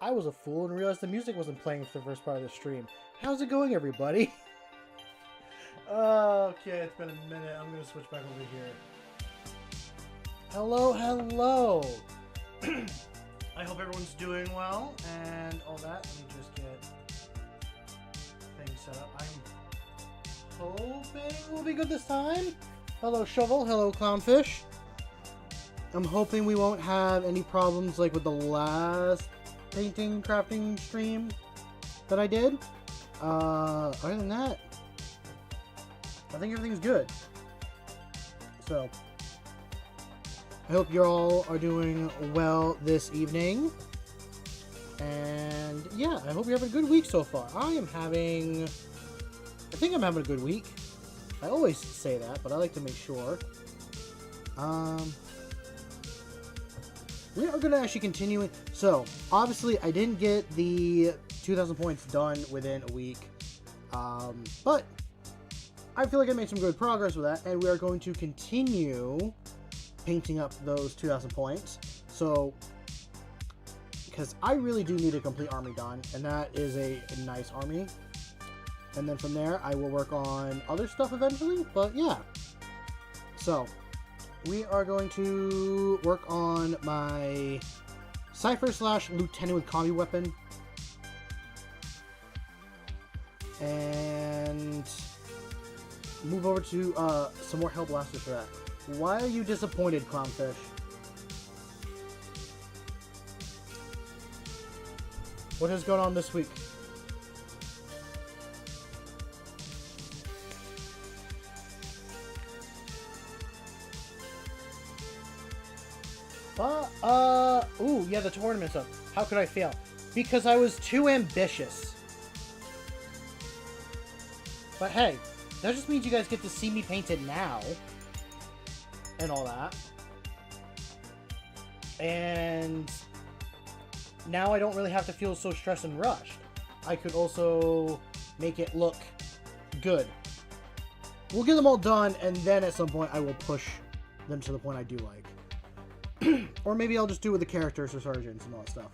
I was a fool and realized the music wasn't playing for the first part of the stream. How's it going, everybody? Okay, it's been a minute. I'm going to switch back over here. Hello, hello. I hope everyone's doing well and all that. Let me just get things set up. I'm hoping we'll be good this time. Hello, Shovel. Hello, Clownfish. I'm hoping we won't have any problems like with the last painting crafting stream that I did. Other than that, I think everything's good. So, I hope you all are doing well this evening. And yeah, I hope you're having a good week so far. I think I'm having a good week. I always say that, but I like to make sure. We are going to actually continue. So, obviously, I didn't get the 2,000 points done within a week. But I feel like I made some good progress with that, and we are going to continue painting up those 2,000 points. So, because I really do need a complete army done, and that is a nice army. And then from there, I will work on other stuff eventually, but yeah. So, we are going to work on my Cypher / Lieutenant with Combi Weapon. And move over to some more Hell Blasters for that. Why are you disappointed, Clownfish? What is going on this week? Ooh, yeah, the tournament stuff. How could I fail? Because I was too ambitious. But hey, that just means you guys get to see me paint it now. And all that. And now I don't really have to feel so stressed and rushed. I could also make it look good. We'll get them all done, and then at some point I will push them to the point I do like. Or maybe I'll just do it with the characters or sergeants and all that stuff.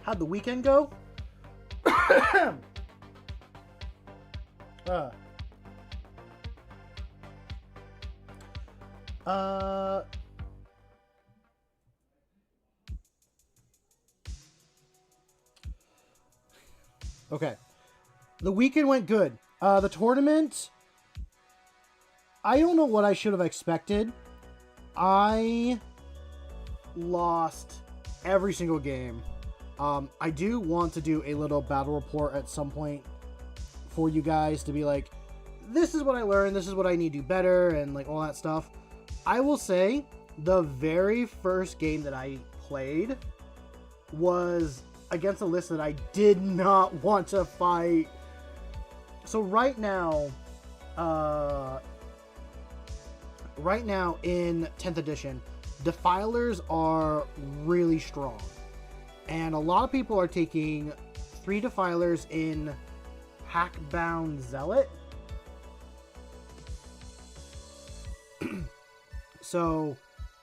How'd the weekend go? Okay. The weekend went good. The tournament, I don't know what I should have expected. I lost every single game. I do want to do a little battle report at some point for you guys to be like, this is what I learned, this is what I need to do better, and like all that stuff. I will say, the very first game that I played was against a list that I did not want to fight. So right now in 10th edition, Defilers are really strong. And a lot of people are taking 3 Defilers in Hackbound Zealot. So,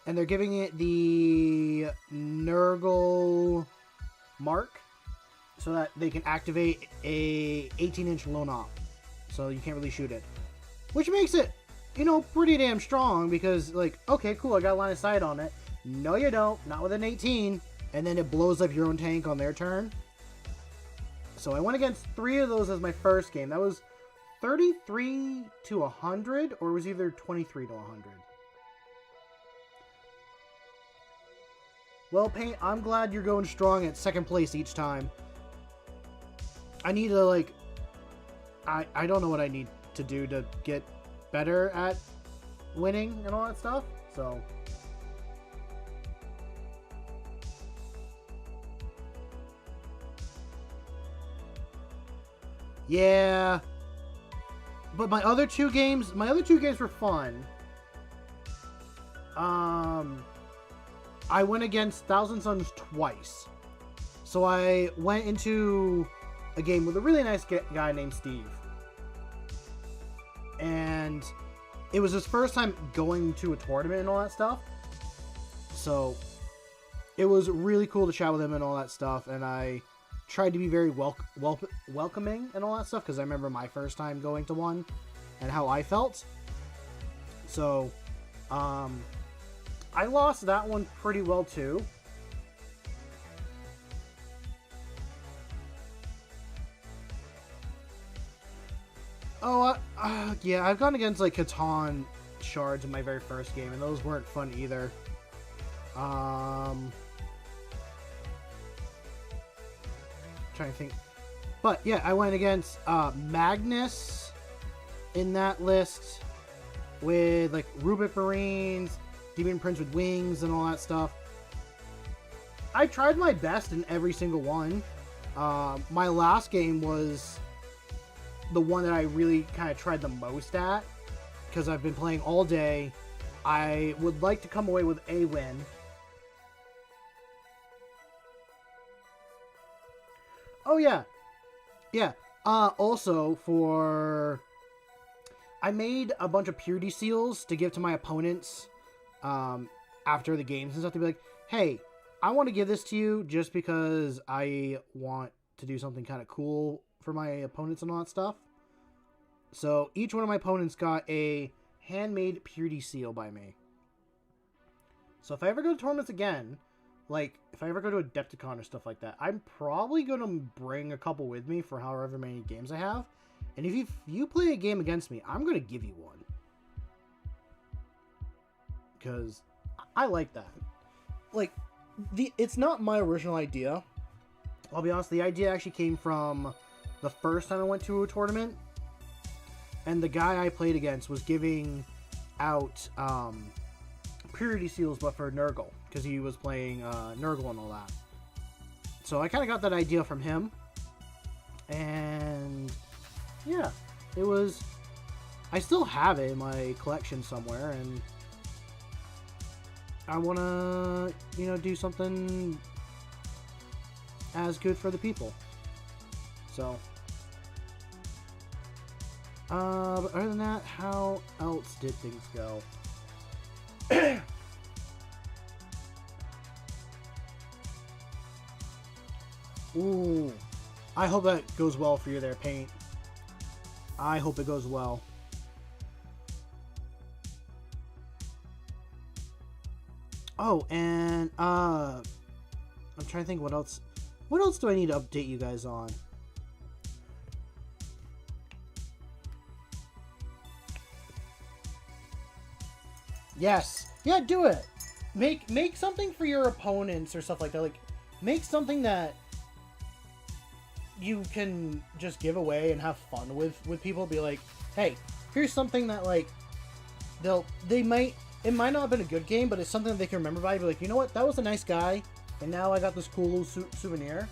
and they're giving it the Nurgle mark so that they can activate a 18-inch lone op. So you can't really shoot it. Which makes it, you know, pretty damn strong because, like, okay, cool, I got line of sight on it. No, you don't. Not with an 18. And then it blows up your own tank on their turn. So I went against 3 of those as my first game. That was 33 to 100, or it was either 23 to 100. Well, Paint, I'm glad you're going strong at second place each time. I need to, like... I don't know what I need to do to get better at winning and all that stuff, so... Yeah... But my other two games were fun. I went against Thousand Suns twice. So I went into a game with a really nice guy named Steve. And it was his first time going to a tournament and all that stuff. So it was really cool to chat with him and all that stuff, and I tried to be very welcoming and all that stuff, because I remember my first time going to one and how I felt. So, I lost that one pretty well too. Oh, yeah, I've gone against, like, Catan shards in my very first game, and those weren't fun either. Trying to think. But, yeah, I went against, Magnus in that list with, like, Rubik Marines, Demon Prince with Wings, and all that stuff. I tried my best in every single one. My last game was the one that I really kind of tried the most at, because I've been playing all day. I would like to come away with a win. Oh yeah, yeah. Also I made a bunch of purity seals to give to my opponents after the games and stuff, to be like, hey, I want to give this to you just because I want to do something kind of cool for my opponents and all that stuff. So each one of my opponents got a handmade purity seal by me. So if I ever go to tournaments again, like if I ever go to Adepticon or stuff like that, I'm probably going to bring a couple with me for however many games I have. And if you play a game against me, I'm going to give you one. Because I like that. Like, it's not my original idea. I'll be honest, the idea actually came from the first time I went to a tournament. And the guy I played against was giving out purity seals, but for Nurgle, because he was playing Nurgle and all that. So I kind of got that idea from him. And yeah, it was... I still have it in my collection somewhere, and I want to, do something as good for the people. So... but other than that, how else did things go? Ooh. I hope that goes well for you there, Paint. I hope it goes well. Oh, and, I'm trying to think what else. What else do I need to update you guys on? Yes. Yeah, do it. Make something for your opponents or stuff like that. Like, make something that you can just give away and have fun with people. Be like, hey, here's something that, like, it might not have been a good game, but it's something that they can remember by. Be like, you know what? That was a nice guy, and now I got this cool little souvenir.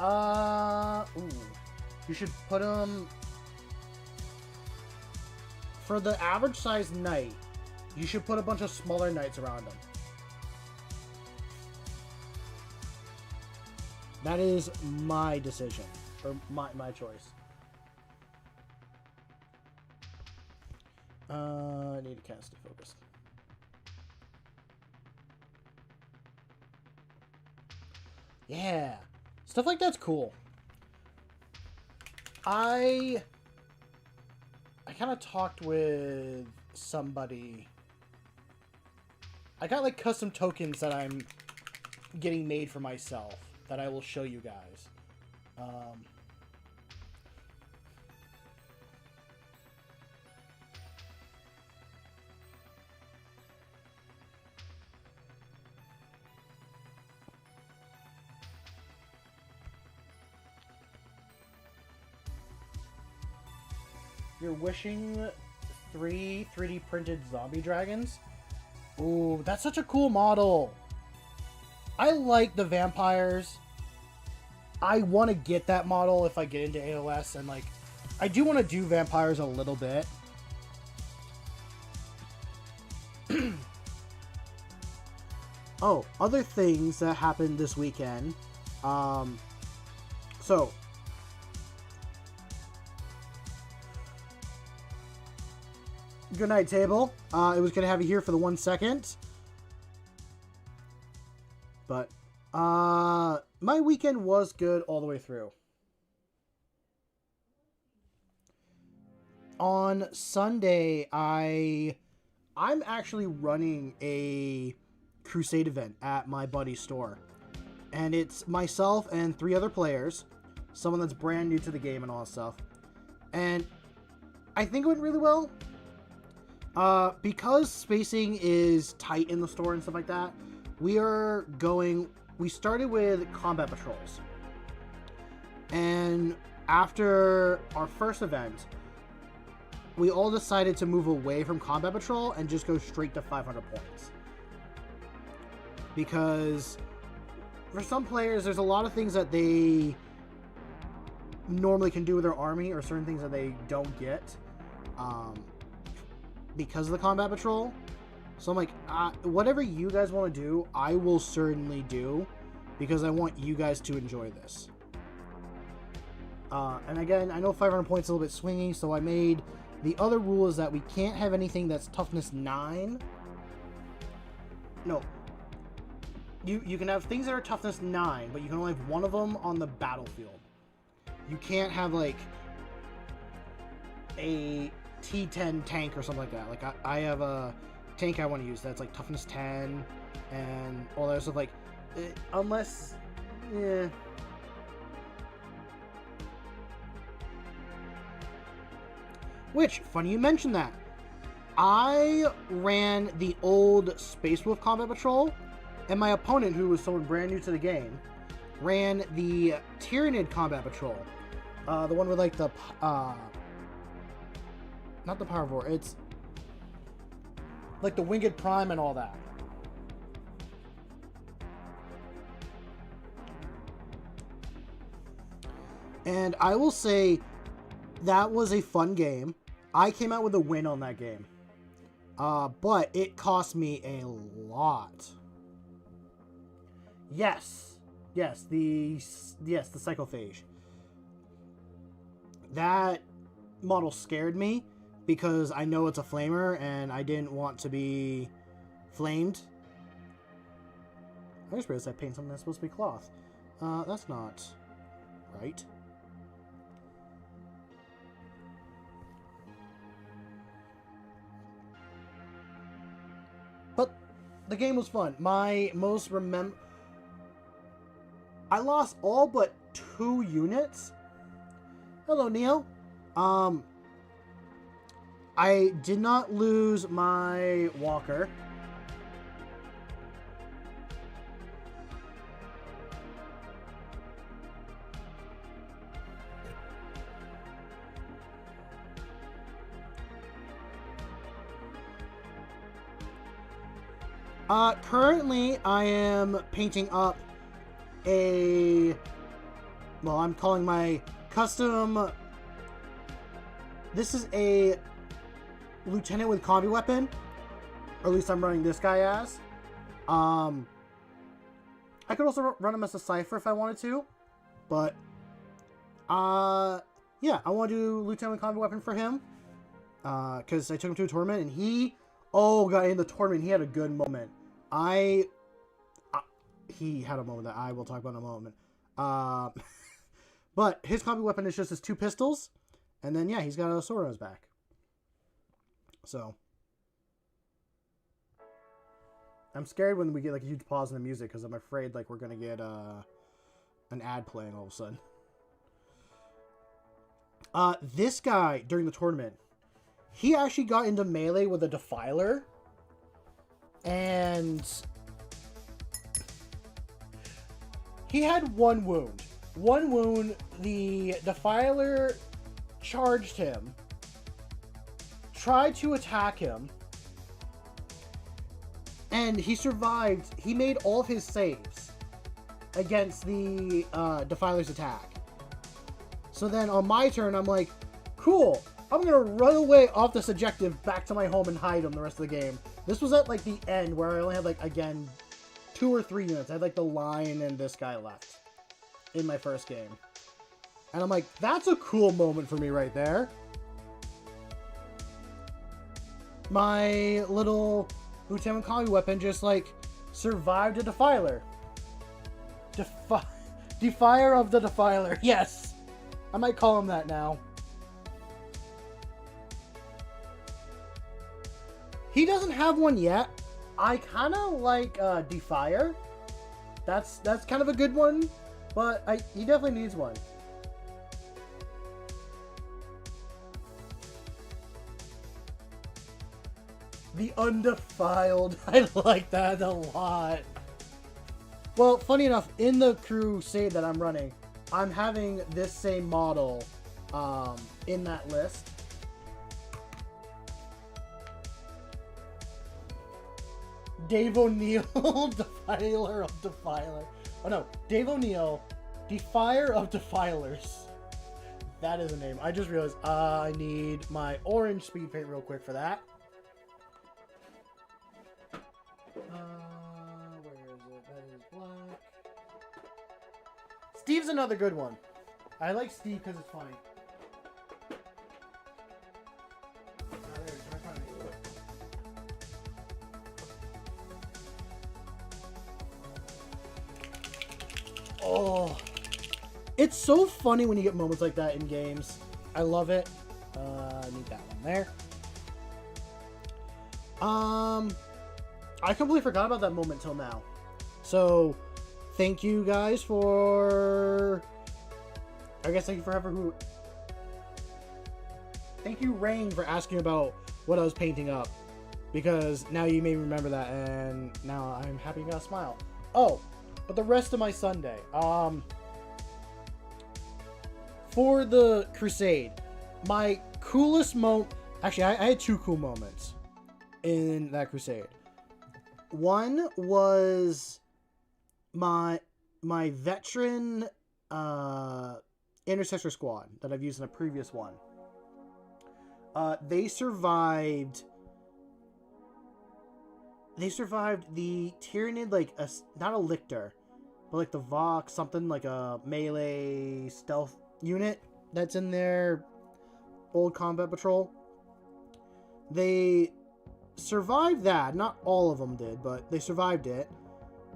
Ooh. You should put them... For the average size knight, you should put a bunch of smaller knights around them. That is my decision, or my choice. I need to cast a focus. Yeah, stuff like that's cool. I kind of talked with somebody. I got like custom tokens that I'm getting made for myself that I will show you guys. You're wishing 3 3D printed zombie dragons? Ooh, that's such a cool model. I like the vampires. I want to get that model if I get into AOS, and like, I do want to do vampires a little bit. Oh, other things that happened this weekend. So – Good night, table. It was gonna have you here for the 1 second, but my weekend was good all the way through. On Sunday, I'm actually running a crusade event at my buddy's store, and it's myself and 3 other players, someone that's brand new to the game and all that stuff, and I think it went really well. Because spacing is tight in the store and stuff like that, we started with combat patrols. And after our first event, we all decided to move away from combat patrol and just go straight to 500 points. Because for some players, there's a lot of things that they normally can do with their army, or certain things that they don't get. Because of the combat patrol. So I'm like, whatever you guys want to do, I will certainly do, because I want you guys to enjoy this. And again, I know 500 points is a little bit swingy, so I made the other rule is that we can't have anything that's toughness 9. No. You can have things that are toughness 9, but you can only have one of them on the battlefield. You can't have like a T10 tank or something like that. Like I have a tank I want to use that's like toughness 10 and all that stuff. Like unless, yeah. Which, funny you mentioned that. I ran the old Space Wolf Combat Patrol, and my opponent, who was someone brand new to the game, ran the Tyrannid Combat Patrol. The one with like the not the Power Vor, it's like the Winged Prime and all that. And I will say that was a fun game. I came out with a win on that game. But it cost me a lot. Yes, the Psychophage. That model scared me because I know it's a flamer and I didn't want to be flamed. I just realized I painted something that's supposed to be cloth. That's not right. But the game was fun. My most I lost all but 2 units. Hello, Neo. I did not lose my walker. Currently, I am painting up I'm calling my custom... This is a lieutenant with combi weapon, or at least I'm running this guy as. I could also run him as a Cypher if I wanted to, but yeah, I want to do lieutenant with combi weapon for him, because I took him to a tournament and he in the tournament he had a good moment. He had a moment that I will talk about in a moment. But his combi weapon is just his 2 pistols, and then yeah, he's got a sword on his back. So I'm scared when we get like a huge pause in the music because I'm afraid like we're gonna get an ad playing all of a sudden. This guy during the tournament, he actually got into melee with a Defiler, and he had 1 wound. 1 wound, the Defiler charged him, tried to attack him, and he survived. He made all of his saves against the Defiler's attack. So then on my turn, I'm like, cool, I'm gonna run away off this objective back to my home and hide him the rest of the game. This was at like the end where I only had like, again, 2 or 3 units. I had like the Lion and this guy left in my first game. And I'm like, that's a cool moment for me right there. my little Lieutenant Kami weapon just like survived a defiler. Defier of the Defiler. Yes, I might call him that now. He doesn't have one yet. I kind of like Defier. That's kind of a good one, but he definitely needs one. The Undefiled. I like that a lot. Well, funny enough, in the crusade that I'm running, I'm having this same model in that list. Dave O'Neill, Defiler of Defiler. Oh no, Dave O'Neill, Defier of Defilers. That is a name. I just realized I need my orange speed paint real quick for that. Where is it? That is black. Steve's another good one. I like Steve because it's funny. Oh, it's so funny when you get moments like that in games. I love it. I need that one there. I completely forgot about that moment till now. So, thank you guys for... I guess thank you for who... Thank you, Rain, for asking about what I was painting up. Because now you made me remember that, and now I'm happy and got a smile. Oh, but the rest of my Sunday. For the Crusade, my coolest moment... Actually, I had two cool moments in that Crusade. One was my veteran intercessor squad that I've used in a previous one. They survived the Tyranid, like not a Lictor, but like the Vox, something like a melee stealth unit that's in their old combat patrol. They survived that. Not all of them did, but they survived it.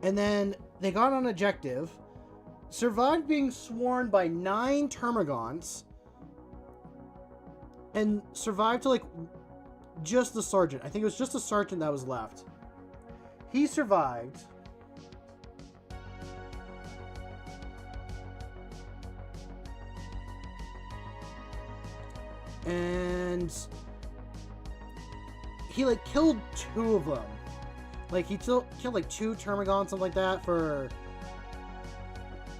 And then they got on objective, survived being sworn by 9 Termagants, and survived to like just the sergeant. I think it was just the sergeant that was left. He survived. And he like killed 2 of them. Like he killed like 2 Termagants, something like that, for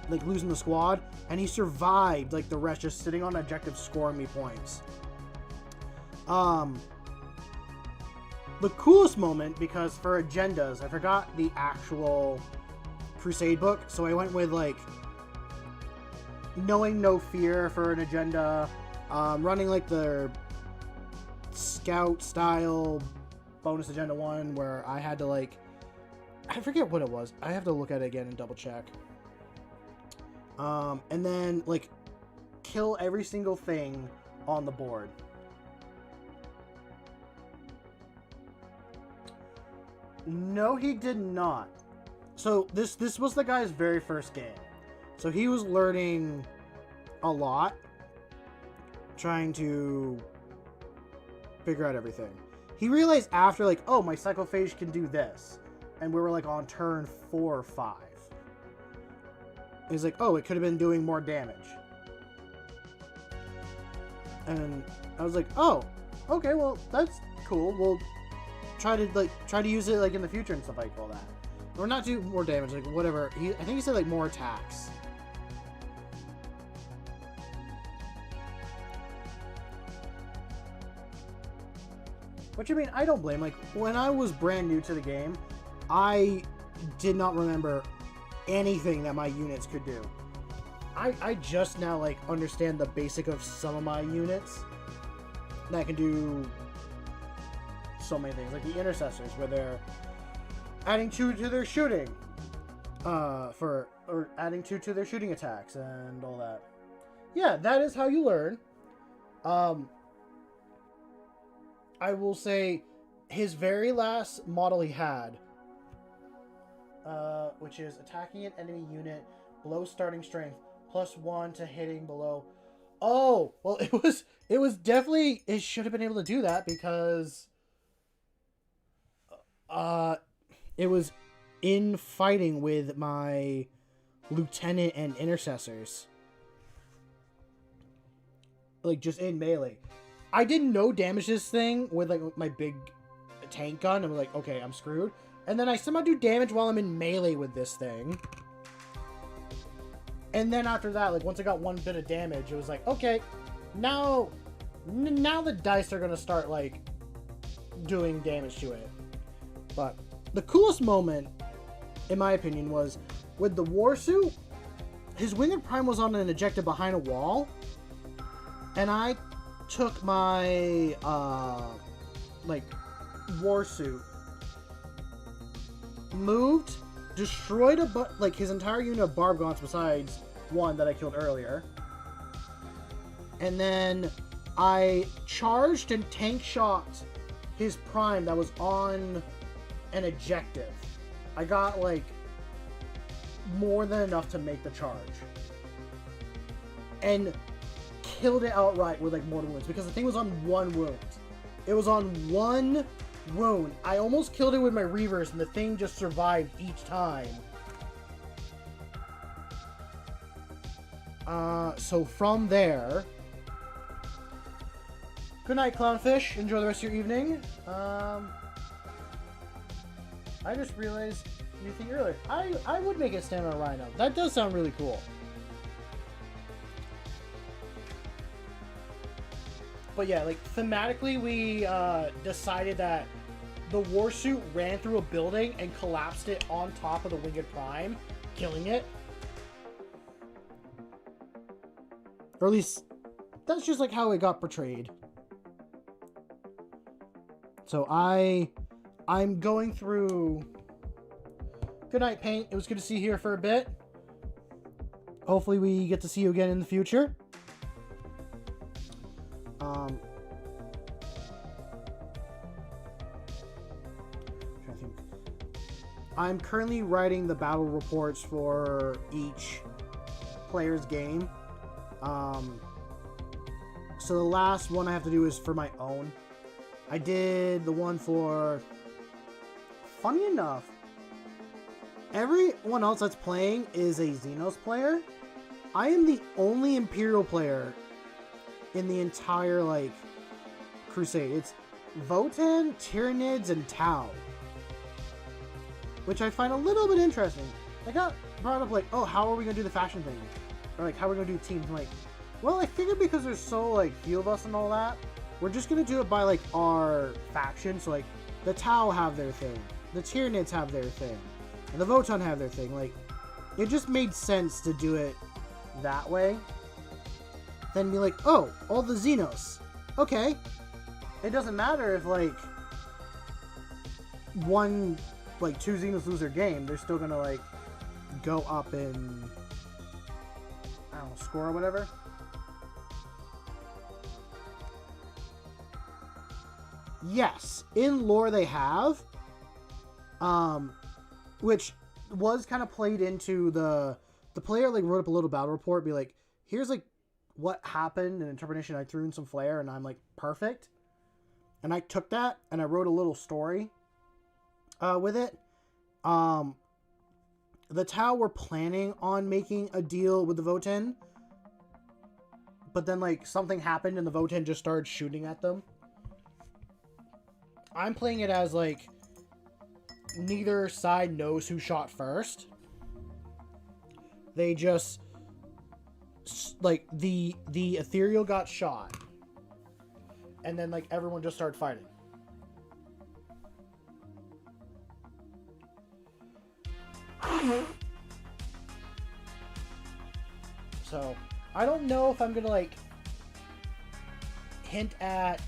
like losing the squad, and he survived like the rest, just sitting on objective scoring me points. The coolest moment, because for agendas, I forgot the actual Crusade book, so I went with like knowing no fear for an agenda, running like the scout style bonus agenda one where I had to like, I forget what it was. I have to look at it again and double check. And then like kill every single thing on the board. No, he did not. So this was the guy's very first game. So he was learning a lot, trying to figure out everything. He realized after, like, oh, my Cyclophage can do this. And we were, like, on turn 4 or 5. He's like, oh, it could have been doing more damage. And I was like, oh, okay, well, that's cool. We'll try to use it, like, in the future and stuff like all that. Or not do more damage, like, whatever. I think he said, like, more attacks. Which, I mean, I don't blame. Like, when I was brand new to the game, I did not remember anything that my units could do. I just now, like, understand the basic of some of my units that can do so many things. Like the Intercessors, where they're adding 2 to their shooting. Or adding 2 to their shooting attacks and all that. Yeah, that is how you learn. I will say his very last model he had, which is attacking an enemy unit below starting strength, +1 to hitting below. Oh, well, it was definitely, it should have been able to do that because it was in fighting with my lieutenant and intercessors. Like, just in melee. I didn't know damage this thing with, like, my big tank gun. I'm like, okay, I'm screwed. And then I somehow do damage while I'm in melee with this thing. And then after that, like, once I got one bit of damage, it was like, okay, now the dice are going to start, like, doing damage to it. But the coolest moment, in my opinion, was with the warsuit. His winged prime was on an objective behind a wall. And I took my, like, warsuit, moved, destroyed like his entire unit of barb gaunts besides one that I killed earlier. And then I charged and tank shot his prime that was on an objective. I got, like, more than enough to make the charge. And killed it outright with, like, mortal wounds because the thing was on one wound. It was on one wound. I almost killed it with my reavers and the thing just survived each time. So from there, good night, clownfish. Enjoy the rest of your evening. I just realized you think earlier. I would make it stand on a rhino. That does sound really cool. But yeah, like, thematically, we decided that the warsuit ran through a building and collapsed it on top of the winged prime, killing it. Or at least, that's just, like, how it got portrayed. So I'm going through... Good night, Paint. It was good to see you here for a bit. Hopefully we get to see you again in the future. I'm currently writing the battle reports for each player's game. So the last one I have to do is for my own. I did the one for... Funny enough, everyone else that's playing is a Xenos player. I am the only Imperial player in the entire, like, crusade. It's Votan, Tyranids, and Tau. Which I find a little bit interesting. I got brought up, like, oh, how are we going to do the faction thing? Or, like, how are we going to do teams? I'm like, well, I figured because there's so, like, few of us and all that, we're just going to do it by, like, our faction. So, like, the Tau have their thing. The Tyranids have their thing. And the Votan have their thing. Like, it just made sense to do it that way. Then be like, oh, all the Xenos. Okay. It doesn't matter if, like, two Xenos lose their game. They're still gonna, like, go up and, I don't know, score or whatever. Yes, in lore they have. Which was kind of played into the player, like, wrote up a little battle report, be like, here's, like, what happened, an interpretation. I threw in some flair, and I'm like, perfect. And I took that, and I wrote a little story with it. The Tau were planning on making a deal with the Votan, but then, like, something happened, and the Votan just started shooting at them. I'm playing it as, like, neither side knows who shot first. They just, like, the ethereal got shot, and then, like, everyone just started fighting. So I don't know if I'm gonna, like, hint at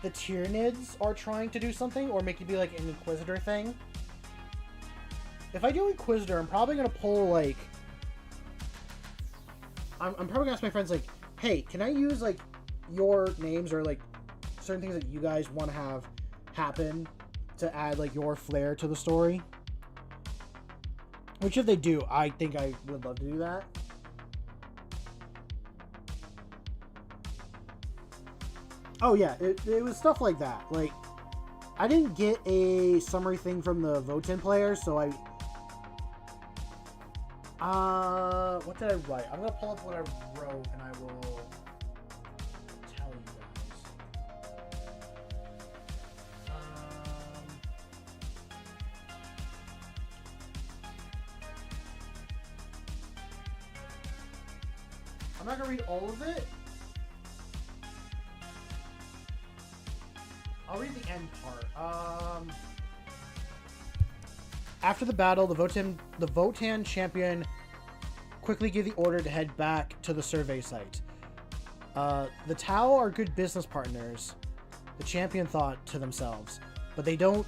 the Tyranids are trying to do something, or make it be like an Inquisitor thing. If I do Inquisitor, I'm probably gonna pull, like, I'm probably gonna ask my friends, like, hey, can I use, like, your names or, like, certain things that you guys want to have happen to add like your flair to the story. Which if they do, I think I would love to do that. Oh yeah, it was stuff like that. Like, I didn't get a summary thing from the Voten players, so what did I write? I'm gonna pull up what I wrote and I will tell you guys. I'm not gonna read all of it. I'll read the end part. After the battle, the Votan champion quickly gave the order to head back to the survey site. The Tau are good business partners, the champion thought to themselves, but they don't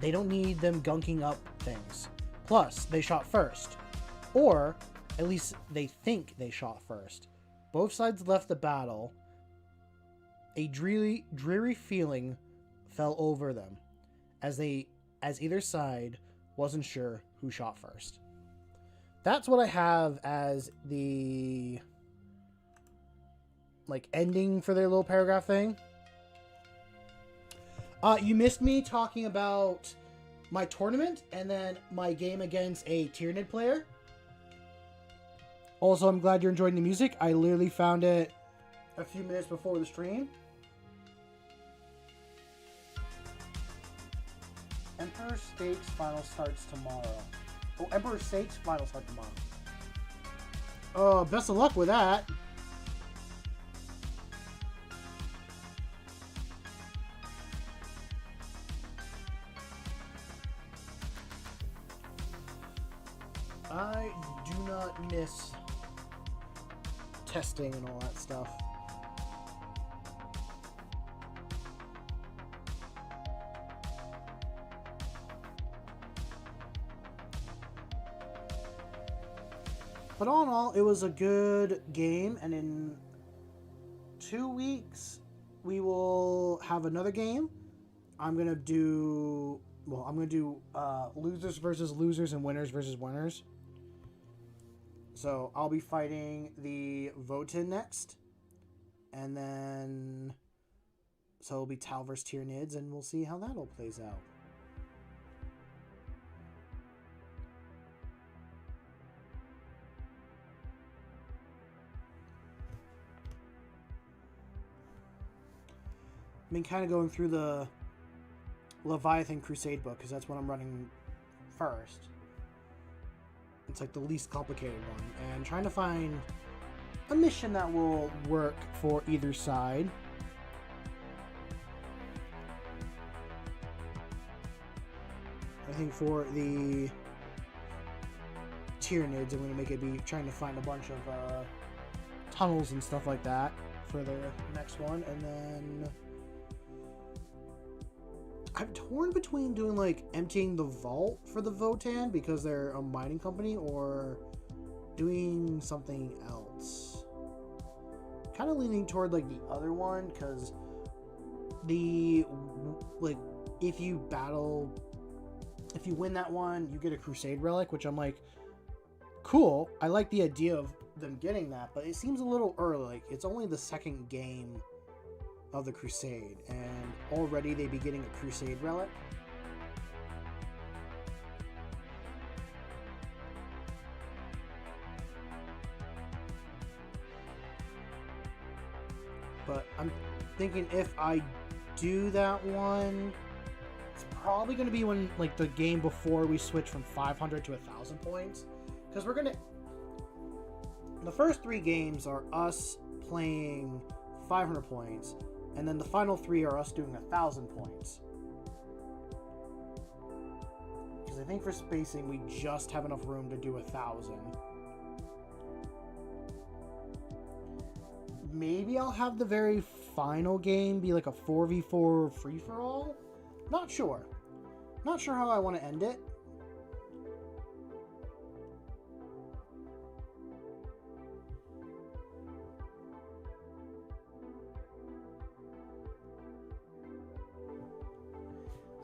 need them gunking up things. Plus, they shot first. Or, at least they think they shot first. Both sides left the battle. A dreary feeling fell over them as either side wasn't sure who shot first. That's what I have as the like ending for their little paragraph thing. You missed me talking about my tournament and then my game against a Tyranid player. Also, I'm glad you're enjoying the music. I literally found it a few minutes before the stream. Emperor Stakes final starts tomorrow. Oh, Emperor Stakes final start tomorrow. Best of luck with that. I do not miss testing and all that stuff. But all in all, it was a good game, and in 2 weeks, we will have another game. I'm gonna do losers versus losers and winners versus winners. So I'll be fighting the Voten next, and then so it'll be Tau versus Tyranids, and we'll see how that all plays out. I've been kind of going through the Leviathan Crusade book because that's what I'm running first. It's like the least complicated one, and trying to find a mission that will work for either side. I think for the Tyranids, I'm going to make it be trying to find a bunch of tunnels and stuff like that for the next one, and then I'm torn between doing like emptying the vault for the Votan because they're a mining company, or doing something else. Kind of leaning toward like the other one because the like if you win that one, you get a Crusade relic, which I'm like, cool. I like the idea of them getting that, but it seems a little early. Like it's only the second game of the Crusade, and already they'd be getting a Crusade relic. But I'm thinking if I do that one, it's probably going to be when like the game before we switch from 500 to 1,000 points, because we're gonna. The first 3 games are us playing 500 points. And then the final 3 are us doing 1,000 points. Because I think for spacing, we just have enough room to do 1,000. Maybe I'll have the very final game be like a 4v4 free-for-all? Not sure. Not sure how I want to end it.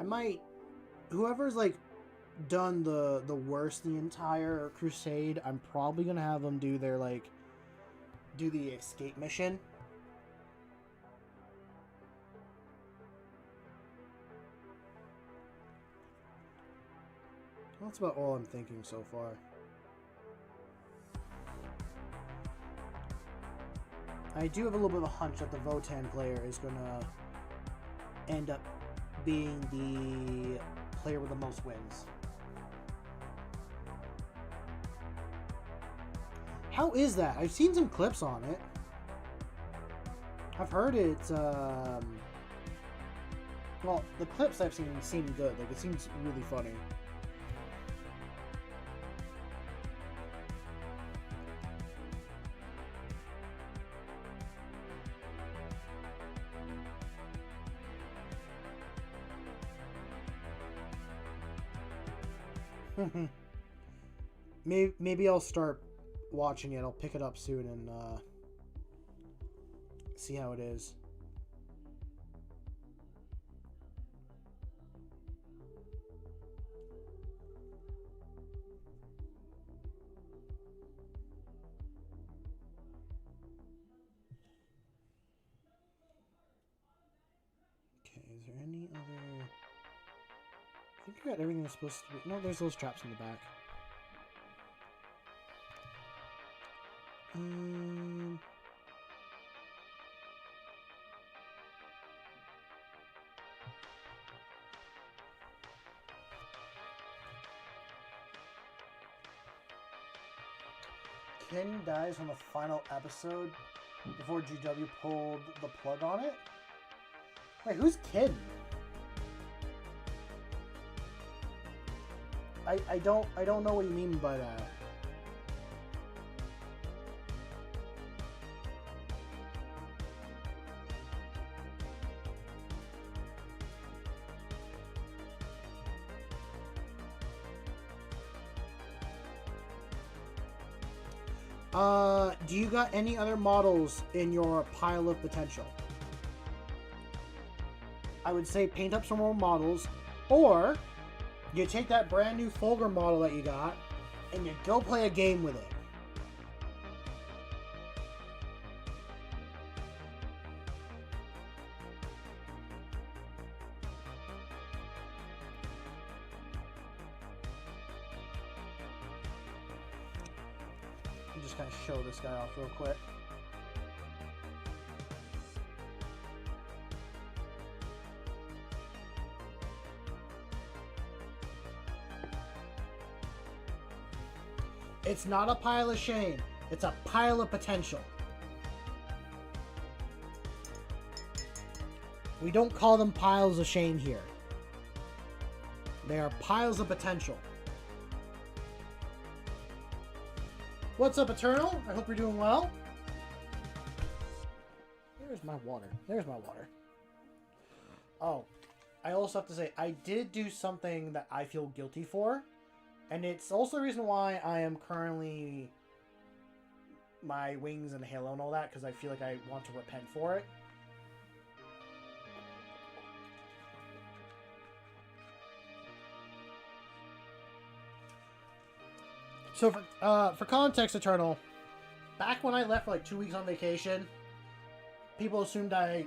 I might... Whoever's, like, done the worst the entire crusade, I'm probably gonna have them do their, like... Do the escape mission. That's about all I'm thinking so far. I do have a little bit of a hunch that the Votann player is gonna end up being the player with the most wins. How is that? I've seen some clips on it. I've heard it's, well, the clips I've seen seem good. Like, it seems really funny. Maybe I'll start watching it. I'll pick it up soon and see how it is. Okay, is there any other... I think I got everything that's supposed to be... No, there's those traps in the back. Ken dies on the final episode before GW pulled the plug on it? Wait, who's Ken? I don't know what you mean by that. Do you got any other models in your pile of potential? I would say paint up some more models, or you take that brand new Fulgur model that you got, and you go play a game with it. Just kind of show this guy off real quick. It's not a pile of shame. It's a pile of potential. We don't call them piles of shame here. They are piles of potential. What's up, Eternal? I hope you're doing well. There's my water. There's my water. Oh, I also have to say, I did do something that I feel guilty for. And it's also the reason why I am currently my wings and Halo and all that, because I feel like I want to repent for it. So for context, Eternal, back when I left for like 2 weeks on vacation, people assumed I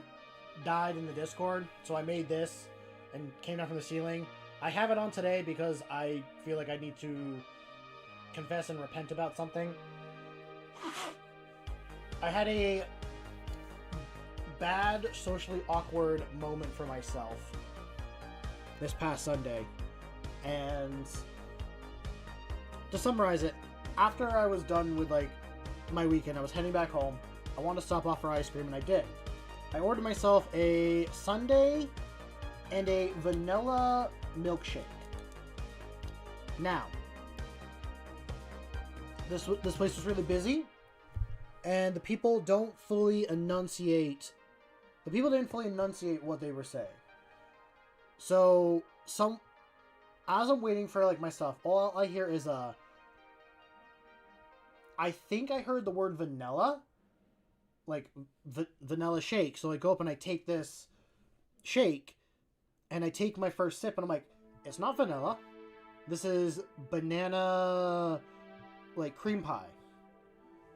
died in the Discord, so I made this and came down from the ceiling. I have it on today because I feel like I need to confess and repent about something. I had a bad, socially awkward moment for myself this past Sunday, and to summarize it, after I was done with like my weekend, I was heading back home. I wanted to stop off for ice cream, and I did. I ordered myself a sundae and a vanilla milkshake. Now, this place was really busy, and the people don't fully enunciate. The people didn't fully enunciate what they were saying. So as I'm waiting for like my stuff, all I hear is I think I heard the word vanilla, like vanilla shake. So I go up and I take this shake, And I take my first sip, and I'm like, it's not vanilla. This is banana, like, cream pie.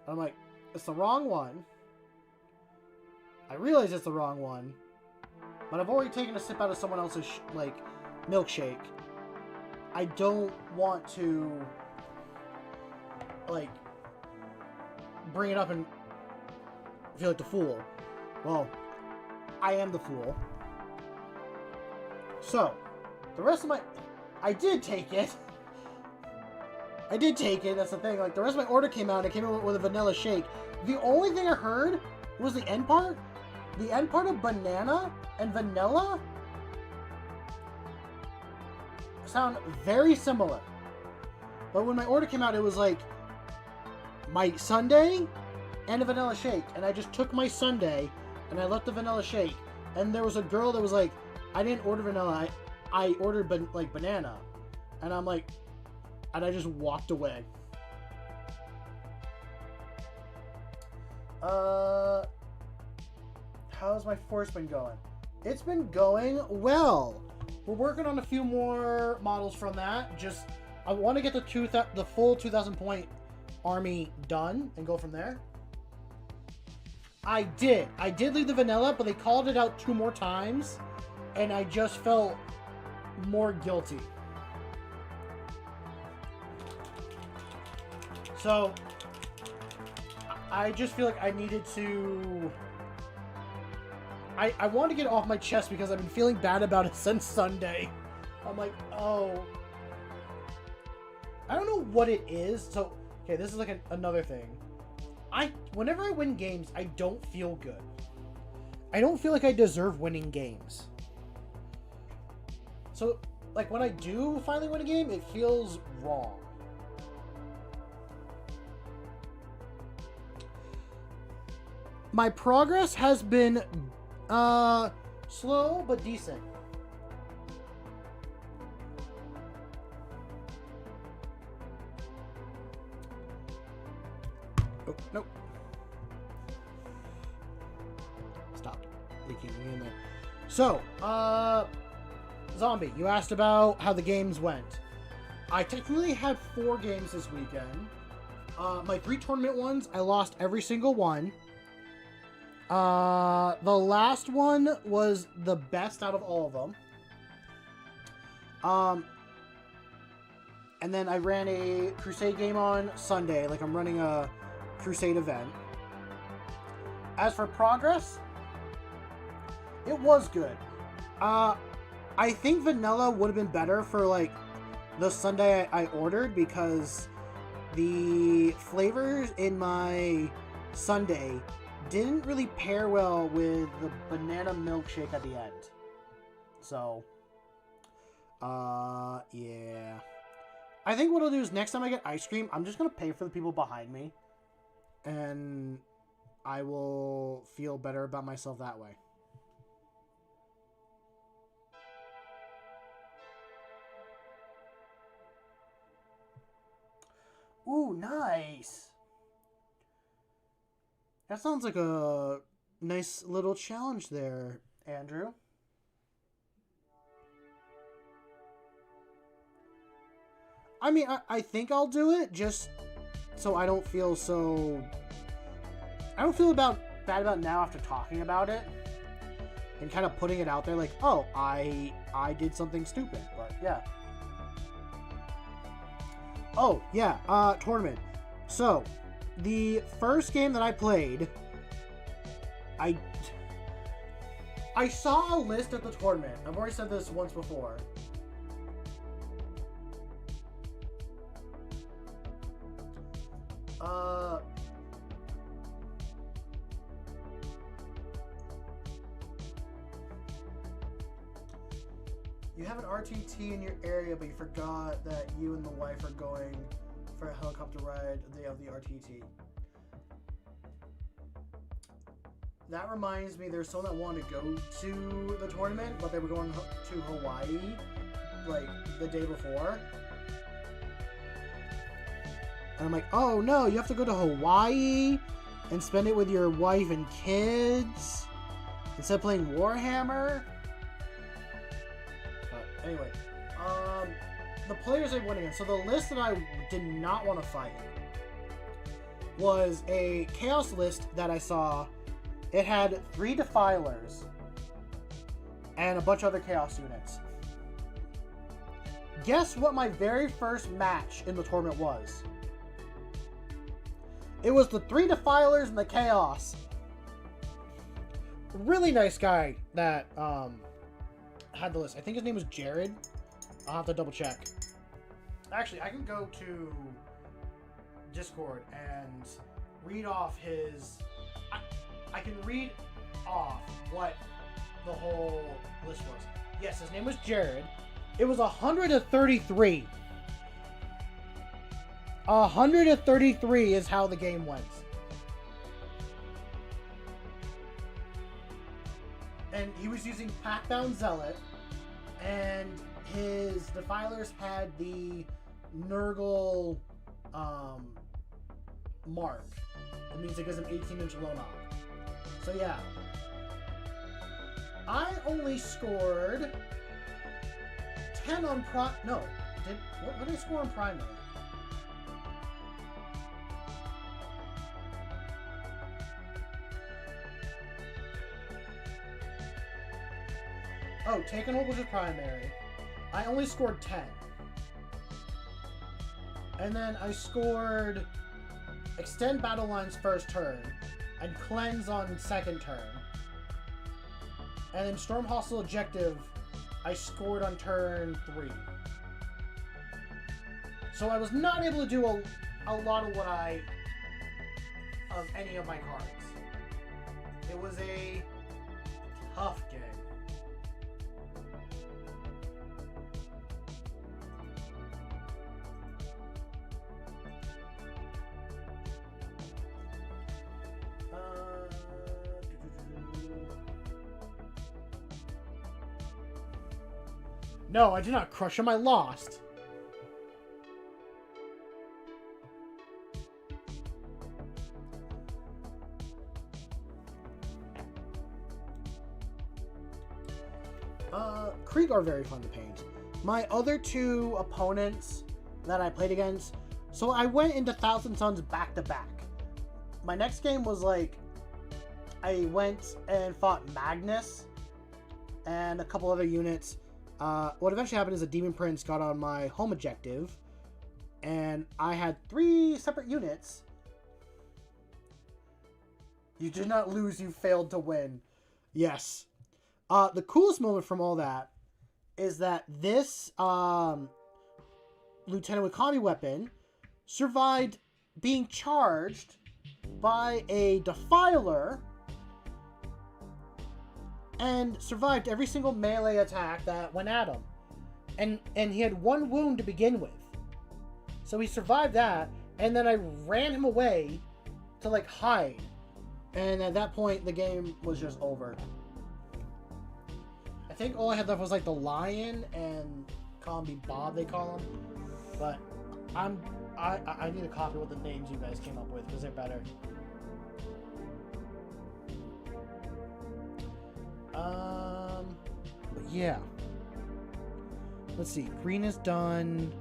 And I'm like, it's the wrong one. I realize it's the wrong one. But I've already taken a sip out of someone else's, like, milkshake. I don't want to, like, bring it up and feel like the fool. Well, I am the fool. So, the rest of my... I did take it. That's the thing. Like, the rest of my order came out, and it came out with a vanilla shake. The only thing I heard was the end part. The end part of banana and vanilla sound very similar. But when my order came out, it was like my sundae and a vanilla shake. And I just took my sundae and I left the vanilla shake. And there was a girl that was like, I didn't order vanilla, I ordered like banana. And I'm like, and I just walked away. How's my force been going? It's been going well. We're working on a few more models from that. Just, I want to get the full 2,000 point army done and go from there. I did leave the vanilla, but they called it out 2 more times, and I just felt more guilty. So, I just feel like I needed to... I want to get it off my chest because I've been feeling bad about it since Sunday. I'm like, oh. I don't know what it is. So, okay, this is like another thing. Whenever I win games, I don't feel good. I don't feel like I deserve winning games. So, like, when I do finally win a game, it feels wrong. My progress has been slow but decent. Oh, nope. Stopped leaking in there. So, Zombie, you asked about how the games went. I technically had 4 games this weekend. My 3 tournament ones, I lost every single one. The last one was the best out of all of them. And then I ran a Crusade game on Sunday, like I'm running a Crusade event. As for progress, it was good. I think vanilla would have been better for, like, the Sunday I ordered, because the flavors in my sundae didn't really pair well with the banana milkshake at the end. So, yeah. I think what I'll do is next time I get ice cream, I'm just going to pay for the people behind me. And I will feel better about myself that way. Ooh, nice. That sounds like a nice little challenge there, Andrew. I mean, I think I'll do it just so I don't feel so... I don't feel bad about now after talking about it. And kind of putting it out there like, oh, I did something stupid. But, yeah. Oh, yeah, tournament. So, the first game that I played, I saw a list at the tournament. I've already said this once before. You have an RTT in your area, but you forgot that you and the wife are going for a helicopter ride the day of the RTT. That reminds me, there's someone that wanted to go to the tournament, but they were going to Hawaii, like, the day before. And I'm like, oh no, you have to go to Hawaii and spend it with your wife and kids instead of playing Warhammer? Anyway, the players I went against. So the list that I did not want to fight was a Chaos list that I saw. It had 3 Defilers and a bunch of other Chaos units. Guess what my very first match in the tournament was? It was the 3 Defilers and the Chaos. Really nice guy that had the list. I think his name was Jared. I'll have to double check. Actually, I can go to Discord and read off his... I can read off what the whole list was. Yes, his name was Jared. It was 133. 133 is how the game went. And he was using Packbound Zealot, and his Defilers had the Nurgle mark. It means it gives him 18-inch low knock. So yeah. I only scored 10 on no. What did I score on primary? Oh, Taken Hold was his primary. I only scored 10. And then I scored Extend Battle Lines first turn, and Cleanse on second turn. And then Storm Hostile Objective, I scored on turn 3. So I was not able to do a lot of of any of my cards. It was a tough game. No, I did not crush him. I lost. Krieg are very fun to paint. My other 2 opponents that I played against, so I went into Thousand Suns back to back. My next game was like, I went and fought Magnus and a couple other units. What eventually happened is a Demon Prince got on my home objective, and I had 3 separate units. You did not lose, you failed to win. Yes. The coolest moment from all that is that this Lieutenant with Combi Weapon survived being charged by a Defiler and survived every single melee attack that went at him. And he had 1 wound to begin with. So he survived that, and then I ran him away to, like, hide. And at that point, the game was just over. I think all I had left was, like, the Lion and Combi Bob, they call him. But I need to copy what the names you guys came up with, because they're better. But yeah. Let's see. Green is done.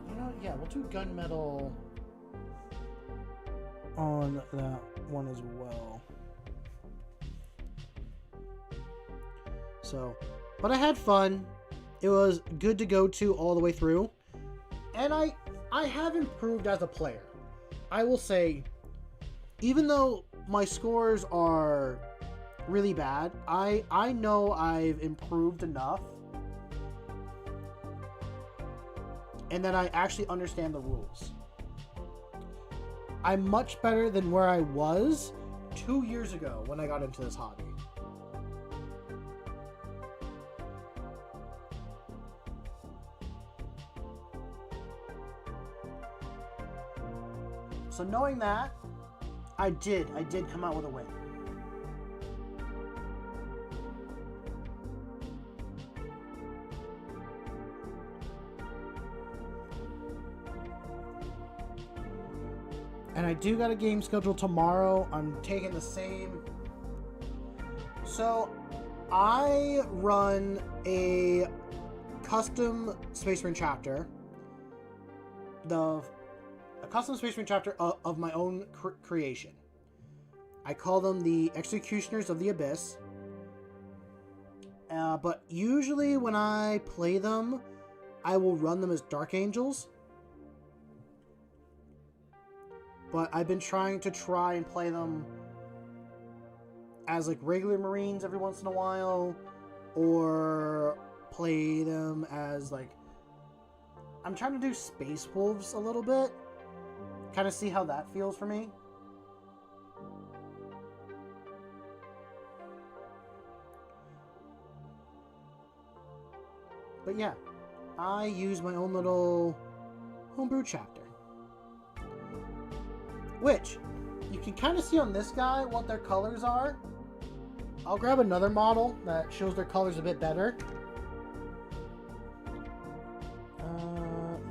You know, yeah, we'll do gunmetal on that one as well. So, but I had fun. It was good to go to all the way through. And I have improved as a player. I will say, even though my scores are really bad, I know I've improved enough and that I actually understand the rules. I'm much better than where I was 2 years ago when I got into this hobby. So knowing that, I did come out with a win. And I do got a game scheduled tomorrow. I'm taking the same So, I run a custom Space Marine chapter. A custom Space Marine chapter of my own creation. I call them the Executioners of the Abyss. But usually when I play them, I will run them as Dark Angels. But I've been trying to play them as like regular Marines every once in a while, or play them as like, I'm trying to do Space Wolves a little bit, kind of see how that feels for me. But yeah, I use my own little homebrew chapter, which you can kind of see on this guy what their colors are. I'll grab another model that shows their colors a bit better.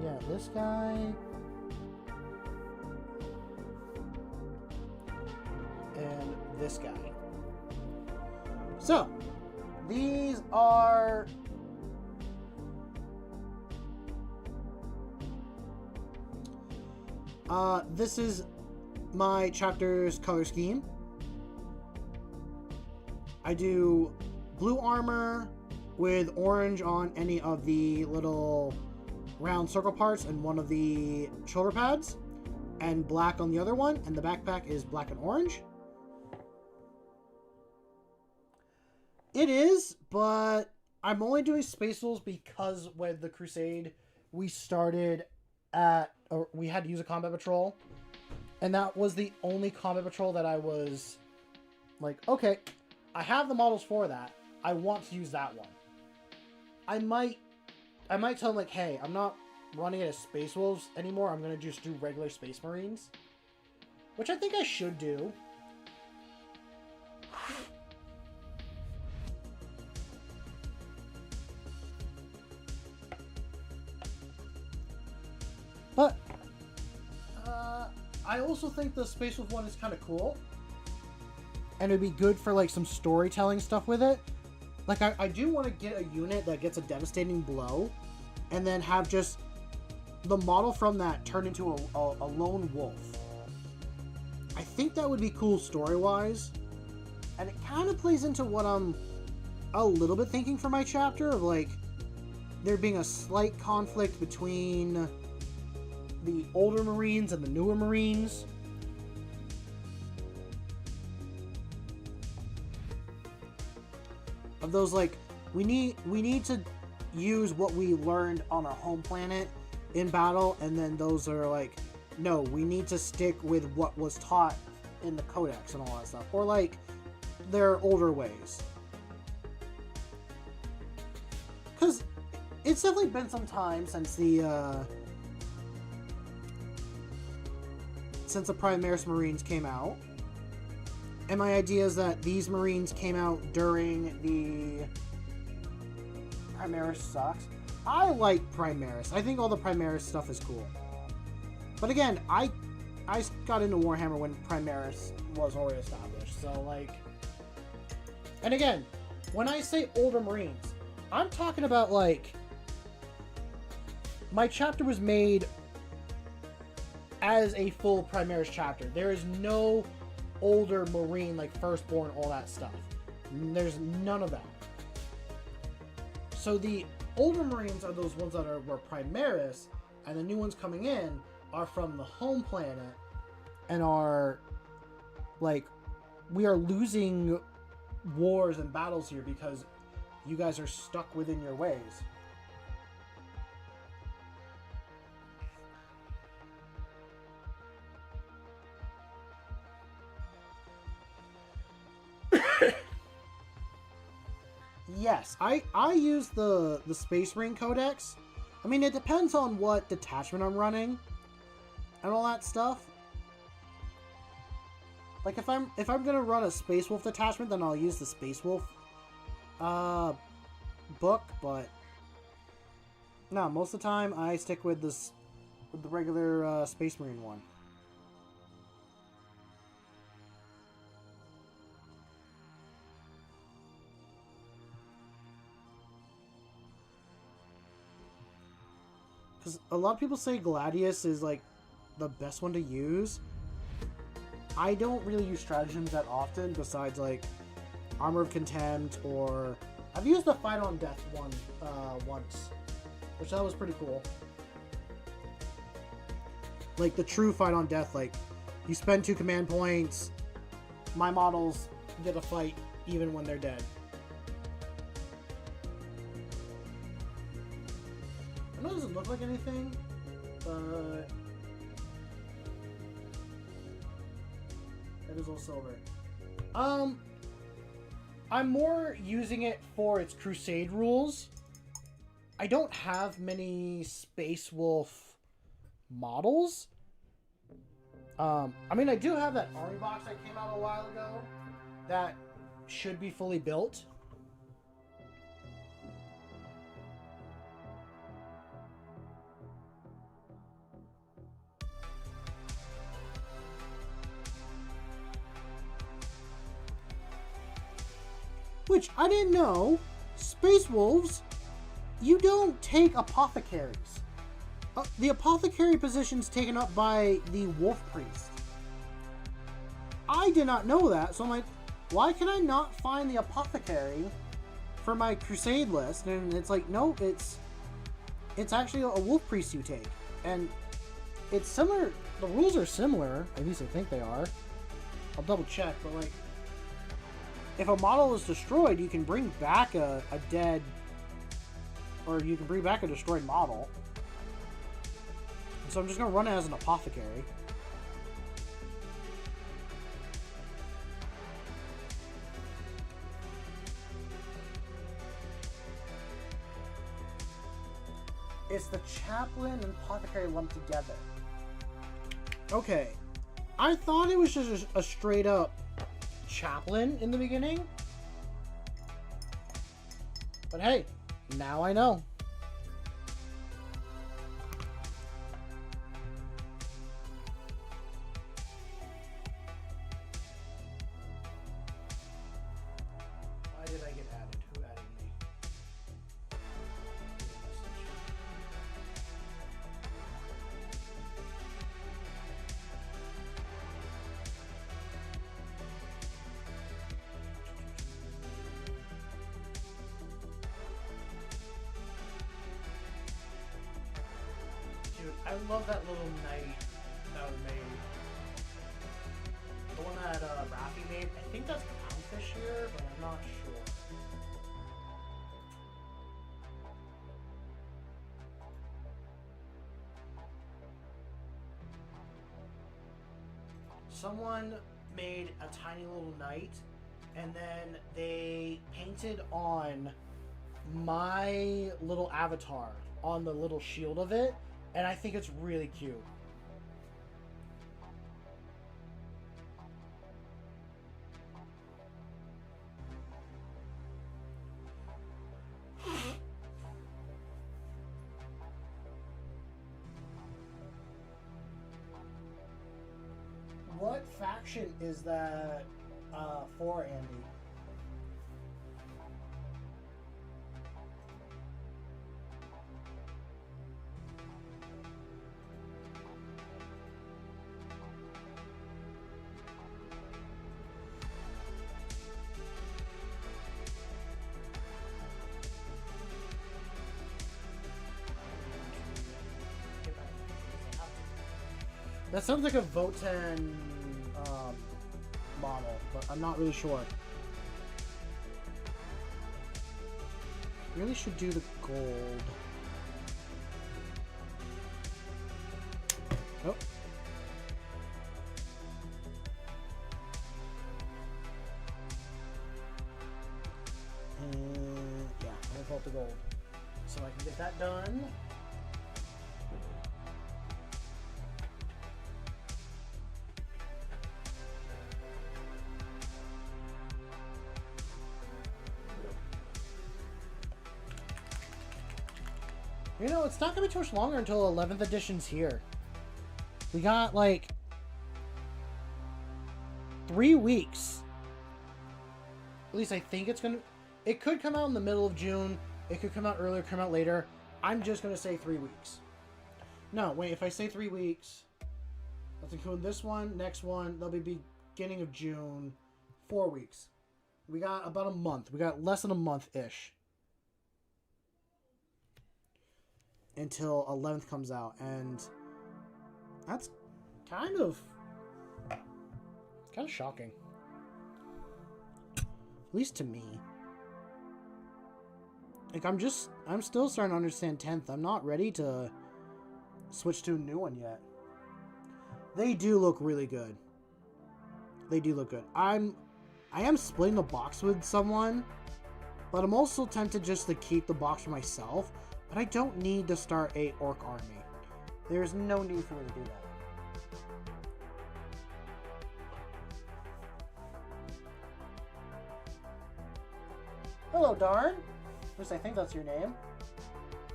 Yeah, this guy. And this guy. So, these are... this is my chapter's color scheme. I do blue armor with orange on any of the little round circle parts and one of the shoulder pads, and black on the other one, and the backpack is black and orange. It is, but I'm only doing Space Wolves because with the Crusade, we started at, or we had to use a combat patrol, and that was the only combat patrol that I was like, okay, I have the models for that. I want to use that one. I might tell them like, hey, I'm not running it as Space Wolves anymore. I'm gonna just do regular Space Marines, which I think I should do. But I also think the Space Wolf one is kind of cool. And it'd be good for like some storytelling stuff with it. Like I do want to get a unit that gets a devastating blow, and then have just the model from that turn into a lone wolf. I think that would be cool story-wise. And it kind of plays into what I'm a little bit thinking for my chapter, of like there being a slight conflict between the older Marines and the newer Marines. Of those, like, we need to use what we learned on our home planet in battle, and then those are like, no, we need to stick with what was taught in the codex and all that stuff, or like their older ways. Because it's definitely been some time since the Primaris Marines came out. And my idea is that these Marines came out during the... Primaris sucks. I like Primaris. I think all the Primaris stuff is cool. But again, I got into Warhammer when Primaris was already established. So, like... And again, when I say older Marines, I'm talking about, like... My chapter was made as a full Primaris chapter. There is no older Marine, like Firstborn, all that stuff. There's none of that. So the older Marines are those ones that were Primaris, and the new ones coming in are from the home planet, and are like, we are losing wars and battles here because you guys are stuck within your ways. Yes, I use the Space Marine Codex. I mean, it depends on what detachment I'm running and all that stuff. Like if I'm gonna run a Space Wolf detachment, then I'll use the Space Wolf book. But no, most of the time I stick with the regular Space Marine one. Because a lot of people say Gladius is like the best one to use. I don't really use stratagems that often, besides like Armor of Contempt, or I've used the Fight on Death one once, which that was pretty cool. Like the true Fight on Death, like you spend 2 command points, my models get a fight even when they're dead. I know it doesn't look like anything, but it is all silver. I'm more using it for its crusade rules. I don't have many Space Wolf models. I mean, I do have that army box that came out a while ago that should be fully built. Which, I didn't know, Space Wolves, you don't take apothecaries. The apothecary position's taken up by the Wolf Priest. I did not know that, so I'm like, why can I not find the apothecary for my crusade list? And it's like, no, it's actually a Wolf Priest you take. And it's similar, the rules are similar, at least I think they are. I'll double check, but like, if a model is destroyed, you can bring back a dead, or you can bring back a destroyed model. So I'm just going to run it as an apothecary. It's the chaplain and apothecary lumped together. Okay. I thought it was just a straight up chaplain in the beginning. But hey, now I know. Why did I get added? Who added me? Dude, I love that little knight that was made. The one that Rafi made. I think that's Clownfish here, but I'm not sure. Someone made a tiny little knight, and then they painted on my little avatar on the little shield of it, and I think it's really cute. What faction is that for, Andy? That sounds like a Voten model, but I'm not really sure. Really should do the gold. Oh. Yeah, I'll vote the gold. So I can get that done. You know, it's not going to be too much longer until 11th edition's here. We got, like, 3 weeks. At least I think it's going to... It could come out in the middle of June. It could come out earlier, come out later. I'm just going to say 3 weeks. No, wait, if I say 3 weeks, let's include this one, next one, they'll be beginning of June. 4 weeks. We got about a month. We got less than a month-ish. Until 11th comes out. And that's kind of shocking. At least to me. Like, I'm still starting to understand 10th. I'm not ready to switch to a new one yet. They do look really good. They do look good. I am splitting the box with someone, but I'm also tempted just to keep the box for myself. But I don't need to start a orc army. There's no need for me to do that. Hello, Darn. At least I think that's your name.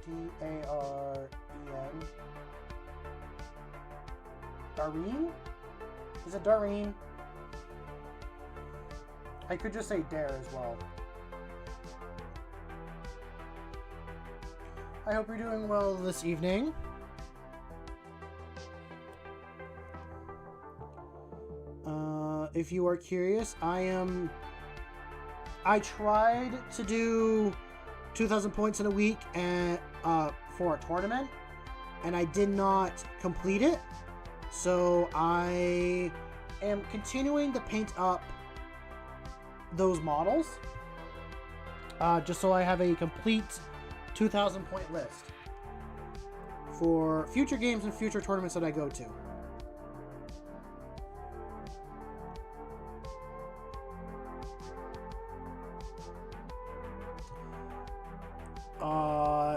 D-A-R-E-N. Dareen? Is it Dareen? I could just say Dare as well. I hope you're doing well this evening. If you are curious, I tried to do 2,000 points in a week and for a tournament, and I did not complete it. So I am continuing to paint up those models, just so I have a complete 2,000 point list for future games and future tournaments that I go to.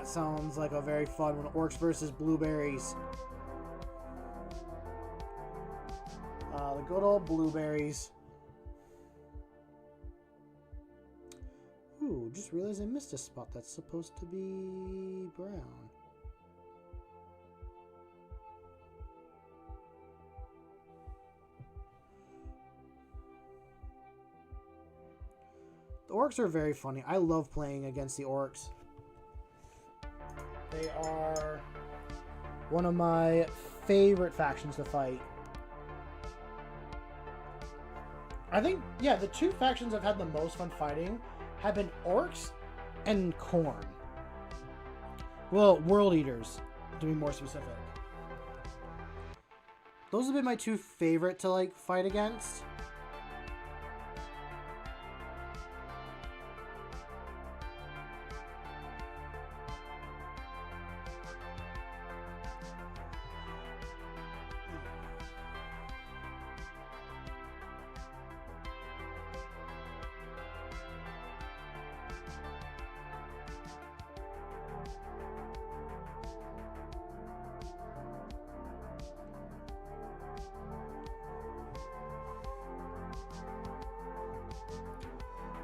It sounds like a very fun one. Orcs versus blueberries. The good old blueberries. Ooh, just realized I missed a spot that's supposed to be brown. The orcs are very funny. I love playing against the orcs. They are one of my favorite factions to fight. I think, yeah, the two factions I've had the most fun fighting have been orcs and Khorne. Well, World Eaters, to be more specific. Those have been my two favorite to, like, fight against.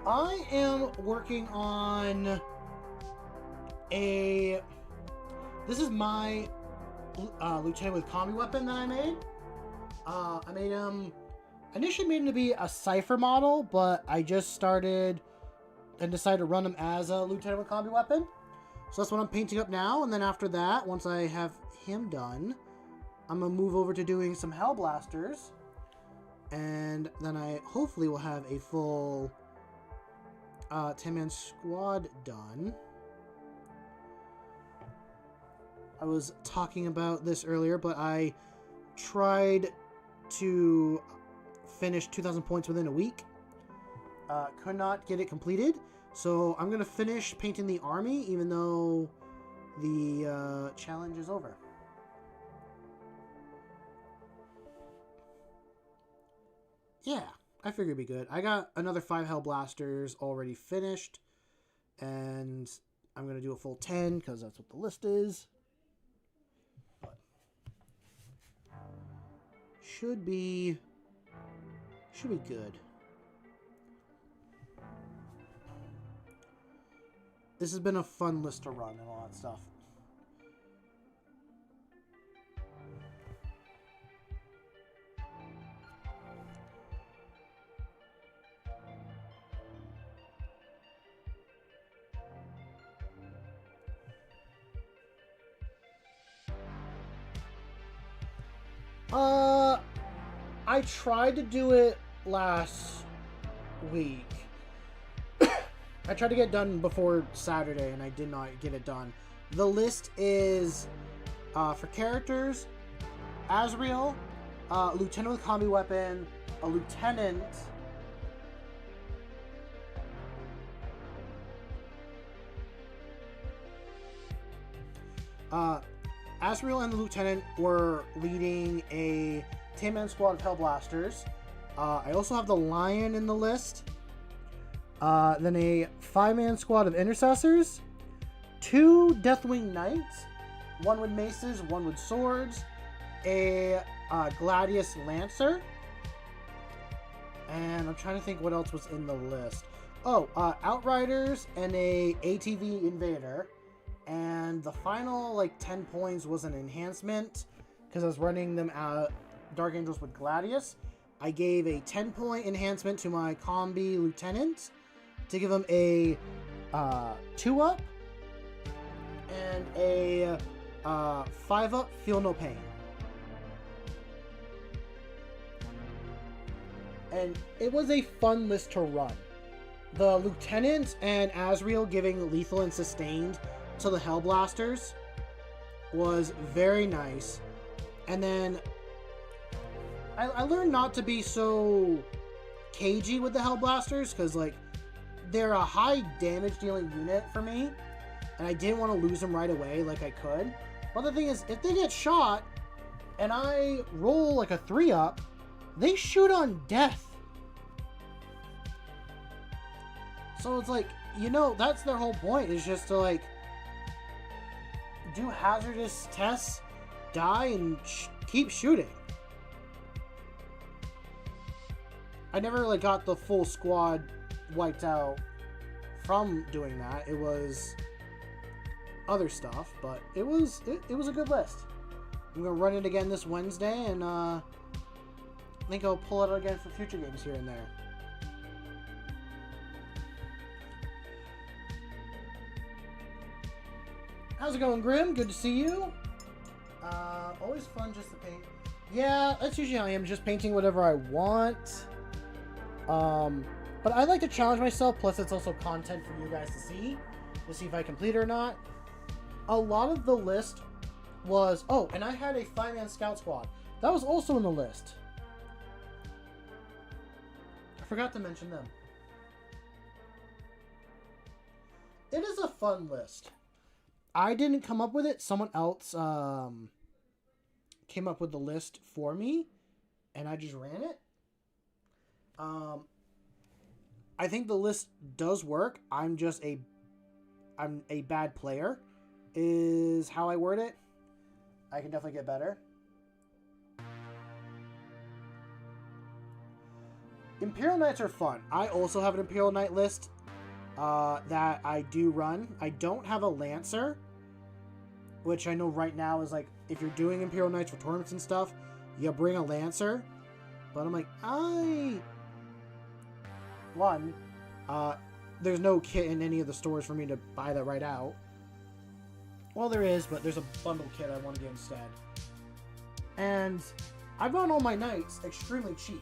I am working on a... This is my lieutenant with combi weapon that I made. I made him... Initially made him to be a cipher model, but I just started and decided to run him as a lieutenant with combi weapon. So that's what I'm painting up now, and then after that, once I have him done, I'm going to move over to doing some Hellblasters, and then I hopefully will have a full 10-man squad done. I was talking about this earlier, but I tried to finish 2,000 points within a week. Could not get it completed, so I'm going to finish painting the army, even though the challenge is over. Yeah, I figured it'd be good. I got another 5 Hellblasters already finished, and I'm going to do a full 10, because that's what the list is. But should be good. This has been a fun list to run and all that stuff. Uh, I tried to do it last week. I tried to get it done before Saturday, and I did not get it done. The list is, for characters, Azrael, Lieutenant with Combi Weapon, a Lieutenant, Azrael and the Lieutenant were leading a 10-man squad of Hellblasters. I also have the Lion in the list. Then a 5-man squad of Intercessors. 2 Deathwing Knights. 1 with maces, 1 with swords. A Gladius Lancer. And I'm trying to think what else was in the list. Oh, Outriders and a ATV Invader. And the final, like, 10 points was an enhancement, because I was running them out Dark Angels with Gladius. I gave a 10-point enhancement to my Combi Lieutenant to give him a 2-up and a 5-up Feel No Pain. And it was a fun list to run. The Lieutenant and Azrael giving lethal and sustained to the Hellblasters was very nice. And then I learned not to be so cagey with the Hellblasters, because, like, they're a high damage dealing unit for me, and I didn't want to lose them right away like I could. But the thing is, if they get shot and I roll like a 3-up, they shoot on death. So it's like, you know, that's their whole point, is just to, like, do hazardous tests, die, and keep shooting. I never, like, got the full squad wiped out from doing that. It was other stuff, but it was a good list. I'm gonna run it again this Wednesday, and I think I'll pull it out again for future games here and there. How's it going, Grim? Good to see you. Always fun just to paint. Yeah, that's usually how I am, just painting whatever I want. But I like to challenge myself, plus it's also content for you guys to see if I complete it or not. A lot of the list was... Oh, and I had a 5-man scout squad. That was also in the list. I forgot to mention them. It is a fun list. I didn't come up with it. Someone else came up with the list for me, and I just ran it. I think the list does work. I'm a bad player, is how I word it. I can definitely get better. Imperial Knights are fun. I also have an Imperial Knight list that I do run. I don't have a Lancer, which I know right now is like, if you're doing Imperial Knights for tournaments and stuff, you bring a Lancer. But I'm like, there's no kit in any of the stores for me to buy that right out. Well, there is, but there's a bundle kit I want to get instead. And I've run all my Knights extremely cheap.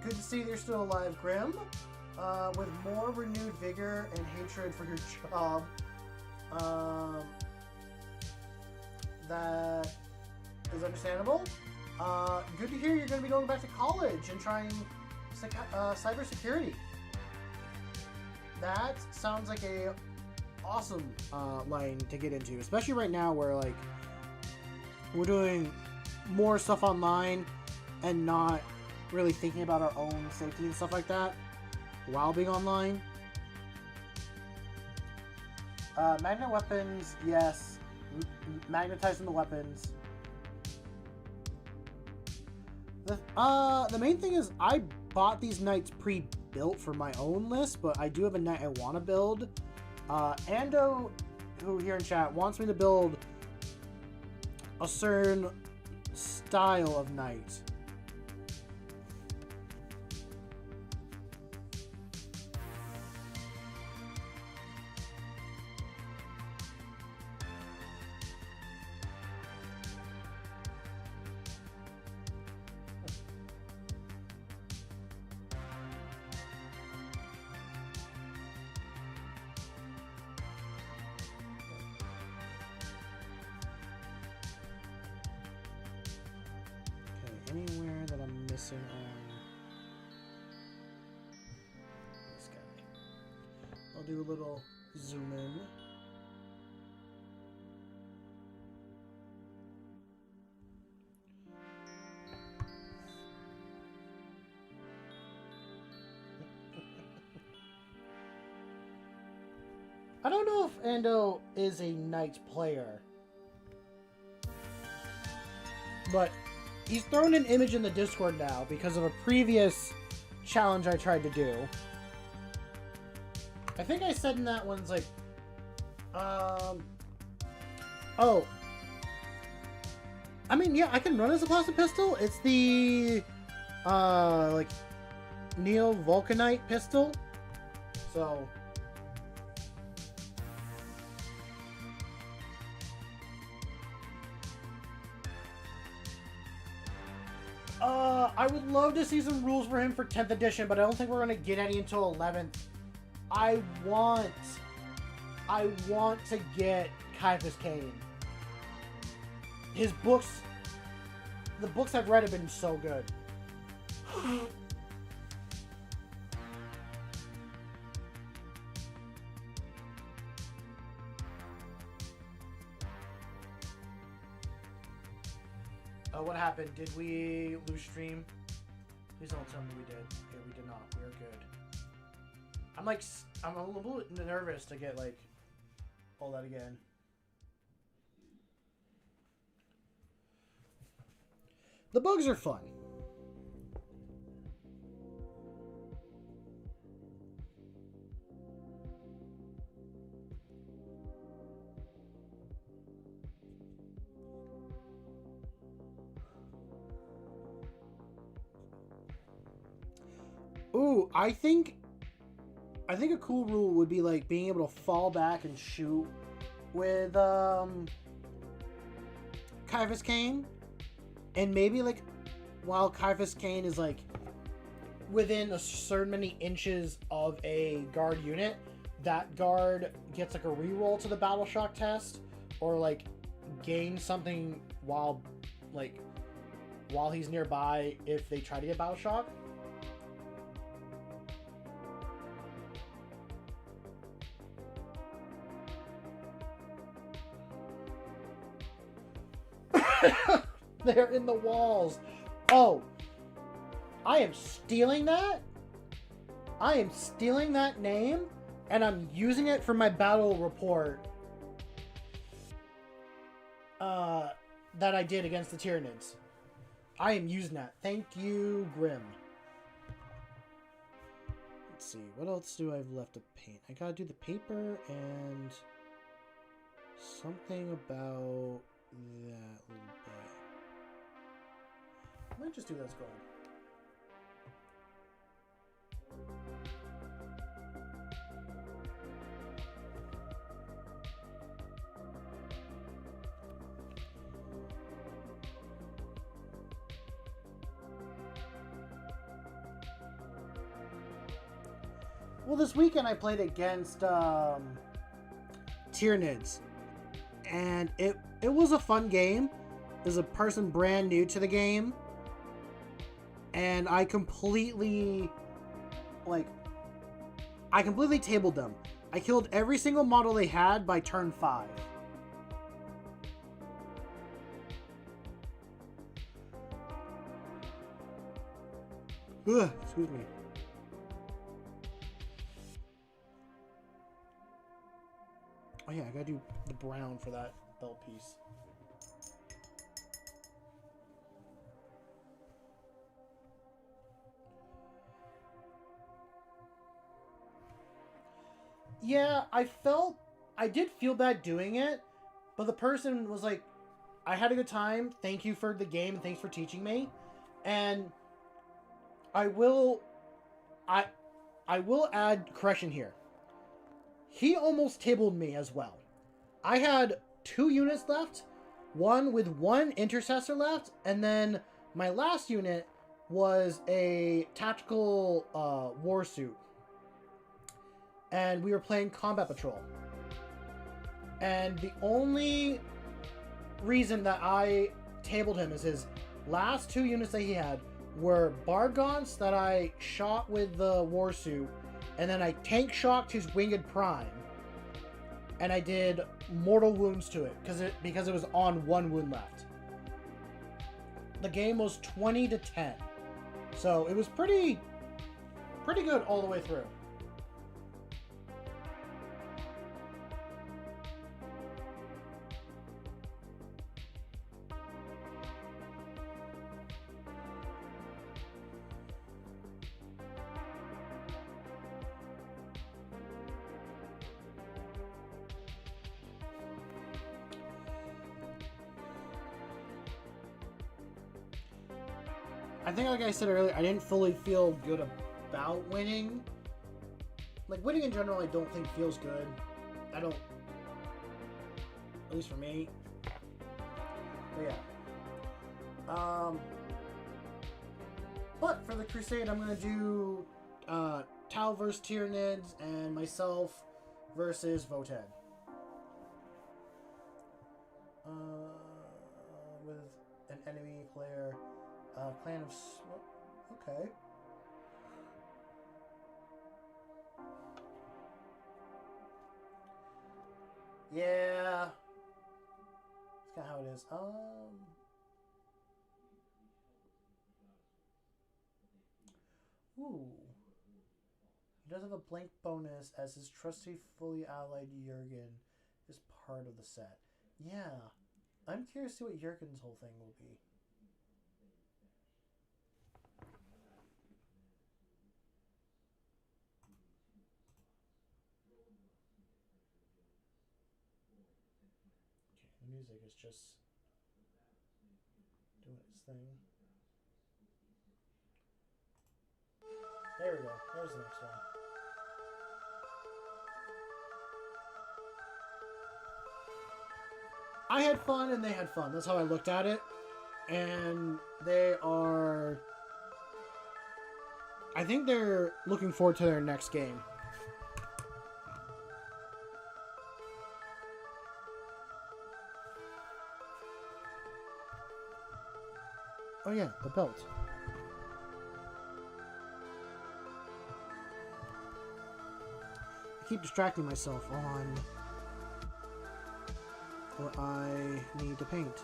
Good to see you're still alive, Grim. With more renewed vigor and hatred for your job. That is understandable. Good to hear you're going to be going back to college and trying cybersecurity. That sounds like a awesome line to get into, especially right now where, like, we're doing more stuff online and not really thinking about our own safety and stuff like that while being online. Magnet weapons, yes. Magnetizing the weapons. The main thing is I bought these knights pre-built for my own list, but I do have a knight I want to build. Ando, who here in chat, wants me to build a certain style of knight. anywhere that I'm missing on this guy? I'll do a little zoom in. I don't know if Ando is a Knights player, but he's thrown an image in the Discord now because of a previous challenge I tried to do. I think I said in that one's like, oh. I mean, yeah, I can run as a plasma pistol. It's the, like, Neo Vulcanite pistol. So... I would love to see some rules for him for 10th edition, but I don't think we're going to get any until 11th. I want to get Caiaphas Cain. His books, the books I've read have been so good. What happened? Did we lose stream? Please don't tell me we did. Okay, we did not. We are good. I'm a little bit nervous to get, like, all that again. The bugs are fun. Ooh, I think a cool rule would be like being able to fall back and shoot with Caiaphas Cain, and maybe like while Caiaphas Cain is like within a certain many inches of a guard unit, that guard gets like a reroll to the battle shock test, or like gains something while he's nearby if they try to get battle shock. They're in the walls. Oh, I am stealing that. I am stealing that name, and I'm using it for my battle report that I did against the Tyranids. I am using that. Thank you, Grim. Let's see. What else do I have left to paint? I gotta do the paper and something about that little bit. I might just do this going. Well, this weekend I played against Tyranids, and it was a fun game. There's a person brand new to the game, and I completely tabled them. I killed every single model they had by turn 5. Ugh, excuse me. Oh yeah, I gotta do the brown for that belt piece. Yeah, I did feel bad doing it, but the person was like, I had a good time, thank you for the game, and thanks for teaching me, and I will add correction here. He almost tabled me as well. I had 2 units left, one with 1 intercessor left, and then my last unit was a tactical war suit. And we were playing combat patrol. And the only reason that I tabled him is his last 2 units that he had were Bargons that I shot with the Warsuit, and then I tank shocked his Winged Prime, and I did mortal wounds to it because it was on 1 wound left. The game was 20-10, so it was pretty good all the way through. I think, like I said earlier, I didn't fully feel good about winning. Like, winning in general, I don't think feels good. I don't... At least for me. But yeah. But for the Crusade, I'm going to do Tau versus Tyranids and myself versus Voted. With an enemy player... Clan of Smoke. Okay. Yeah. That's kind of how it is. Ooh. He does have a blank bonus as his trusty fully allied Jurgen is part of the set. Yeah. I'm curious to see what Jurgen's whole thing will be. Music is just doing its thing. There we go. There's the next one. I had fun and they had fun. That's how I looked at it. And they are... I think they're looking forward to their next game. Oh yeah, the belt. I keep distracting myself on what I need to paint.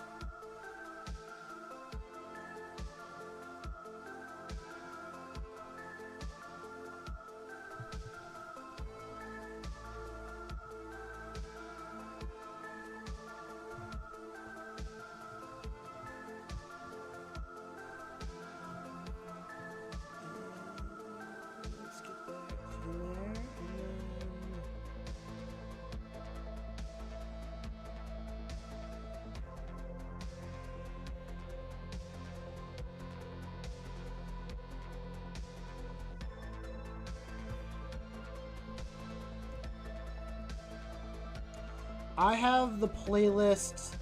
I have the playlist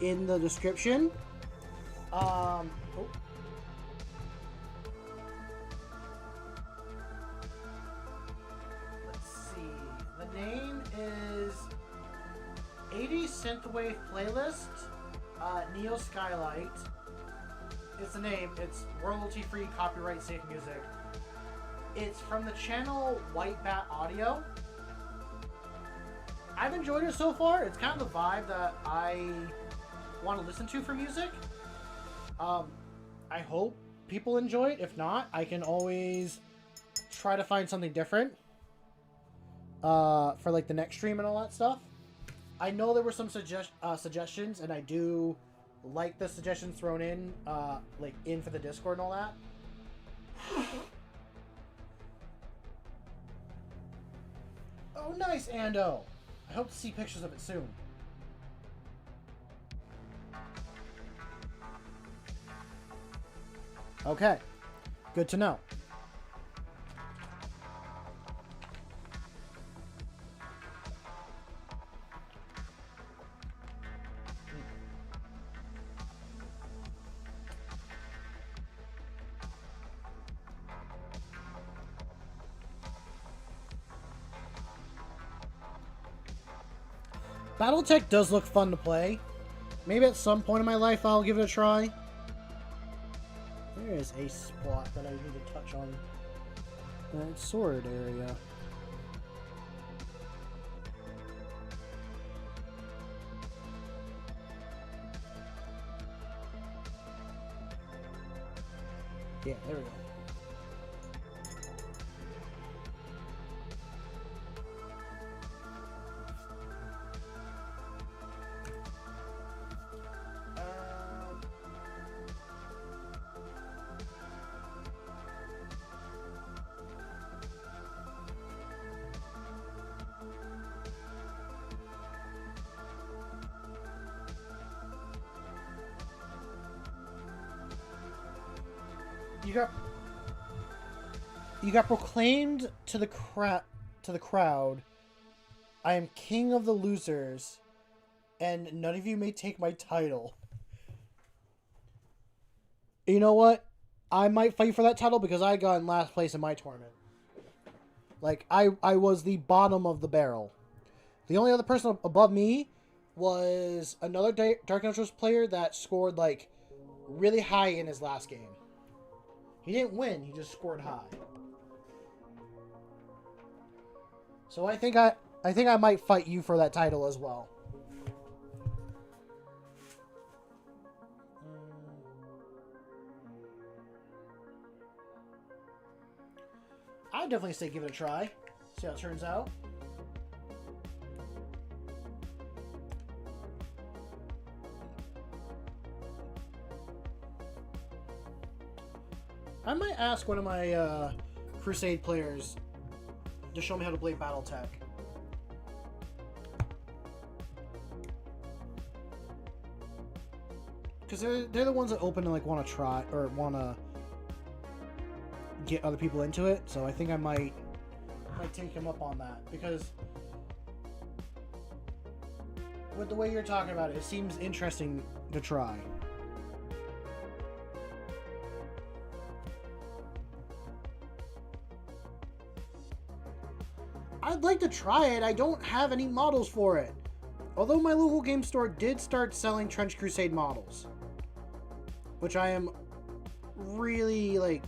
in the description. Let's see. The name is 80s Synthwave Playlist, Neo Skylight. It's the name. It's royalty-free, copyright-safe music. It's from the channel White Bat Audio. I've enjoyed it so far. It's kind of the vibe that I want to listen to for music. I hope people enjoy it. If not, I can always try to find something different for like the next stream and all that stuff. I know there were some suggestions, and I do like the suggestions thrown in, like in for the Discord and all that. Oh, nice, Ando. I hope to see pictures of it soon. Okay. Good to know. Battletech does look fun to play. Maybe at some point in my life I'll give it a try. is a spot that I need to touch on. That sword area. Yeah, there we go. You got proclaimed to the crowd. I am king of the losers, and none of you may take my title. You know what? I might fight for that title because I got in last place in my tournament. Like, I was the bottom of the barrel. The only other person above me was another Dark Necro's player that scored, like, really high in his last game. He didn't win, he just scored high. So I think I might fight you for that title as well. I'd definitely say give it a try. See how it turns out. I might ask one of my Crusade players to show me how to play BattleTech. Because they're the ones that open and like want to try or want to get other people into it. So I think I might take him up on that, because with the way you're talking about it, it seems interesting to try. I'd like to try it. I don't have any models for it. Although my local game store did start selling Trench Crusade models, which I am really, like,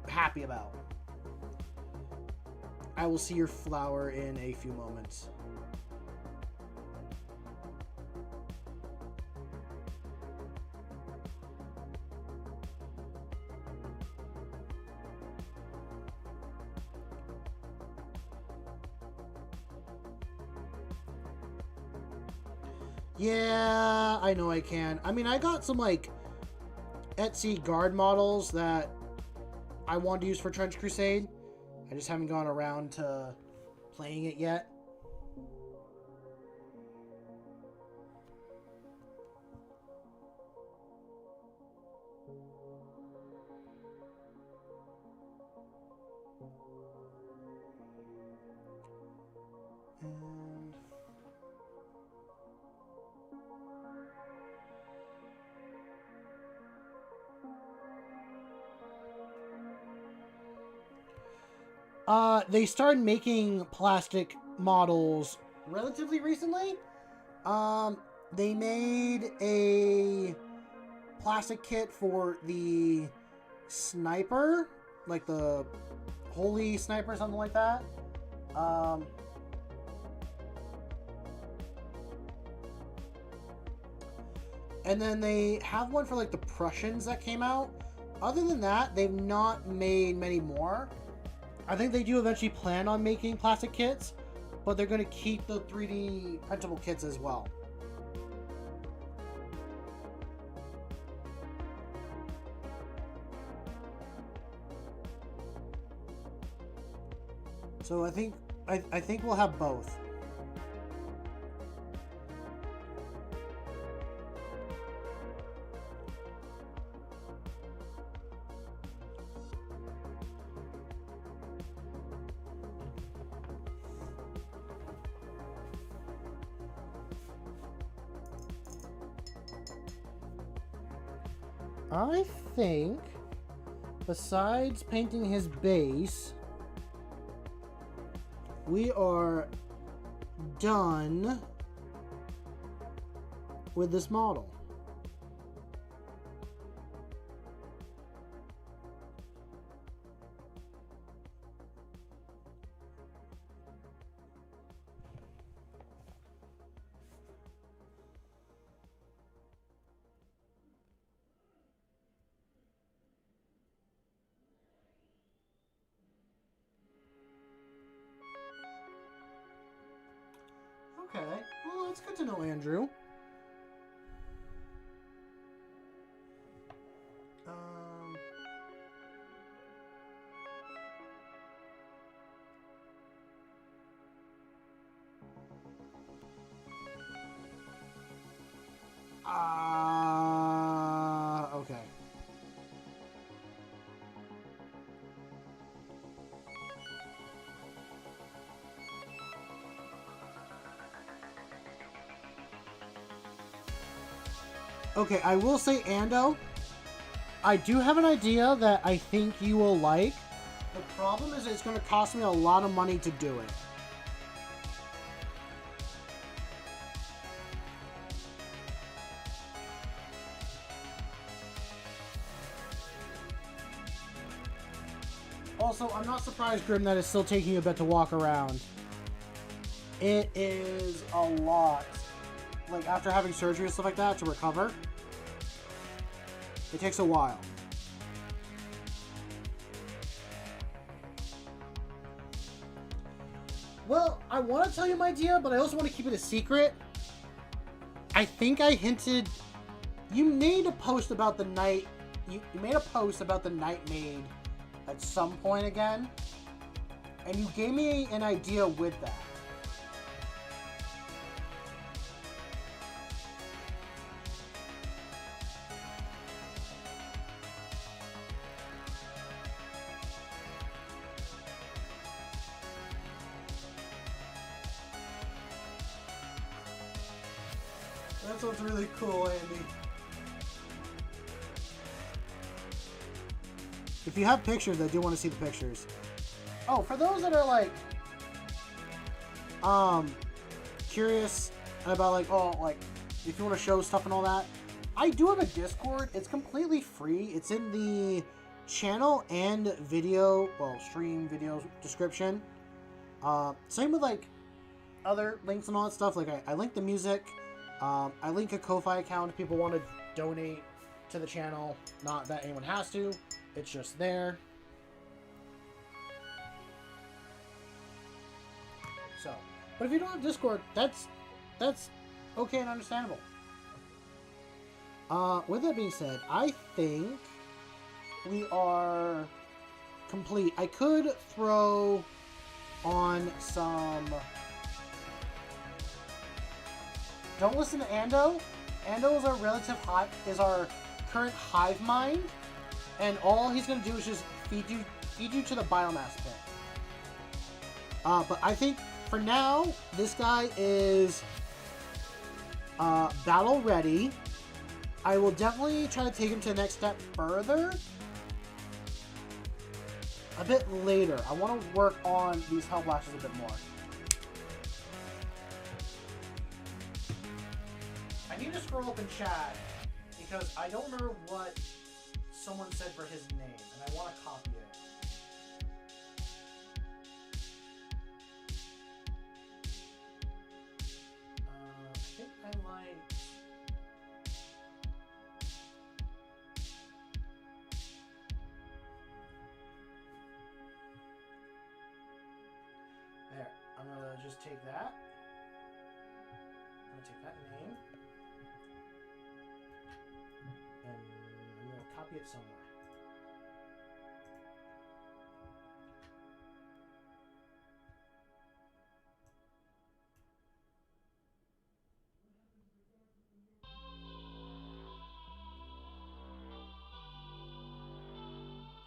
happy about. I will see your flower in a few moments. Yeah, I know I can. I mean, I got some, like, Etsy guard models that I want to use for Trench Crusade. I just haven't gone around to playing it yet. They started making plastic models relatively recently. They made a plastic kit for the sniper, like the holy sniper, something like that. And then they have one for like the Prussians that came out. Other than that, they've not made many more. I think they do eventually plan on making plastic kits, but they're going to keep the 3D printable kits as well. So I think we'll have both. I think, besides painting his base, we are done with this model. That's good to know, Andrew. Okay. Okay, I will say, Ando, I do have an idea that I think you will like. The problem is it's going to cost me a lot of money to do it. Also, I'm not surprised, Grim, that it's still taking you a bit to walk around. It is a lot. Like, after having surgery and stuff like that, to recover, it takes a while. Well, I want to tell you my idea, but I also want to keep it a secret. I think I hinted... You made a post about the night... You made a post about the night maid at some point again. And you gave me an idea with that. That's what's really cool, Andy. If you have pictures, I do want to see the pictures. Oh, for those that are like, curious about like, oh, like, if you want to show stuff and all that, I do have a Discord. It's completely free. It's in the channel and video, well, stream video description. Same with like other links and all that stuff. Like I link the music. I link a Ko-Fi account if people want to donate to the channel. Not that anyone has to. It's just there. So, but if you don't have Discord, that's okay and understandable. With that being said, I think we are complete. I could throw on some... Don't listen to Ando. Ando is our relative hive, is our current hive mind, and all he's gonna do is just feed you to the biomass pit. But I think for now, this guy is battle ready. I will definitely try to take him to the next step further a bit later. I want to work on these hell blasters a bit more. I need to scroll up in chat because I don't remember what someone said for his name, and I want to copy it. I think I like... There. I'm going to just take that. I'm going to take that name. And I'm going to copy it somewhere.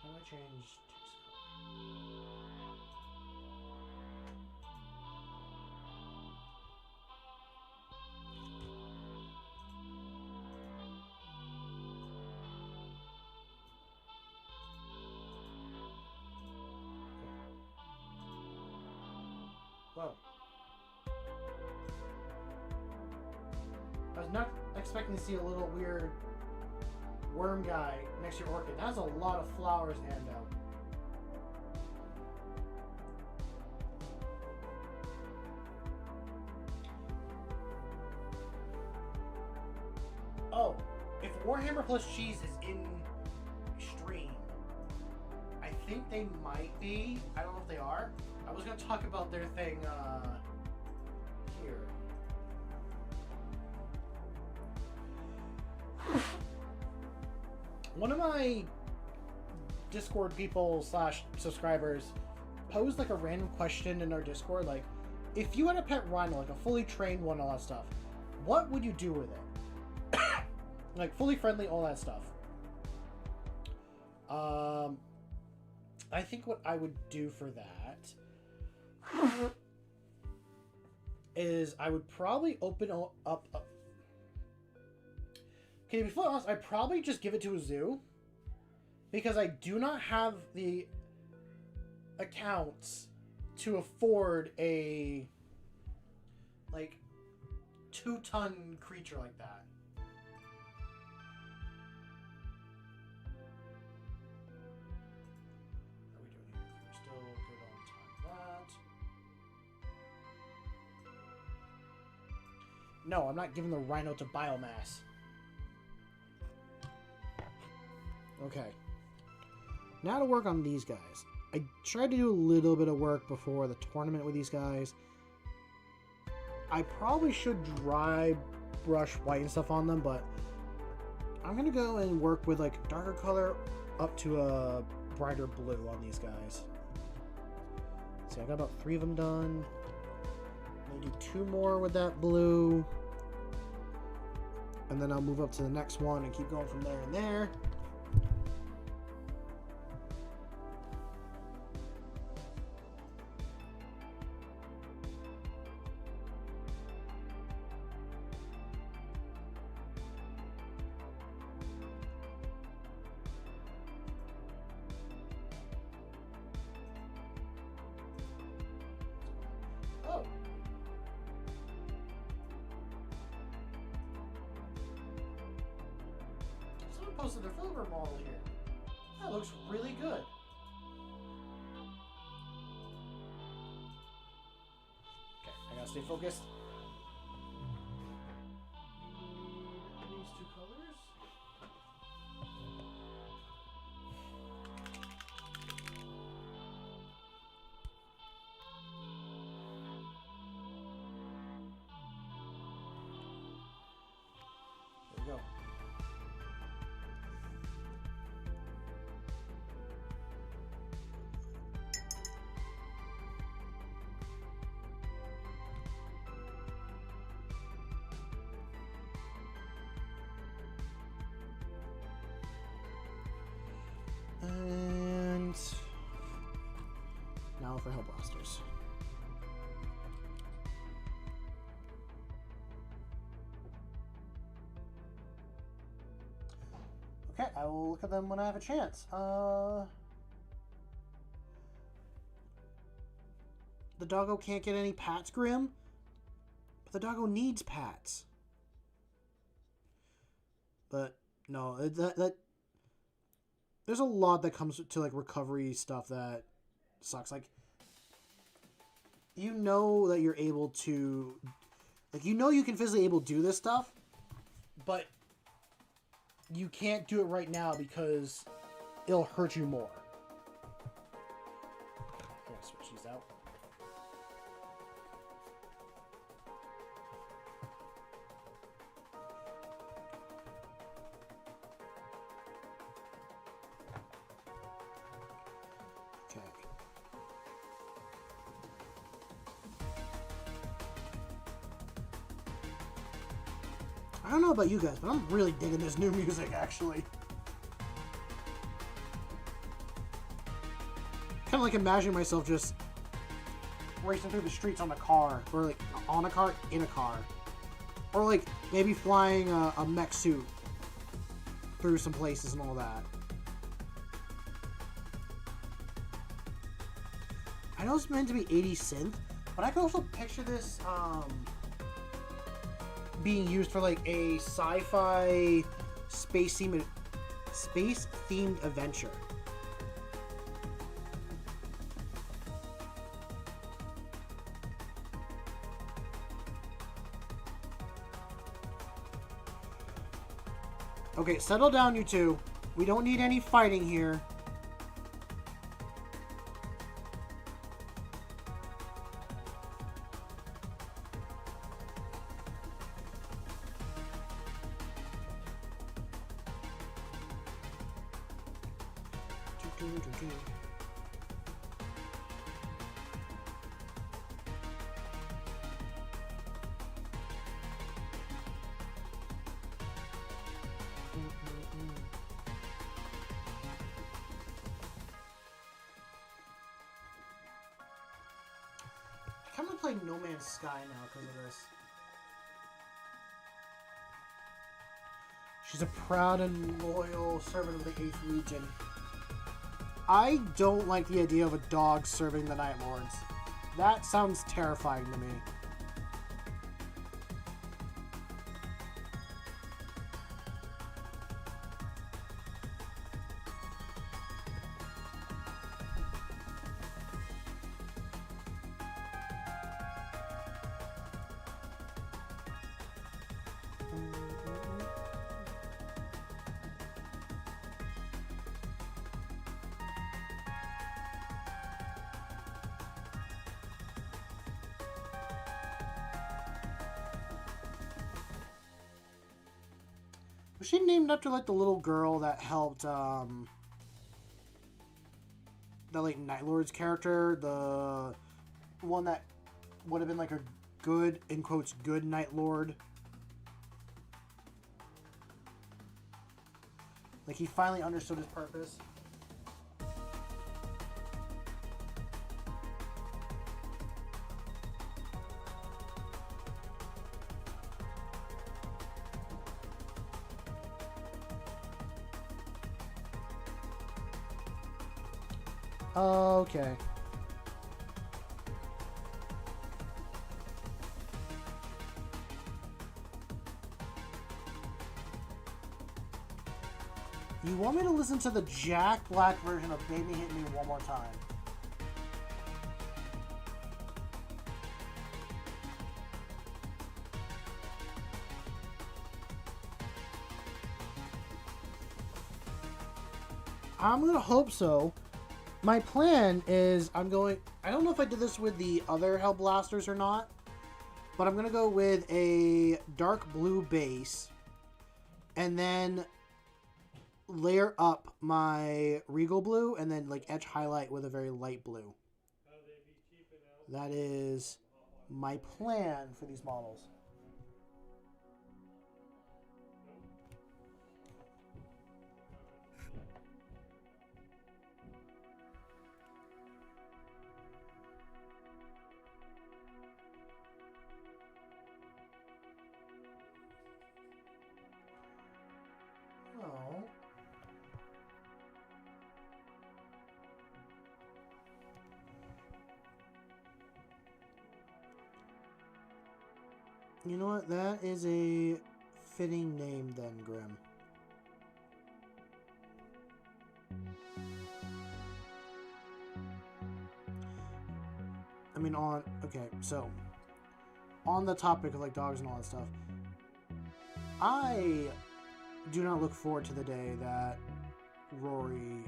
How do I change text color? Whoa. I was not expecting to see a little weird worm guy next to your orchid. That's a lot of flowers to hand out. Oh, if Warhammer plus Cheese is in stream, I think they might be. I don't know if they are. I was going to talk about their thing here. one of my Discord people / subscribers posed like a random question in our Discord, like, if you had a pet rhino, like a fully trained one, all that stuff, what would you do with it? Like fully friendly, all that stuff. I think what I would do for that is I would probably open up. Okay, to be fully honest, I'd probably just give it to a zoo because I do not have the accounts to afford a like 2-ton creature like that. How are we doing here? We're still good on time for that. No, I'm not giving the rhino to biomass. Okay. Now to work on these guys. I tried to do a little bit of work before the tournament with these guys. I probably should dry brush white and stuff on them, but I'm going to go and work with like darker color up to a brighter blue on these guys. See, I got about 3 of them done. Maybe 2 more with that blue. And then I'll move up to the next one and keep going from there and there. Oh. Someone posted a Filbert model here. That looks really good. Okay, I gotta stay focused. These 2 colors. There we go. And now for Hellblasters. Okay, I will look at them when I have a chance. The doggo can't get any pats, Grim, but the doggo needs pats. But no, that there's a lot that comes to like recovery stuff that sucks. Like, you know that you're able to, like, you know you can physically able to do this stuff, but you can't do it right now because it'll hurt you more. I'm gonna switch these out. Okay. I don't know about you guys, but I'm really digging this new music, actually. Kind of like imagining myself just racing through the streets on a car, or like on a car, in a car. Or like maybe flying a mech suit through some places and all that. I know it's meant to be 80s synth, but I can also picture this being used for like a sci-fi space-themed adventure. Okay, settle down, you two. We don't need any fighting here. I kind of play No Man's Sky now because of this. She's a proud and loyal servant of the 8th Legion. I don't like the idea of a dog serving the Night Lords. That sounds terrifying to me. Was she named after, like, the little girl that helped, the, like, Night Lord's character? The one that would have been, like, a good, in quotes, good Night Lord? Like, he finally understood his purpose. Okay. You want me to listen to the Jack Black version of Baby Hit Me One More Time? I'm gonna hope so. My plan is I don't know if I did this with the other Hellblasters or not, but I'm going to go with a dark blue base and then layer up my Regal blue and then like edge highlight with a very light blue. That is my plan for these models. Oh. You know what? That is a fitting name then, Grim. I mean, okay, so on the topic of like dogs and all that stuff, I do not look forward to the day that Rory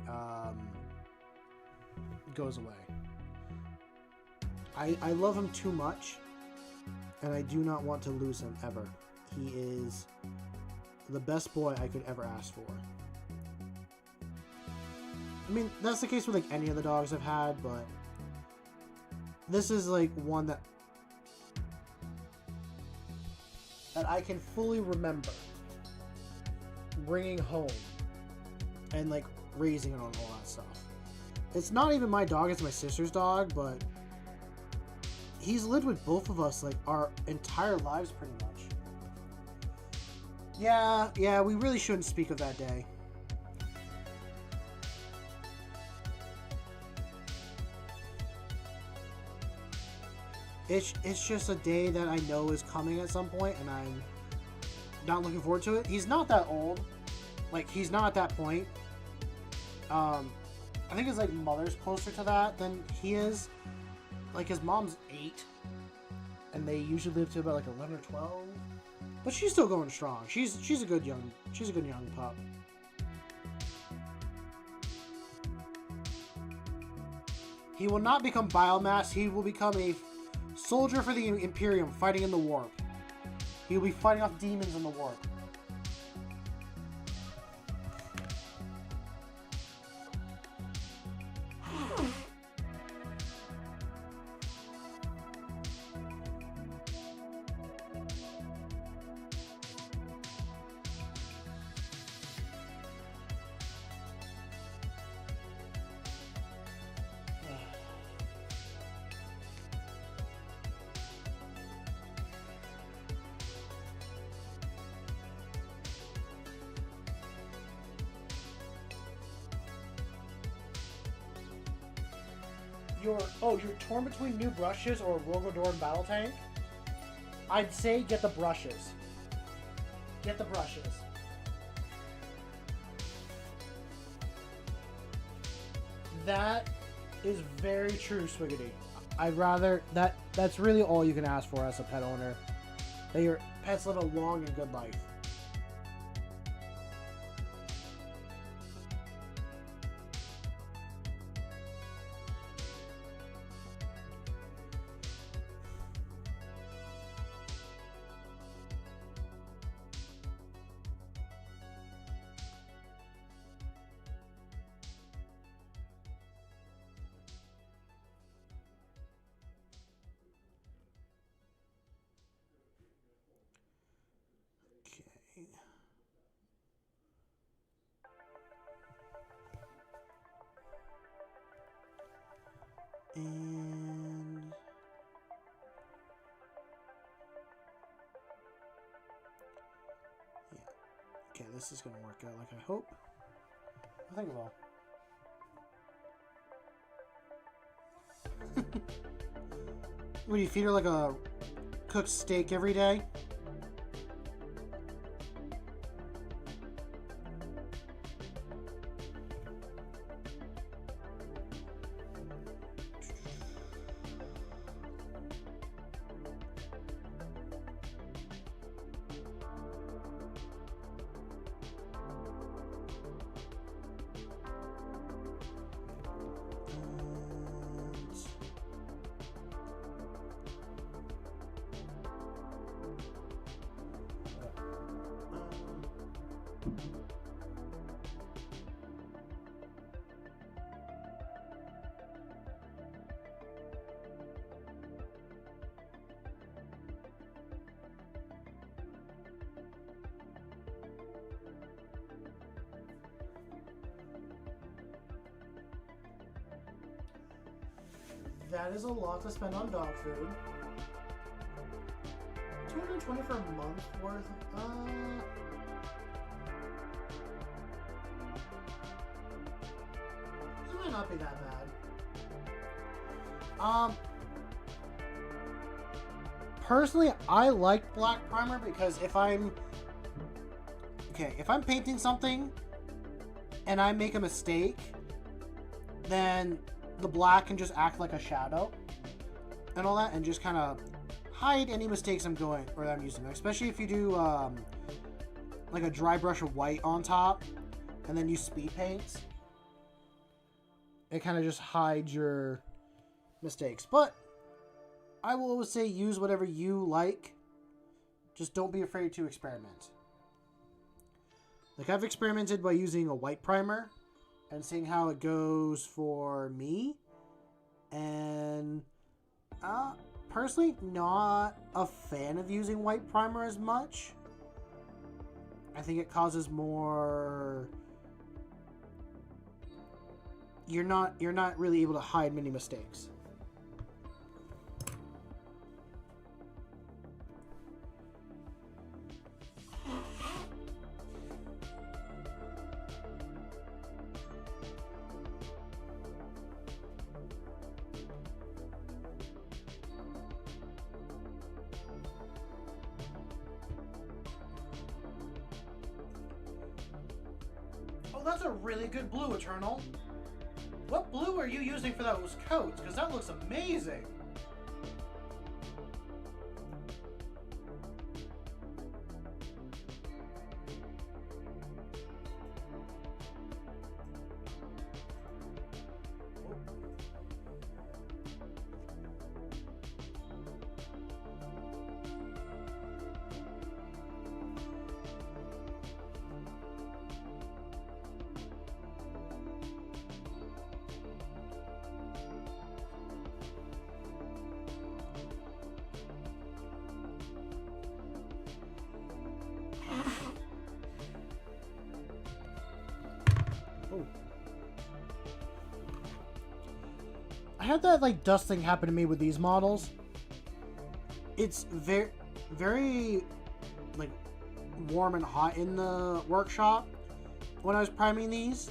goes away. I love him too much, and I do not want to lose him ever. He is the best boy I could ever ask for. I mean, that's the case with like any of the dogs I've had, but this is like one that I can fully remember bringing home and like raising it on all that stuff. It's not even my dog, it's my sister's dog, but he's lived with both of us like our entire lives pretty much. Yeah, we really shouldn't speak of that day. It's just a day that I know is coming at some point, and I'm not looking forward to it. He's not that old. Like, he's not at that point. I think his, like, mother's closer to that than he is. Like, his mom's 8. And they usually live to about, like, 11 or 12. But she's still going strong. She's a good young pup. He will not become biomass. He will become a soldier for the Imperium fighting in the warp. He will be fighting off demons in the warp. you're torn between new brushes or Rogodorn Battle Tank, I'd say get the brushes. Get the brushes. That is very true, Swiggity. I'd rather that's really all you can ask for as a pet owner. That your pets live a long and good life. And yeah, okay, this is gonna work out like I hope. I think it will. What do you feed her, like a cooked steak every day? That is a lot to spend on dog food. $220 for a month worth. It might not be that bad. Personally, I like black primer because if I'm painting something and I make a mistake, then the black can just act like a shadow and all that and just kind of hide any mistakes I'm doing or that I'm using. Especially if you do like a dry brush of white on top and then use speed paints. It kind of just hides your mistakes. But I will always say use whatever you like. Just don't be afraid to experiment. Like I've experimented by using a white primer and seeing how it goes for me. And personally, not a fan of using white primer as much. I think it causes more... You're not really able to hide many mistakes. Oh, that's a really good blue, Eternal. What blue are you using for those coats? Because that looks amazing. I had that like dust thing happen to me with these models. It's very like warm and hot in the workshop when I was priming these.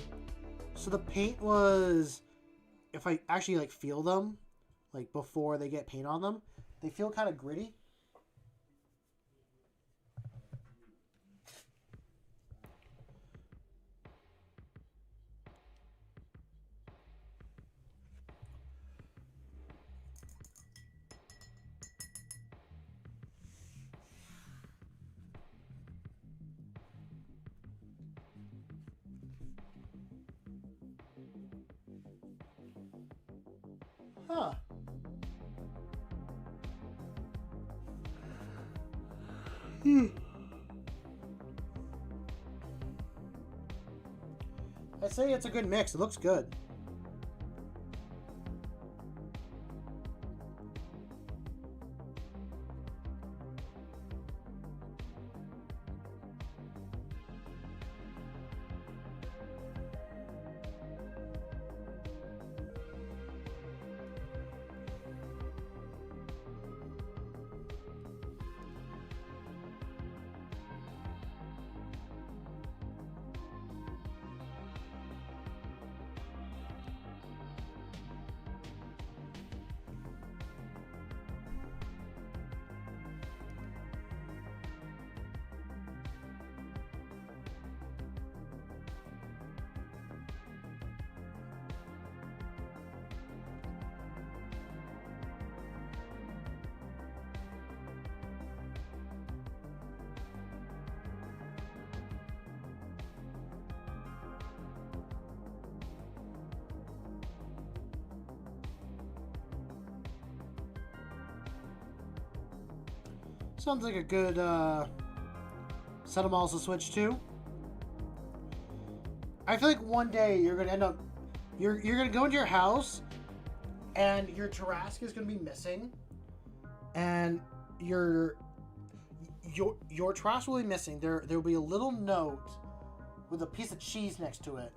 So the paint was if I actually like feel them, like before they get paint on them, they feel kind of gritty. Huh. I'd say it's a good mix. It looks good. Sounds like a good set of models to switch to. I feel like one day you're gonna end up you're gonna go into your house and your Tarrasque is gonna be missing, and your Tarrasque will be missing. There will be a little note with a piece of cheese next to it,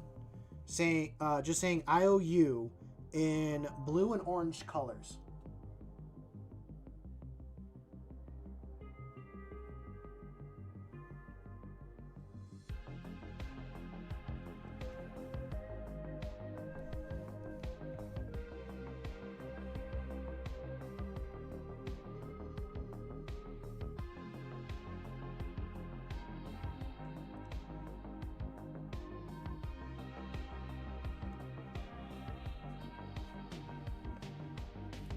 saying just saying IOU in blue and orange colors.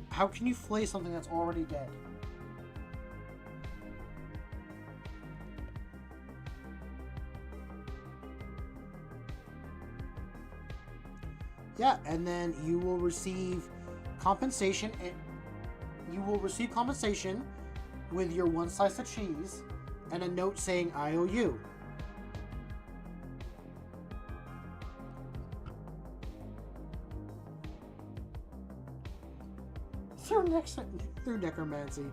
How can you flay something that's already dead? Yeah, and then you will receive compensation. You will receive compensation with your one slice of cheese and a note saying IOU. Through necromancy.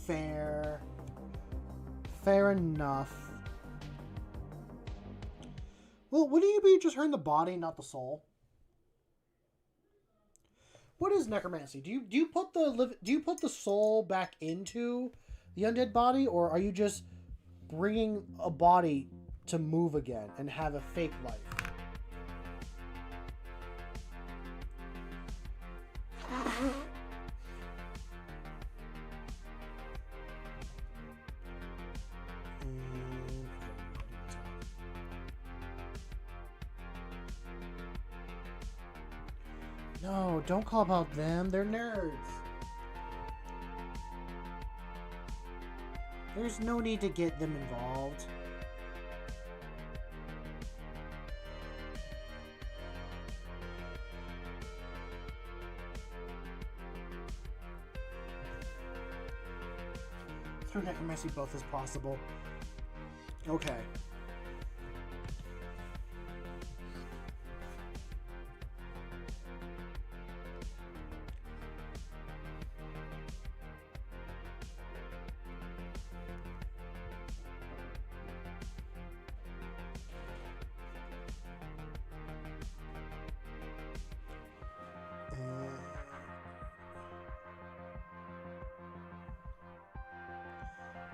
Fair enough. Well, wouldn't you be just hurting the body, not the soul? What is necromancy? Do you put the soul back into the undead body, or are you just bringing a body to move again and have a fake life? No, don't call about them. They're nerds. There's no need to get them involved. Through necromancy both as possible. Okay.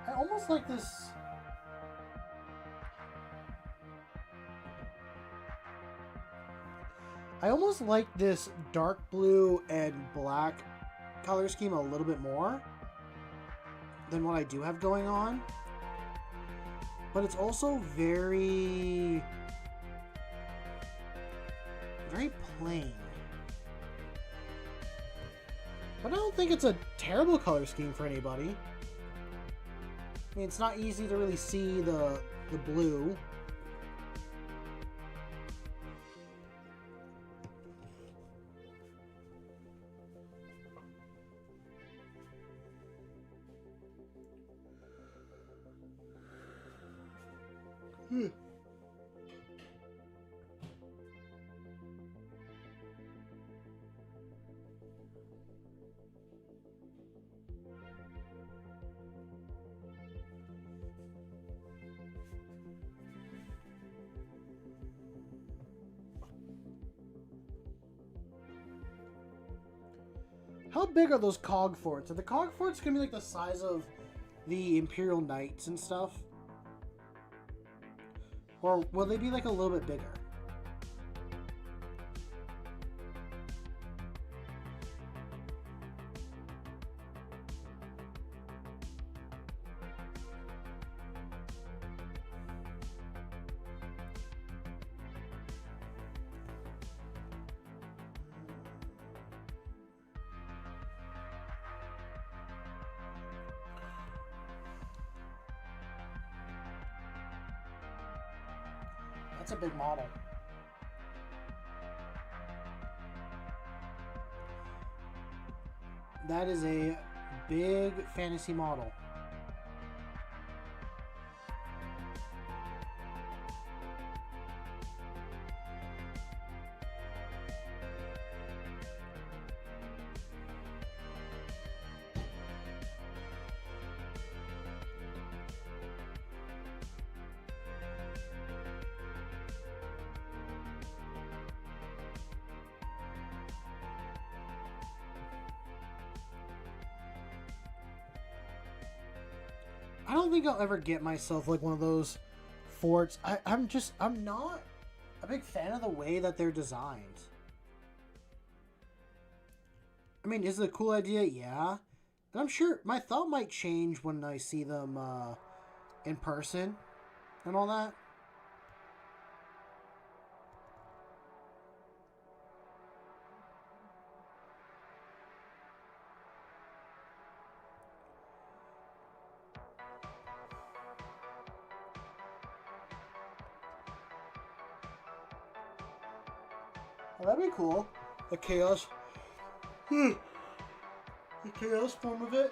I almost like this. I almost like this dark blue and black color scheme a little bit more than what I do have going on. But it's also very plain. But I don't think it's a terrible color scheme for anybody. I mean, it's not easy to really see the blue. How big are those cog forts? Are the cog forts gonna be like the size of the Imperial Knights and stuff? Or will they be like a little bit bigger? That's a big model. That is a big fantasy model. I don't think I'll ever get myself like one of those forts. I'm not a big fan of the way that they're designed. I mean, is it a cool idea? Yeah. And I'm sure my thought might change when I see them in person and all that. Well, that'd be cool. The chaos. The chaos form of it.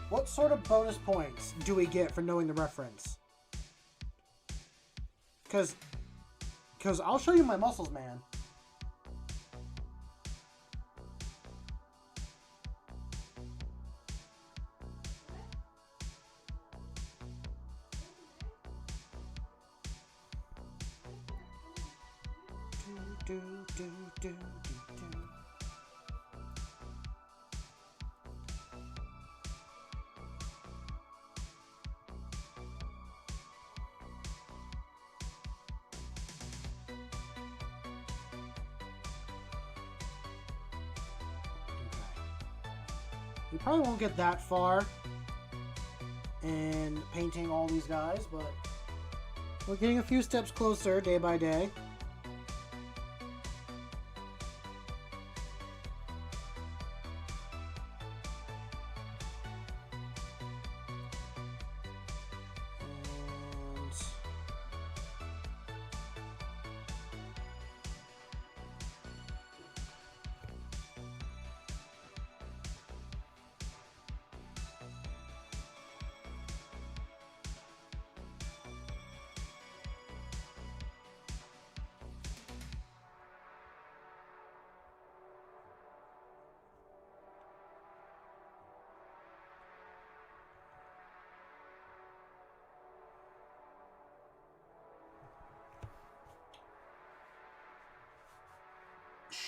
What sort of bonus points do we get for knowing the reference? Because I'll show you my muscles, man. We probably won't get that far in painting all these guys, but we're getting a few steps closer day by day.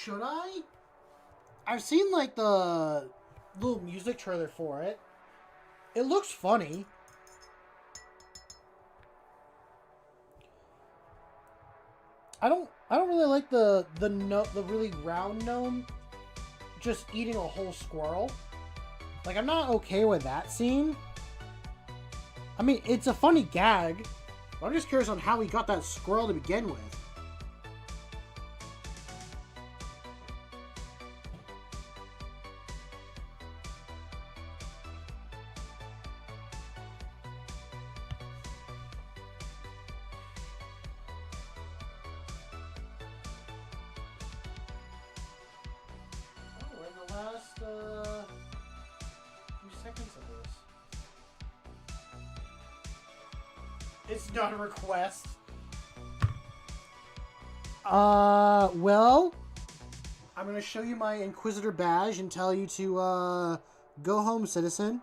Should I? I've seen like the little music trailer for it. It looks funny. I don't really like the really round gnome just eating a whole squirrel. Like, I'm not okay with that scene. I mean, it's a funny gag, but I'm just curious on how he got that squirrel to begin with. It's not a request. Well, I'm gonna show you my Inquisitor badge and tell you to, go home, citizen.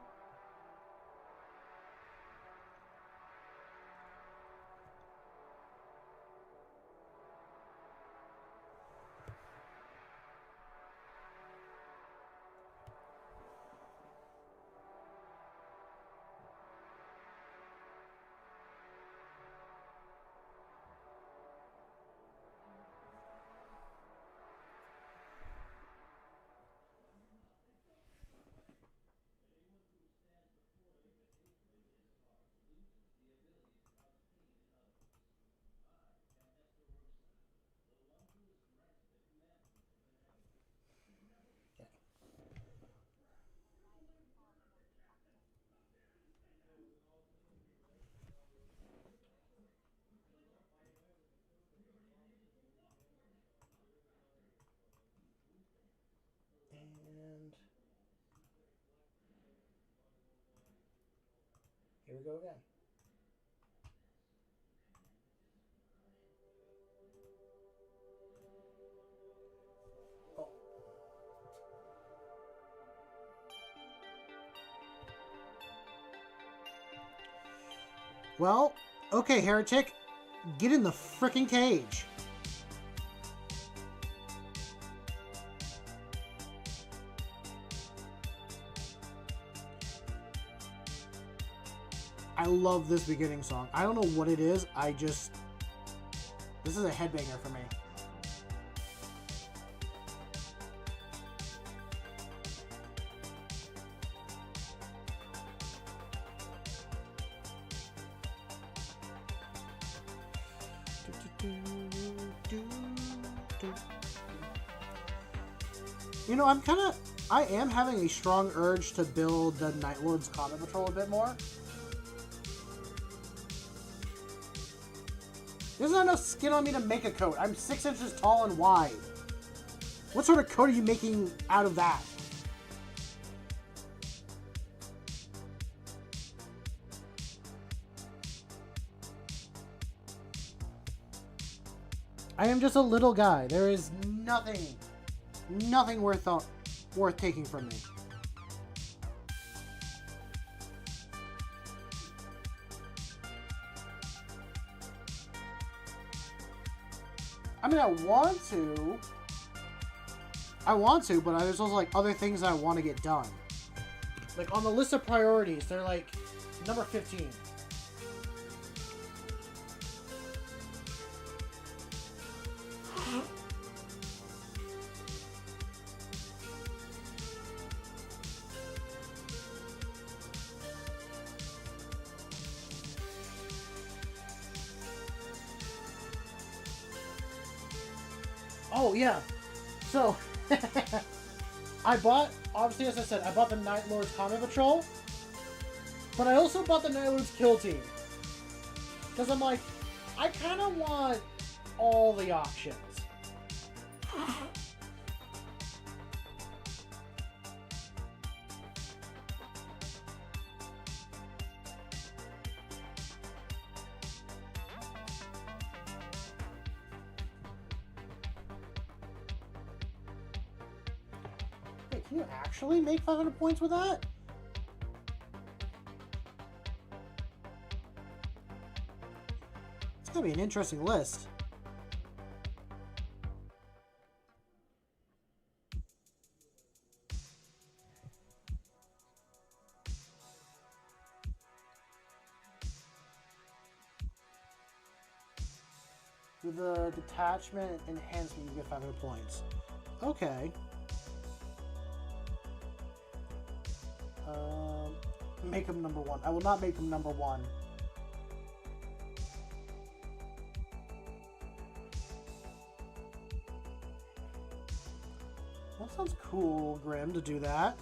And here we go again. Oh. Well, okay, heretic, get in the frickin' cage. I love this beginning song. I don't know what it is. This is a headbanger for me. You know, I am having a strong urge to build the Night Lord's Comet Patrol a bit more. There's not enough skin on me to make a coat. I'm 6 inches tall and wide. What sort of coat are you making out of that? I am just a little guy. There is nothing worth taking from me. I mean, I want to, but there's also, like, other things that I want to get done. Like, on the list of priorities, they're, like, number 15. Oh, yeah. So, obviously, as I said, I bought the Night Lord's Comet Patrol. But I also bought the Night Lord's Kill Team. Because I'm like, I kind of want all the options. Can you actually make 500 points with that? It's gonna be an interesting list. With the detachment enhancement, you get 500 points. Okay. Make him number 1. I will not make him number 1. That sounds cool, Grim, to do that.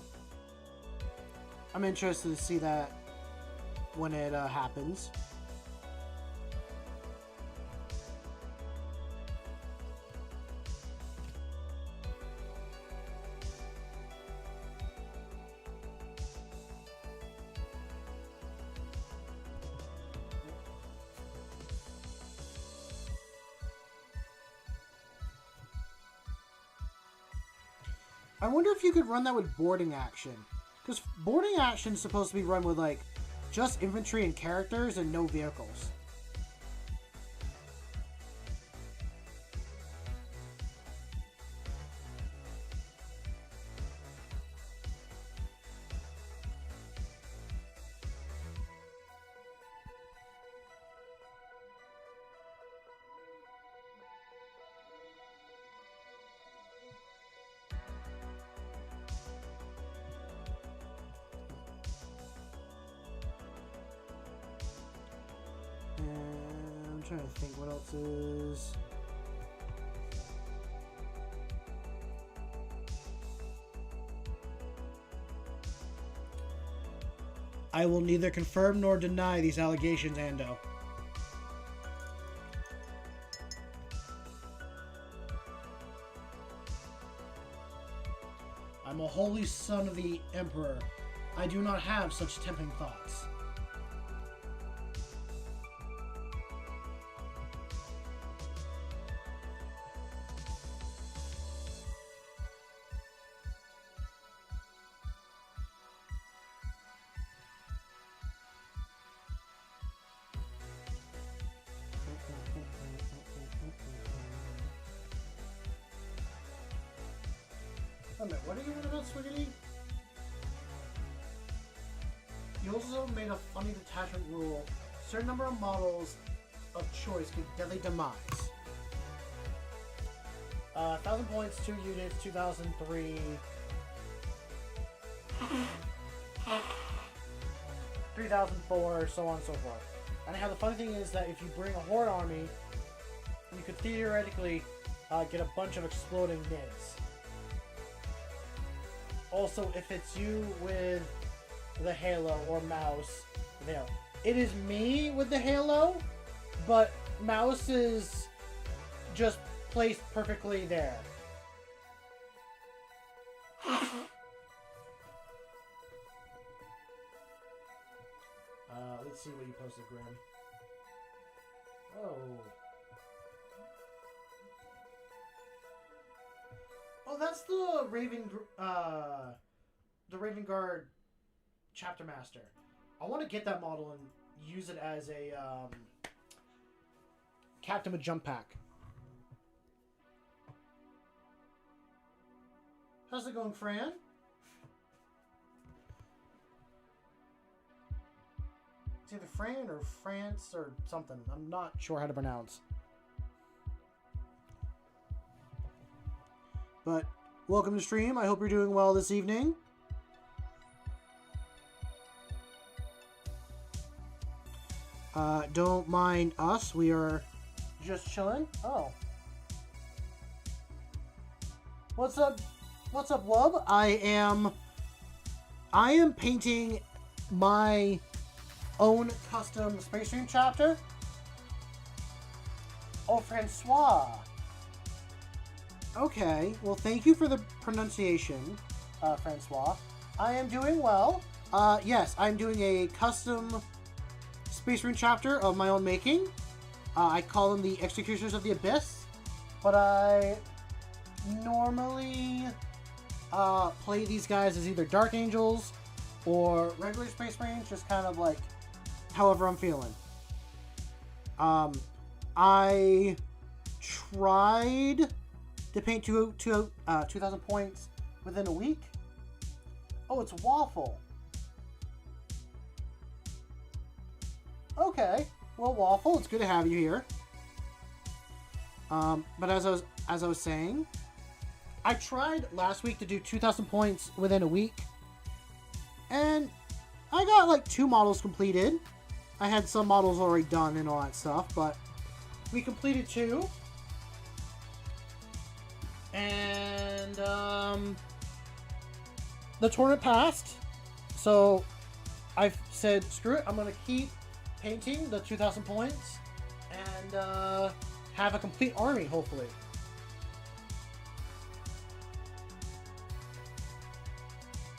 I'm interested to see that when it happens. I wonder if you could run that with boarding action. Because boarding action is supposed to be run with, like, just infantry and characters and no vehicles. I'm trying to think what else is. I will neither confirm nor deny these allegations, Ando. I'm a holy son of the Emperor. I do not have such tempting thoughts. What are you on about, Swiggity? You also made a funny detachment rule. Certain number of models of choice get deadly demise. 1,000 points, 2 units, 2003. 3004, so on and so forth. And how the funny thing is that if you bring a horde army, you could theoretically get a bunch of exploding nids. Also, if it's you with the Halo or Mouse, there. It is me with the Halo, but Mouse is just placed perfectly there. Let's see what you posted, Grim. Oh. Oh, that's the Raven Guard Chapter Master. I want to get that model and use it as a Captain with Jump Pack. How's it going, Fran? It's either Fran or France or something. I'm not sure how to pronounce. But welcome to stream. I hope you're doing well this evening. Don't mind us. We are just chilling. Oh. What's up? What's up, Wub? I am painting my own custom Space Marine chapter. Oh, Francois. Okay, well, thank you for the pronunciation, Francois. I am doing well. Yes, I'm doing a custom Space Marine chapter of my own making. I call them the Executioners of the Abyss, but I normally play these guys as either Dark Angels or regular Space Marines, just kind of like however I'm feeling. I tried to paint 2,000 points within a week. Oh, it's Waffle. Okay. Well, Waffle, it's good to have you here. But as I was saying, I tried last week to do 2,000 points within a week, and I got like 2 models completed. I had some models already done and all that stuff, but we completed 2. And the tournament passed, so I said, screw it, I'm going to keep painting the 2,000 points and have a complete army, hopefully.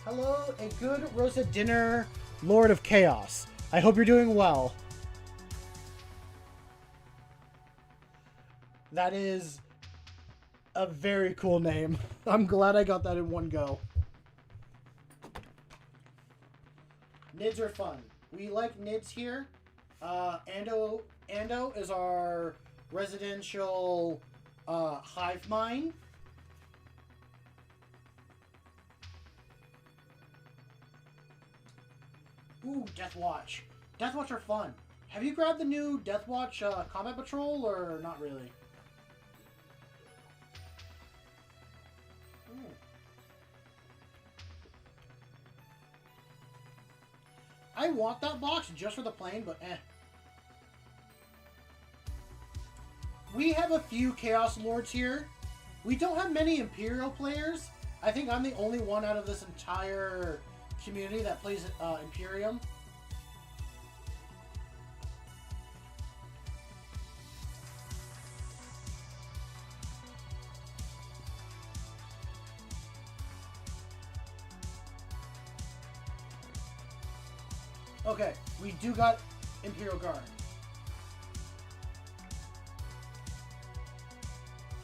Hello, a good roasted dinner, Lord of Chaos. I hope you're doing well. That is a very cool name. I'm glad I got that in one go. Nids are fun. We like nids here. Ando is our residential hive mind. Ooh, Deathwatch. Deathwatch are fun. Have you grabbed the new Deathwatch Combat Patrol, or not really? Ooh. I want that box just for the plane, but eh. We have a few Chaos Lords here. We don't have many Imperial players. I think I'm the only one out of this entire community that plays Imperium. Okay, we do got Imperial Guard.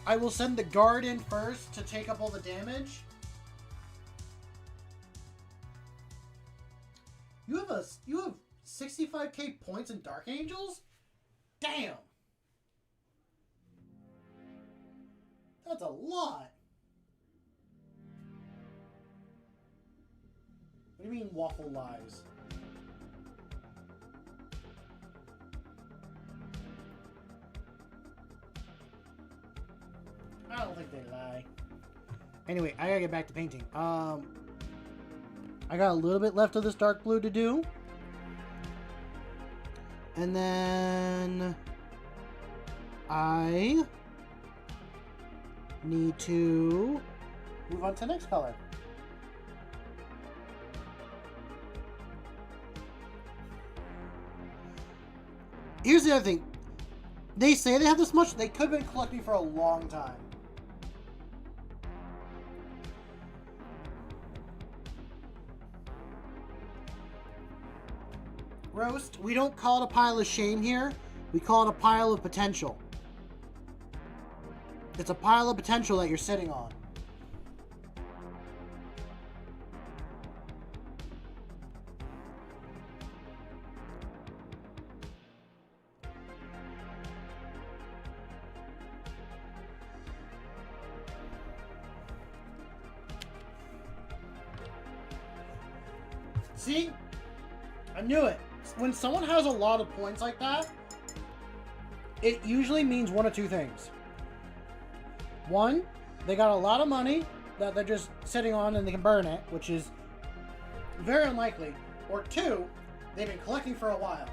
I will send the Guard in first to take up all the damage. You have 65k points in Dark Angels? Damn! That's a lot! What do you mean waffle lies? I don't think they lie. Anyway, I gotta get back to painting. I got a little bit left of this dark blue to do. And then I need to move on to the next color. Here's the other thing. They say they have this much. They could have been collecting for a long time. Roast, we don't call it a pile of shame here. We call it a pile of potential. It's a pile of potential that you're sitting on. See? I knew it. When someone has a lot of points like that, it usually means one of two things. One, they got a lot of money that they're just sitting on and they can burn it, which is very unlikely. Or two, they've been collecting for a while.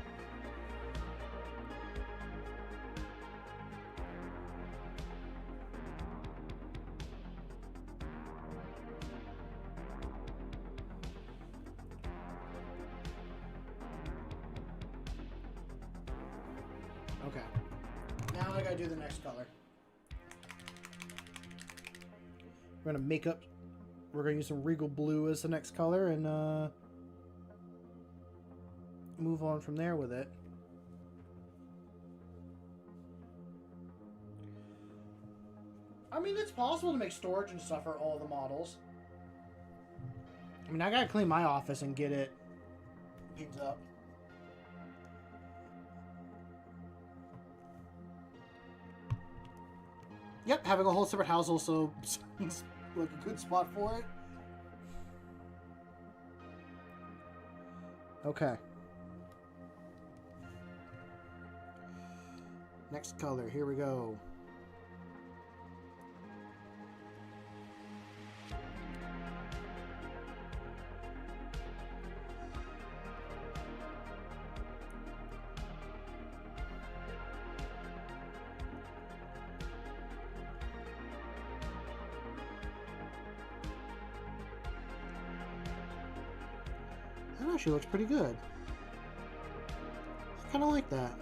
Okay. Now I gotta do the next color. We're gonna make up. We're gonna use some Regal Blue as the next color and move on from there with it. I mean, it's possible to make storage and stuff for all the models. I mean, I gotta clean my office and get it picked up. Yep, having a whole separate house also seems like a good spot for it. Okay. Next color, here we go. That actually looks pretty good. I kind of like that.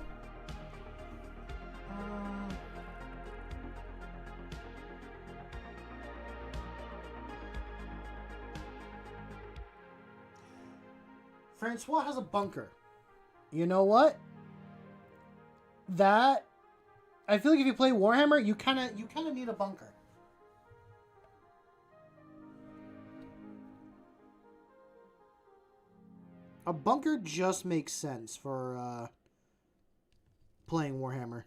Francois has a bunker. You know what? That I feel like if you play Warhammer, you kind of need a bunker. A bunker just makes sense for playing Warhammer.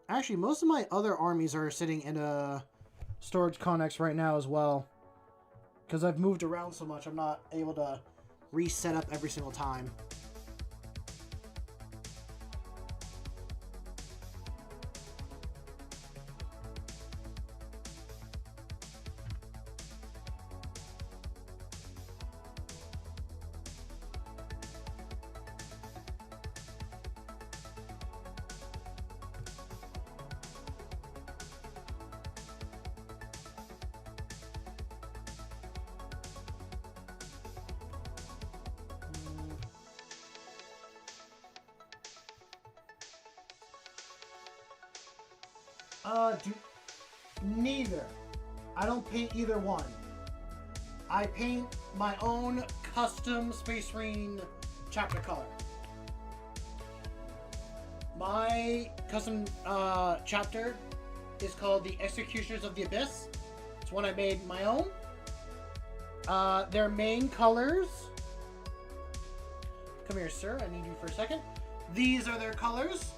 Actually, most of my other armies are sitting in a storage connex right now as well. Because I've moved around so much, I'm not able to reset up every single time. Neither. I don't paint either one. I paint my own custom Space Marine chapter color. My custom chapter is called the Executioners of the Abyss. It's one I made my own. Their main colors. Come here, sir. I need you for a second. These are their colors.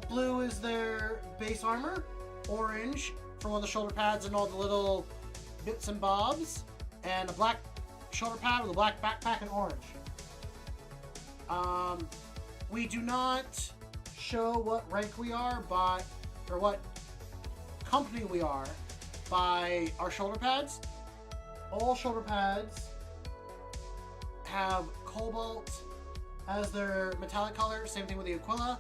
Blue is their base armor. Orange for all the shoulder pads and all the little bits and bobs. And a black shoulder pad with a black backpack and orange. We do not show what rank we are by, or what company we are by our shoulder pads. All shoulder pads have cobalt as their metallic color. Same thing with the Aquila.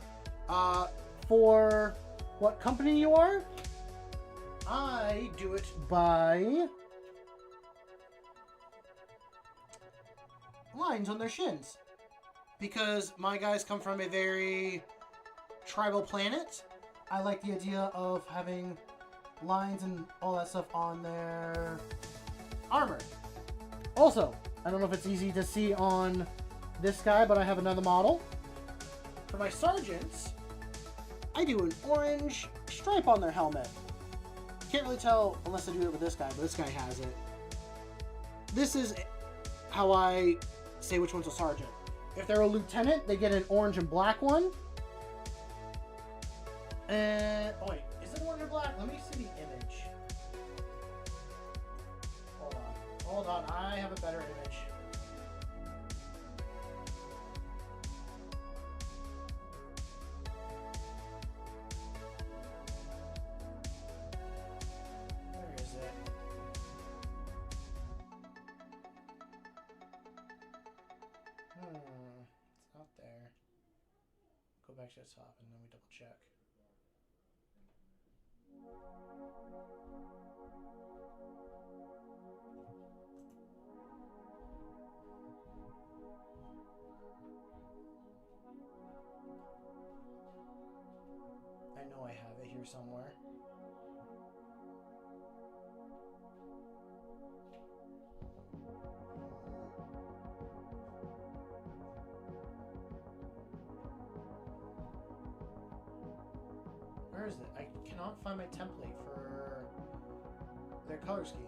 For what company you are, I do it by lines on their shins. Because my guys come from a very tribal planet, I like the idea of having lines and all that stuff on their armor. Also, I don't know if it's easy to see on this guy, but I have another model. For my sergeants, I do an orange stripe on their helmet. Can't really tell unless I do it with this guy, but this guy has it. This is how I say which one's a sergeant. If they're a lieutenant, they get an orange and black one. And, oh wait, is it orange and black? Let me see the image. Hold on, I have a better image. Where is it? It's not there. Go back to the top and then we double check. I know I have it here somewhere. Where is it? I cannot find my template for their color scheme.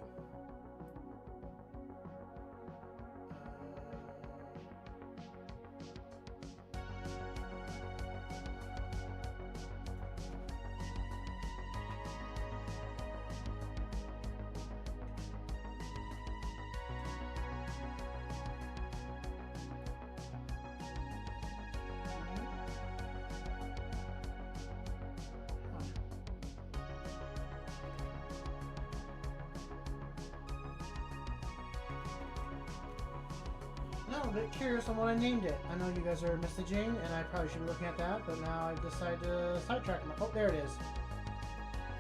now I'm a bit curious on what I named it. I know you guys are messaging, and I probably should be looking at that, but now I've decided to sidetrack my... Oh, there it is.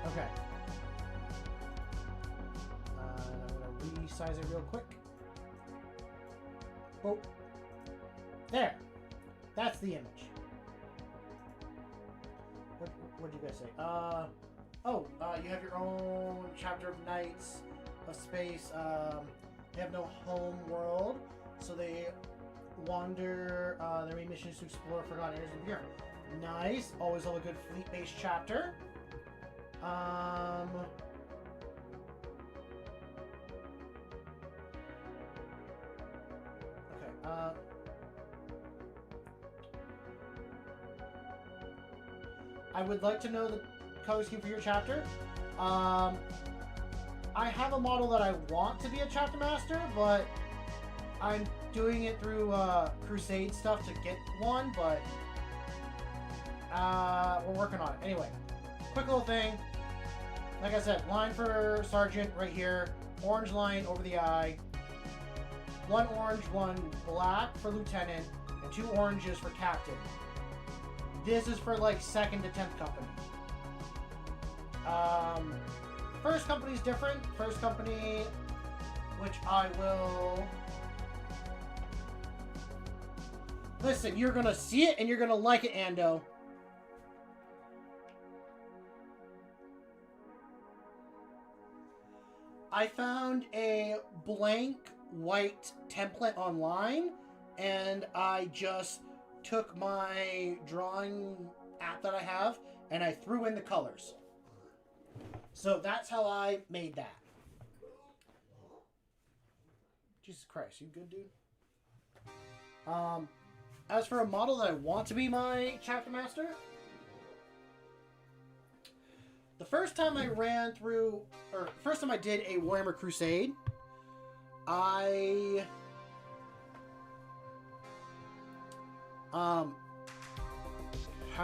Okay. I'm going to resize it real quick. Oh. There. That's the image. What did you guys say? You have your own chapter of Knights of Space. They have no home world, so they wander their main mission is to explore forgotten areas of Europe. Nice. Always love a good fleet-based chapter. Okay. I would like to know the color scheme for your chapter. I have a model that I want to be a chapter master, but I'm doing it through Crusade stuff to get one, but we're working on it. Anyway, quick little thing. Like I said, line for Sergeant right here. Orange line over the eye. One orange, one black for Lieutenant, and 2 oranges for Captain. This is for like 2nd to 10th company. First company is different. First company, which I will... Listen, you're gonna see it and you're gonna like it, Ando. I found a blank white template online, and I just took my drawing app that I have and I threw in the colors. So that's how I made that. Jesus Christ, you good, dude? As for a model that I want to be my chapter master, the first time I first time I did a Warhammer Crusade, how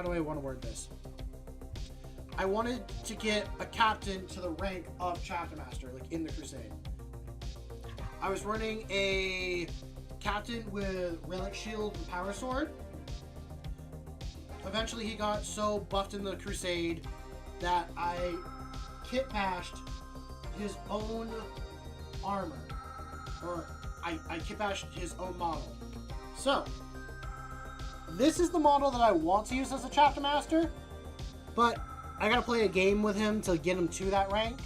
do I want to word this? I wanted to get a captain to the rank of chapter master, like in the Crusade. I was running a captain with relic shield and power sword. Eventually he got so buffed in the Crusade that I kit bashed his own armor. Or I kit bashed his own model. So, this is the model that I want to use as a chapter master, but I gotta play a game with him to get him to that rank.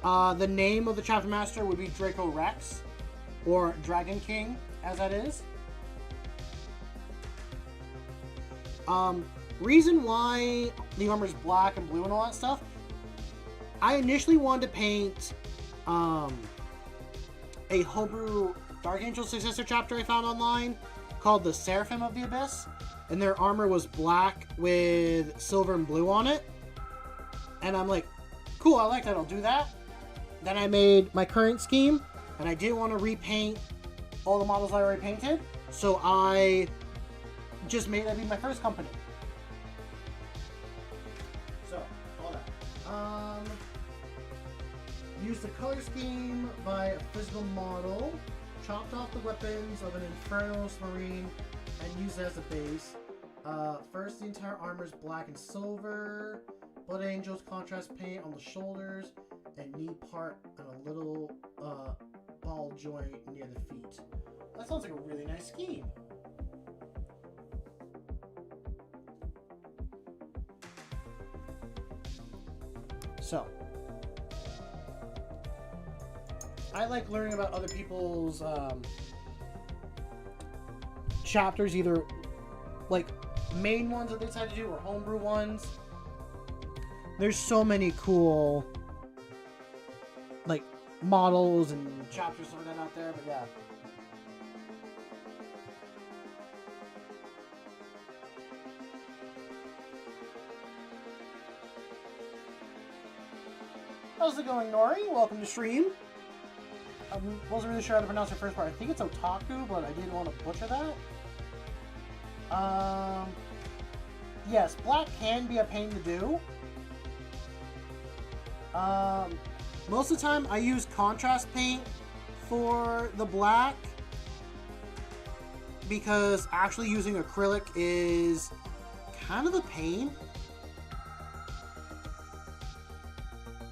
The name of the chapter master would be Draco Rex, or Dragon King, as that is. Reason why the armor is black and blue and all that stuff, I initially wanted to paint a homebrew Dark Angel Successor chapter I found online called the Seraphim of the Abyss, and their armor was black with silver and blue on it. And I'm like, cool, I like that, I'll do that. Then I made my current scheme, and I didn't want to repaint all the models I already painted, so I just made that be my first company. So, all that. Used the color scheme by a physical model, chopped off the weapons of an Inferno Marine, and used it as a base. First, the entire armor is black and silver. Blood Angels contrast paint on the shoulders, and knee part and a little ball joint near the feet. That sounds like a really nice scheme. So, I like learning about other people's chapters, either like main ones that they decide to do or homebrew ones. There's so many cool like models and chapters of that out there, but yeah. How's it going, Nori? Welcome to stream. I wasn't really sure how to pronounce your first part. I think it's Otaku, but I didn't want to butcher that. Yes, black can be a pain to do. Most of the time I use contrast paint for the black, because actually using acrylic is kind of a pain.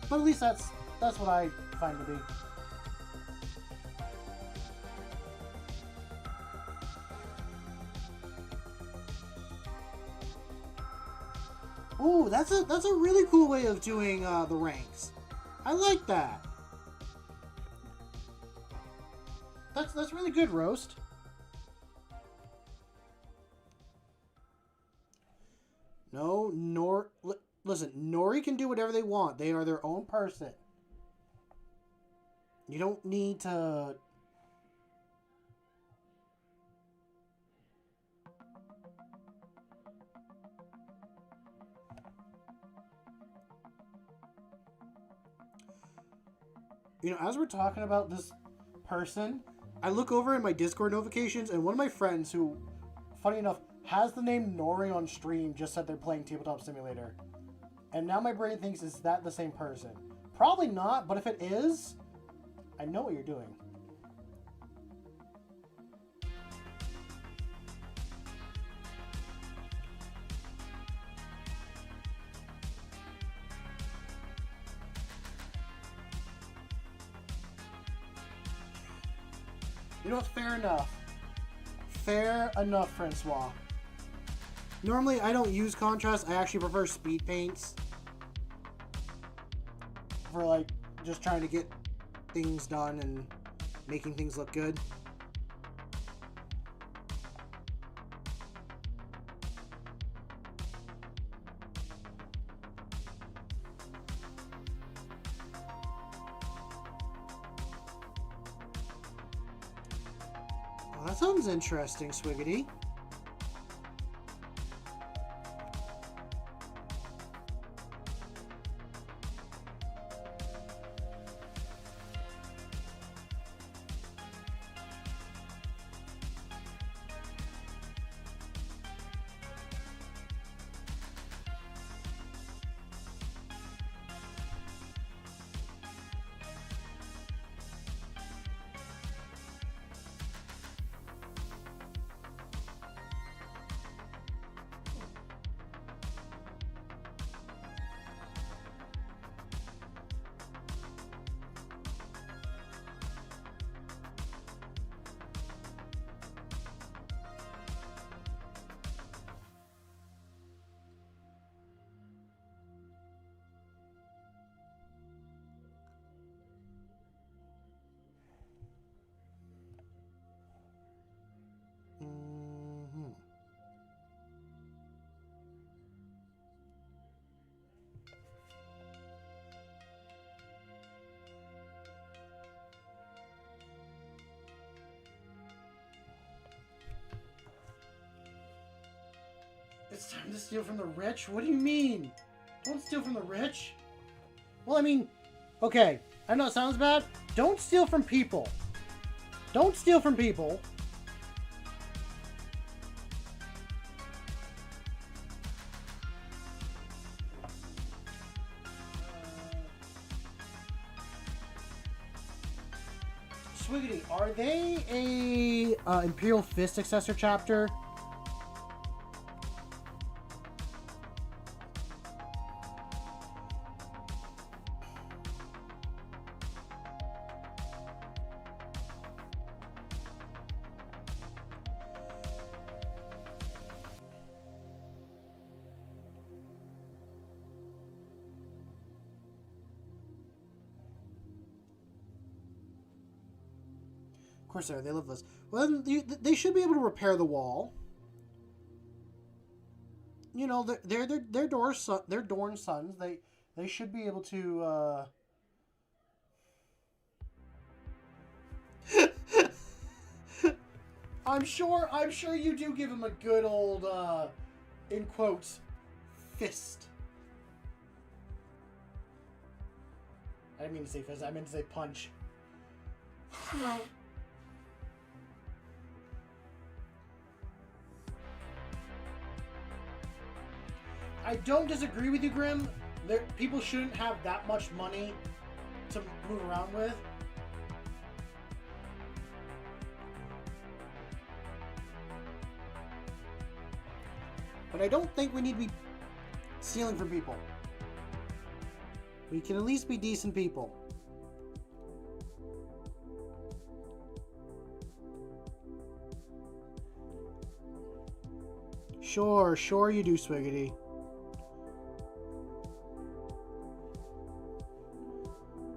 But at least that's what I find to be. Ooh, that's a really cool way of doing the ranks. I like that. That's really good, Roast. No, listen, Nori can do whatever they want. They are their own person. You don't need to... You know, as we're talking about this person, I look over at my Discord notifications, and one of my friends who, funny enough, has the name Nori on stream just said they're playing Tabletop Simulator. And now my brain thinks, is that the same person? Probably not, but if it is, I know what you're doing. You know what? Fair enough. Fair enough, Francois. Normally, I don't use contrast. I actually prefer speed paints. For, like, just trying to get things done and making things look good. Well, that sounds interesting, Swiggity. It's time to steal from the rich? What do you mean? Don't steal from the rich? Well, I mean, okay, I know it sounds bad. Don't steal from people. Don't steal from people. Swiggity, are they a Imperial Fist successor chapter? Of course they are. They live this. Well, then they should be able to repair the wall. You know, they're Dorn's sons. They should be able to. I'm sure you do give him a good old, in quotes, fist. I didn't mean to say fist. I meant to say punch. I don't disagree with you, Grim. People shouldn't have that much money to move around with. But I don't think we need to be stealing from people. We can at least be decent people. Sure you do, Swiggity.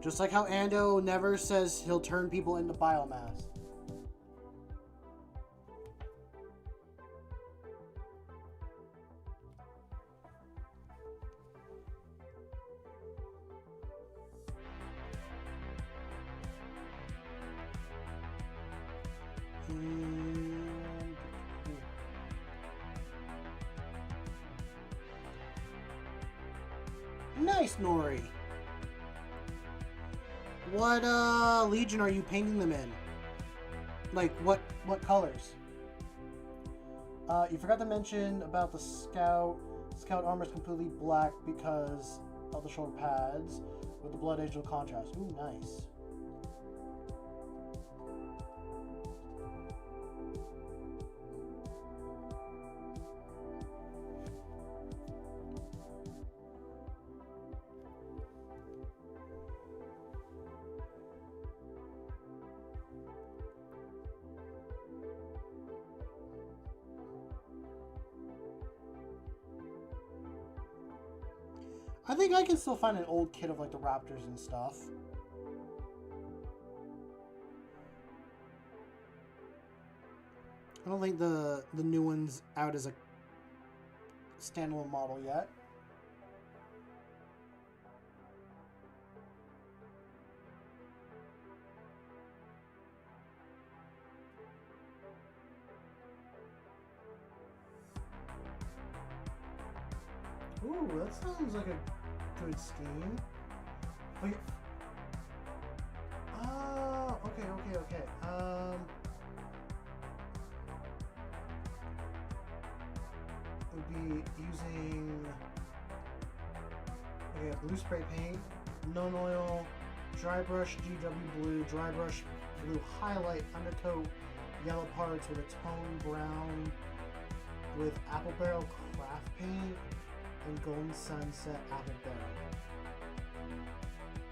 Just like how Ando never says he'll turn people into biomass. Nice, Nori. What legion are you painting them in? Like what colors? You forgot to mention about the scout. Scout armor is completely black because of the shoulder pads with the blood angel contrast. Ooh, nice. I think I can still find an old kit of like the Raptors and stuff. I don't think the new one's out as a standalone model yet. Ooh, that sounds like a good scheme. Wait. Oh, okay. Would be using blue spray paint, non-oil, dry brush GW blue, dry brush blue highlight, undercoat yellow parts with a tone brown with apple barrel craft paint and golden sunset apple barrel.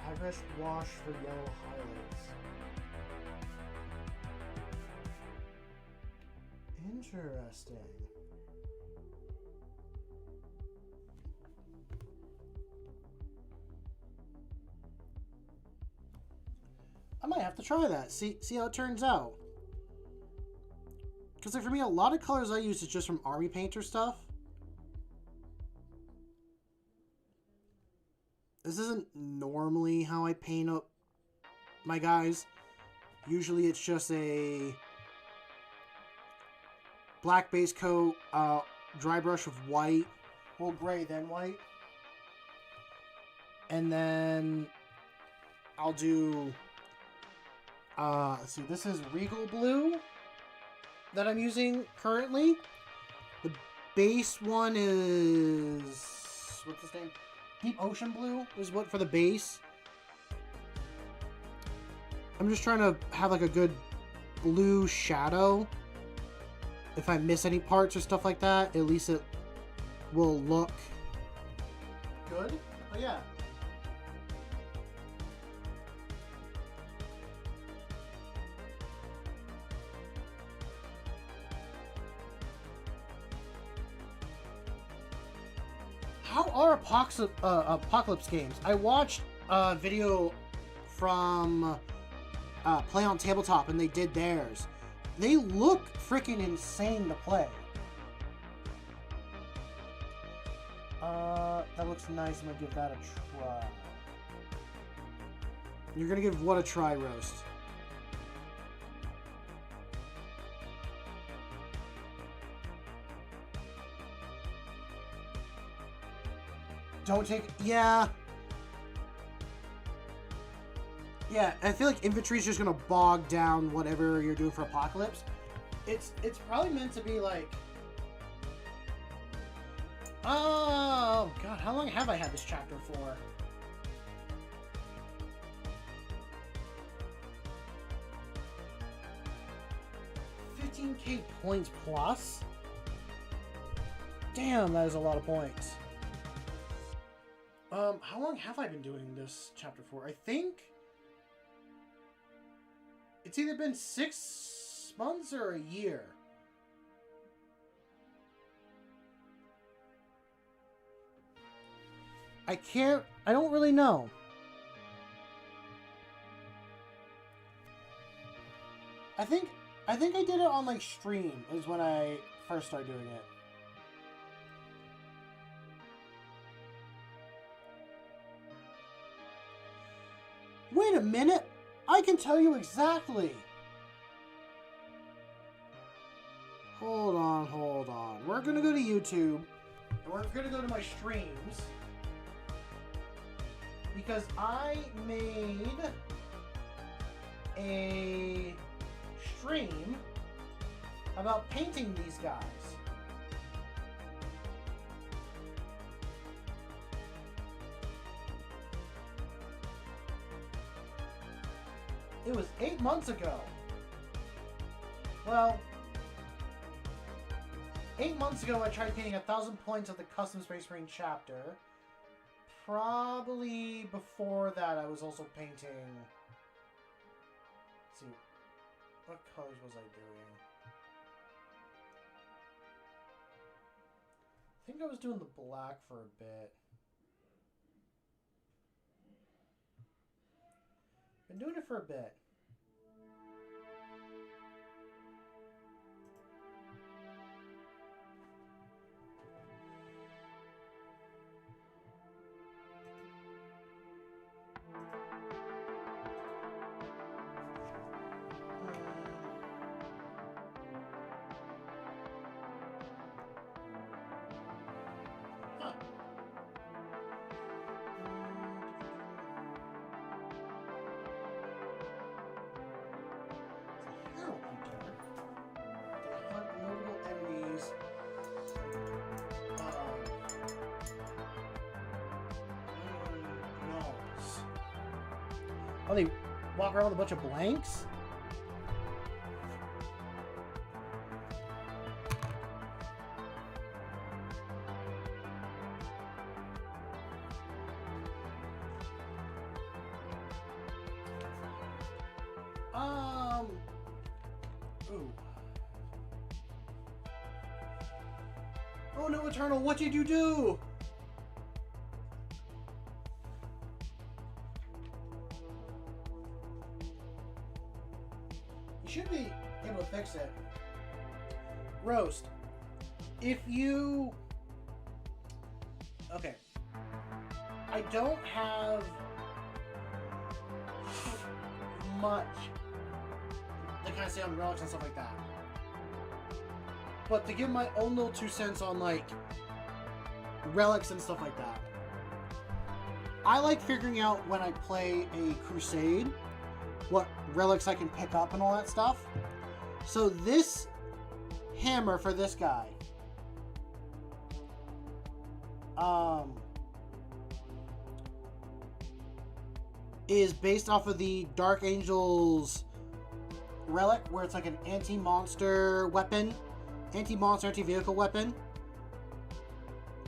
Airbrush wash for yellow highlights. Interesting. I might have to try that. See how it turns out. Because like for me, a lot of colors I use is just from Army Painter stuff. This isn't normally how I paint up my guys. Usually it's just a black base coat, dry brush with white, well, gray then white. And then I'll do, let's see, this is Regal Blue that I'm using currently. The base one is, what's this name? Deep Ocean Blue is what for the base. I'm just trying to have like a good blue shadow. If I miss any parts or stuff like that, at least it will look good. Oh yeah. How are Apocalypse games? I watched a video from Play on Tabletop and they did theirs. They look freaking insane to play. That looks nice. I'm gonna give that a try. You're gonna give what a try, Roast? Don't take... Yeah. Yeah, I feel like infantry is just going to bog down whatever you're doing for Apocalypse. It's probably meant to be like... Oh, God, how long have I had this chapter for? $15,000 points plus? Damn, that is a lot of points. How long have I been doing this chapter for? I think it's either been 6 months or a year. I don't really know. I think I did it on like stream is when I first started doing it. Wait a minute! I can tell you exactly! Hold on. We're gonna go to YouTube, and we're gonna go to my streams, because I made a stream about painting these guys. It was 8 months ago. Well, 8 months ago I tried painting 1,000 points of the Custom Space Marine chapter. Probably before that I was also painting... Let's see, what colors was I doing? I think I was doing the black for a bit. Been doing it for a bit. Oh, they walk around with a bunch of blanks? Ooh. Oh no, Eternal, what did you do? Should be able to fix it. Roast. If you... Okay. I don't have much to kind of say on relics and stuff like that. But to give my own little 2 cents on, like, relics and stuff like that. I like figuring out when I play a crusade what relics I can pick up and all that stuff. So this hammer for this guy is based off of the Dark Angels relic, where it's like an anti-monster weapon, anti-monster, anti-vehicle weapon.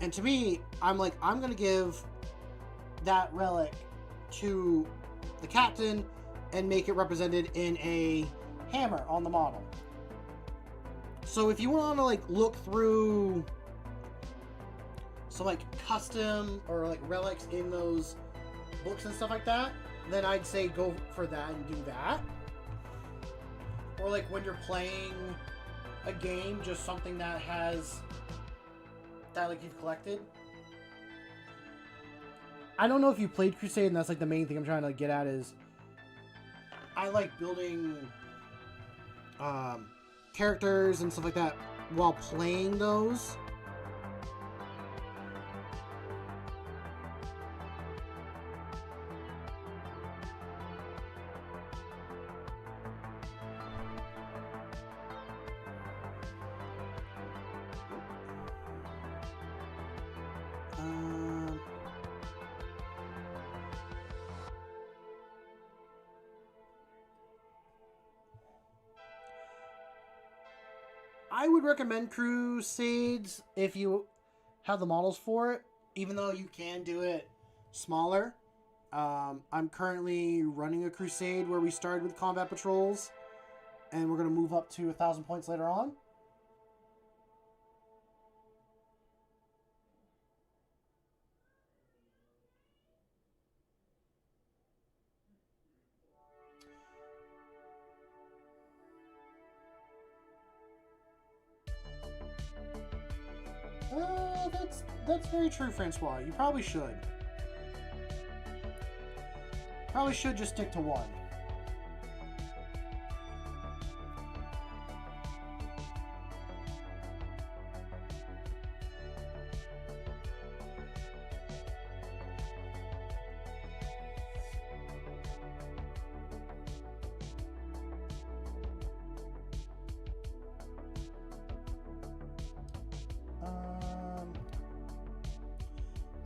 And to me, I'm like, I'm gonna give that relic to the captain and make it represented in a hammer on the model. So if you want to like look through some like custom or like relics in those books and stuff like that, then I'd say go for that and do that. Or like when you're playing a game, just something that has that like you've collected. I don't know if you played Crusade, and that's like the main thing I'm trying to get at is I like building characters and stuff like that while playing those. I would recommend Crusades if you have the models for it, even though you can do it smaller. I'm currently running a crusade where we started with combat patrols, and we're going to move up to 1,000 points later on. That's very true, Francois. You probably should. Probably should just stick to one.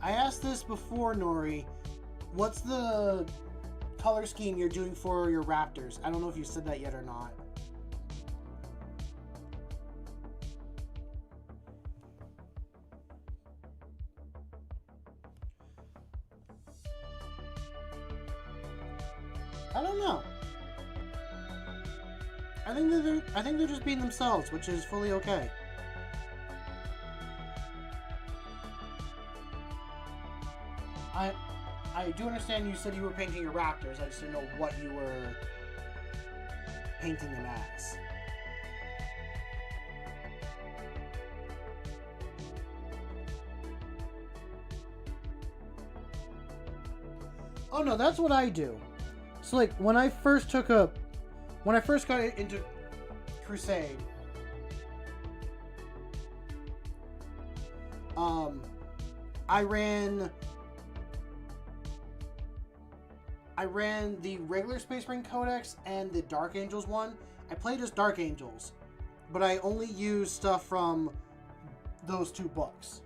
I asked this before, Nori. What's the color scheme you're doing for your Raptors? I don't know if you said that yet or not. I don't know. I think they're just being themselves, which is fully okay. I do understand you said you were painting your Raptors. I just didn't know what you were painting them as. Oh no, that's what I do. So like when I first got into Crusade, I ran the regular Space Marine Codex and the Dark Angels one. I played as Dark Angels, but I only used stuff from those two books.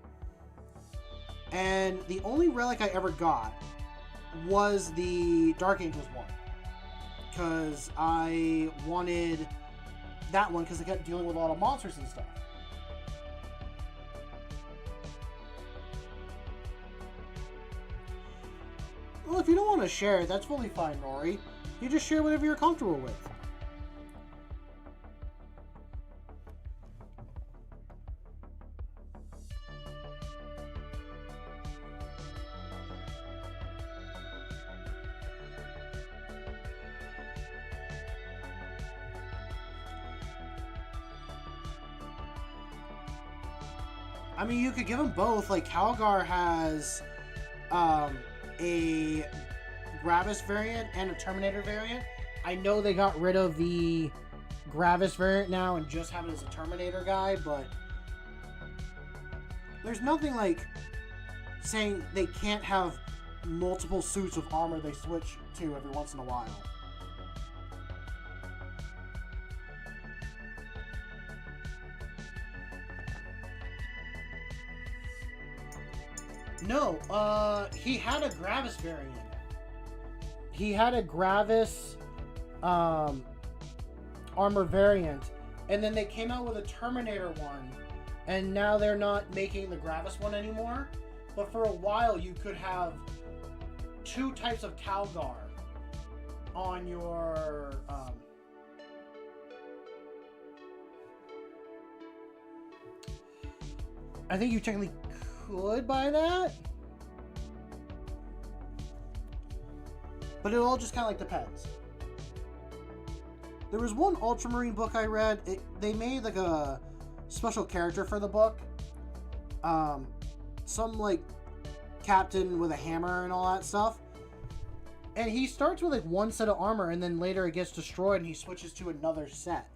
And the only relic I ever got was the Dark Angels one, because I wanted that one because I kept dealing with a lot of monsters and stuff. Well, if you don't want to share, that's fully fine, Nori. You just share whatever you're comfortable with. I mean, you could give them both. Like, Calgar has a Gravis variant and a Terminator variant. I know they got rid of the Gravis variant now and just have it as a Terminator guy, but there's nothing like saying they can't have multiple suits of armor they switch to every once in a while. No, he had a Gravis variant. He had a Gravis armor variant, and then they came out with a Terminator one, and now they're not making the Gravis one anymore. But for a while, you could have two types of Calgar on your I think you technically could buy that, but it all just kind of like depends. There was one Ultramarine book I read. They made like a special character for the book. Some like captain with a hammer and all that stuff. And he starts with like one set of armor, and then later it gets destroyed, and he switches to another set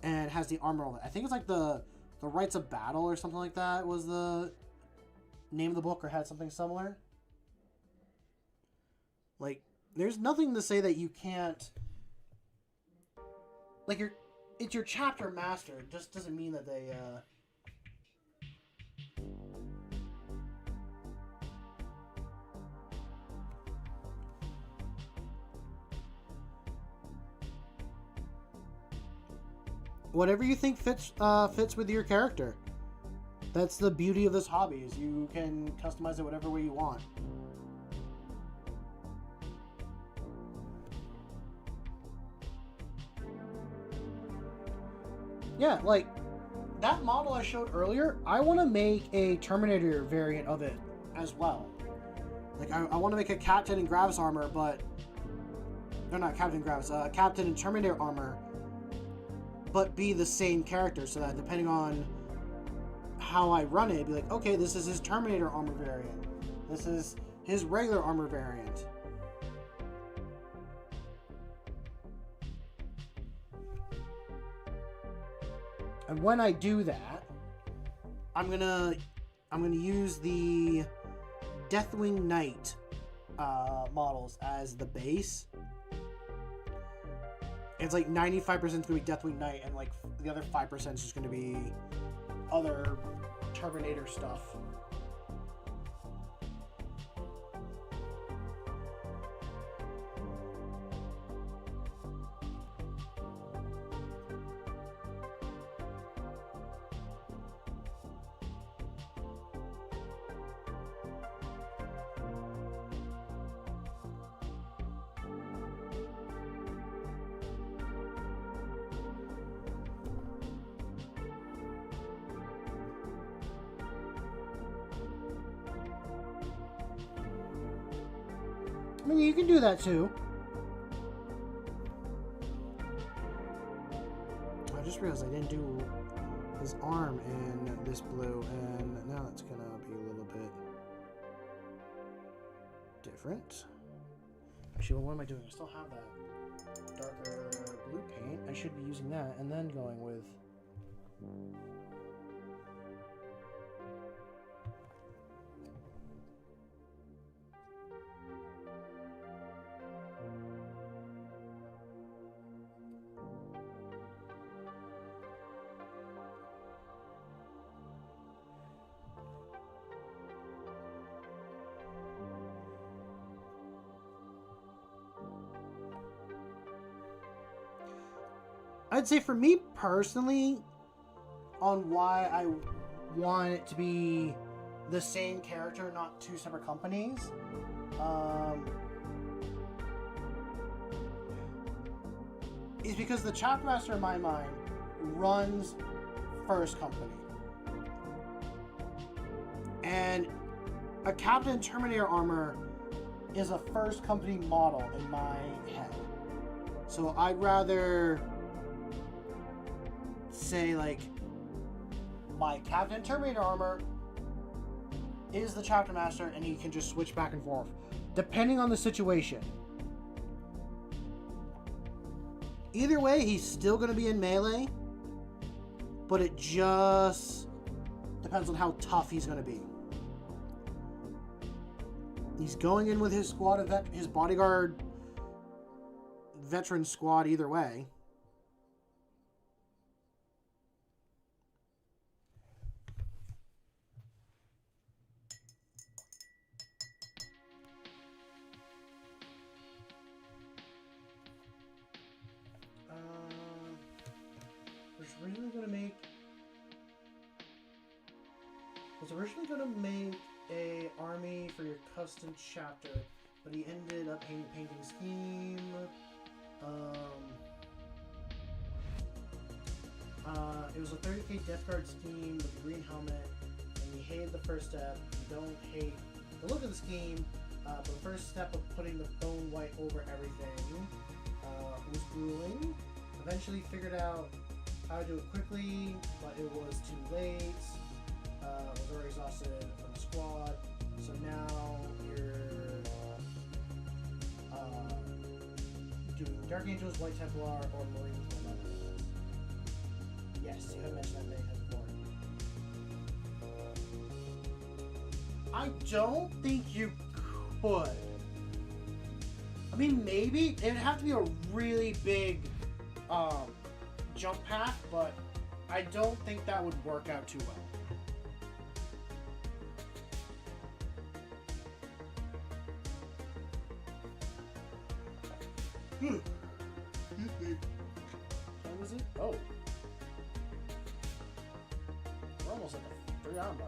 and has the armor on it. I think it's like the Rites of Battle or something like that was the name of the book, or had something similar. Like, there's nothing to say that you can't. Like, it's your chapter master. It just doesn't mean that they. Whatever you think fits with your character. That's the beauty of this hobby, is you can customize it whatever way you want. Yeah, like, that model I showed earlier, I want to make a Terminator variant of it as well. Like, I want to make a Captain and Gravis armor, but... No, not Captain Gravis, Captain and Terminator armor, but be the same character, so that depending on how I run it, it'd be like, okay, this is his Terminator armor variant. This is his regular armor variant. And when I do that, I'm gonna use the Deathwing Knight models as the base. It's like 95% is gonna be Deathwing Knight, and like the other 5% is just gonna be other Terminator stuff. I mean, you can do that too. I just realized I didn't do his arm in this blue, and now it's gonna be a little bit different. Actually, well, what am I doing? I still have that darker blue paint. I should be using that and then going with... I'd say for me personally, on why I want it to be the same character, not two separate companies, is because the Chapter Master in my mind runs First Company. And a Captain Terminator armor is a First Company model in my head. So I'd rather say, like, my Captain Terminator armor is the Chapter Master, and he can just switch back and forth depending on the situation. Either way, he's still going to be in melee, but it just depends on how tough he's going to be. He's going in with his squad of his bodyguard veteran squad either way. Was originally going to make a army for your custom chapter, but he ended up painting scheme. It was a 30k Death Guard scheme with a green helmet, and he hated the first step. You don't hate the look of the scheme, but the first step of putting the bone white over everything was grueling. Eventually figured out how to do it quickly, but it was too late. Was already exhausted from the squad, so now you're doing Dark Angels, White Templar, or Marines. Yes, you have mentioned that many times before. I don't think you could. I mean, maybe it'd have to be a really big jump path, but I don't think that would work out too well. What was it? Oh. We're almost at the 3 the arm bar.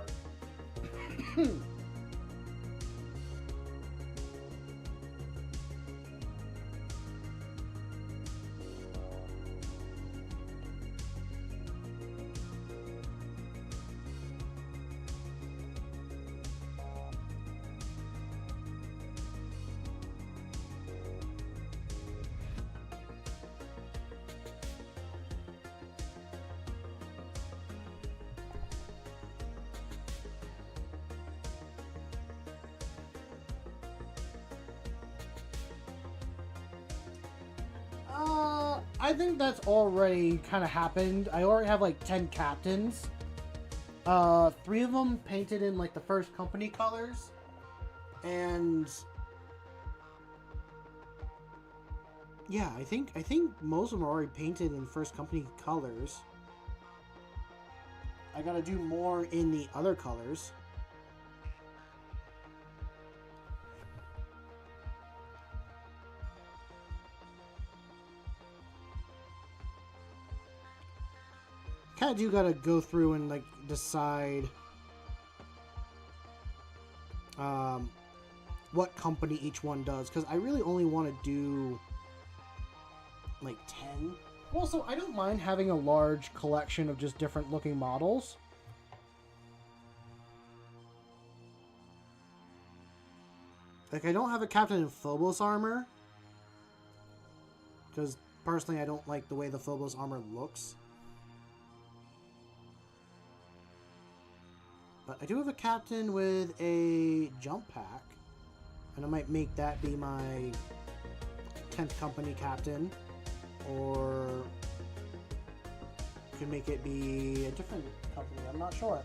I think that's already kind of happened. I already have like 10 captains. 3 of them painted in like the first company colors. And yeah, I think most of them are already painted in first company colors. I gotta do more in the other colors. Kind of do gotta go through and like decide what company each one does, because I really only want to do like 10. Also, I don't mind having a large collection of just different looking models. Like, I don't have a Captain in Phobos armor, because personally I don't like the way the Phobos armor looks. But I do have a captain with a jump pack, and I might make that be my 10th company captain, or can make it be a different company. I'm not sure.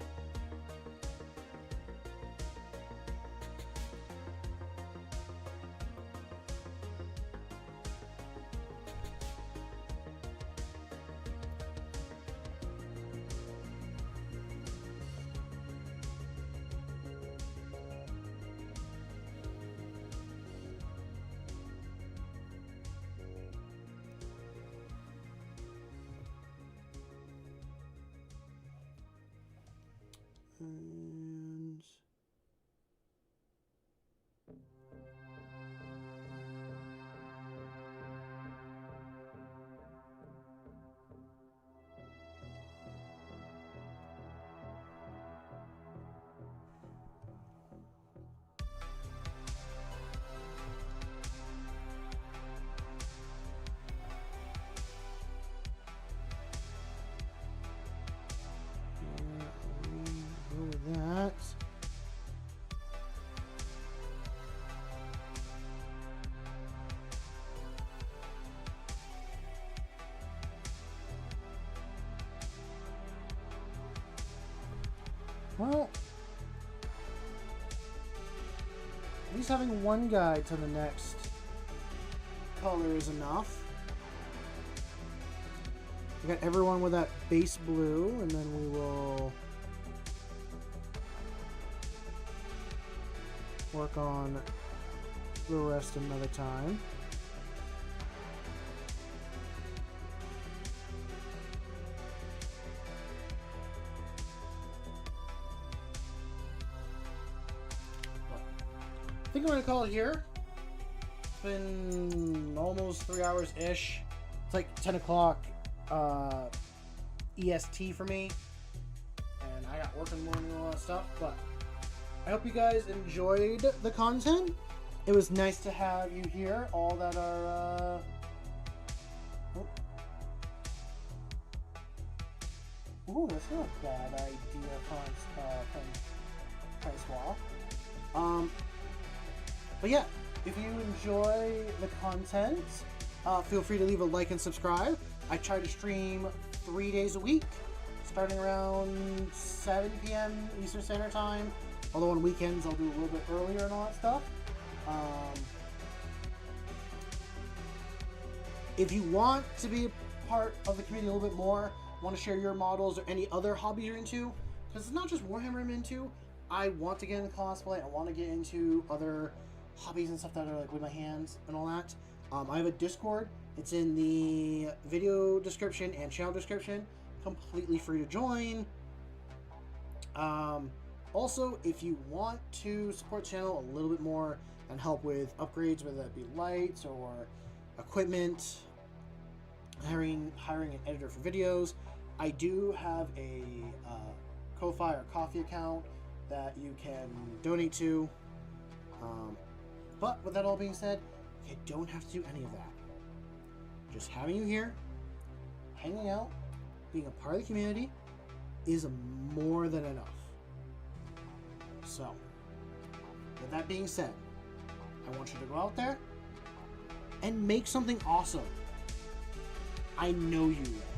And that. Well, at least having one guide to the next color is enough. We got everyone with that base blue, and then we will work on the rest another time. I think I'm going to call it here. It's been almost 3 hours-ish. It's like 10 o'clock EST for me. And I got work in the morning and all that stuff. But I hope you guys enjoyed the content. It was nice to have you here, all that are... Ooh, that's not a bad idea, from Swap. But yeah, if you enjoy the content, feel free to leave a like and subscribe. I try to stream 3 days a week, starting around 7 p.m. Eastern Standard Time. Although on weekends I'll do a little bit earlier and all that stuff. If you want to be a part of the community a little bit more, want to share your models or any other hobby you're into, because it's not just Warhammer I'm into. I want to get into cosplay. I want to get into other hobbies and stuff that are like with my hands and all that. I have a Discord. It's in the video description and channel description. Completely free to join. Also, if you want to support the channel a little bit more and help with upgrades, whether that be lights or equipment, hiring an editor for videos, I do have a Ko-Fi or Coffee account that you can donate to. But with that all being said, you don't have to do any of that. Just having you here, hanging out, being a part of the community is more than enough. So, with that being said, I want you to go out there and make something awesome. I know you will.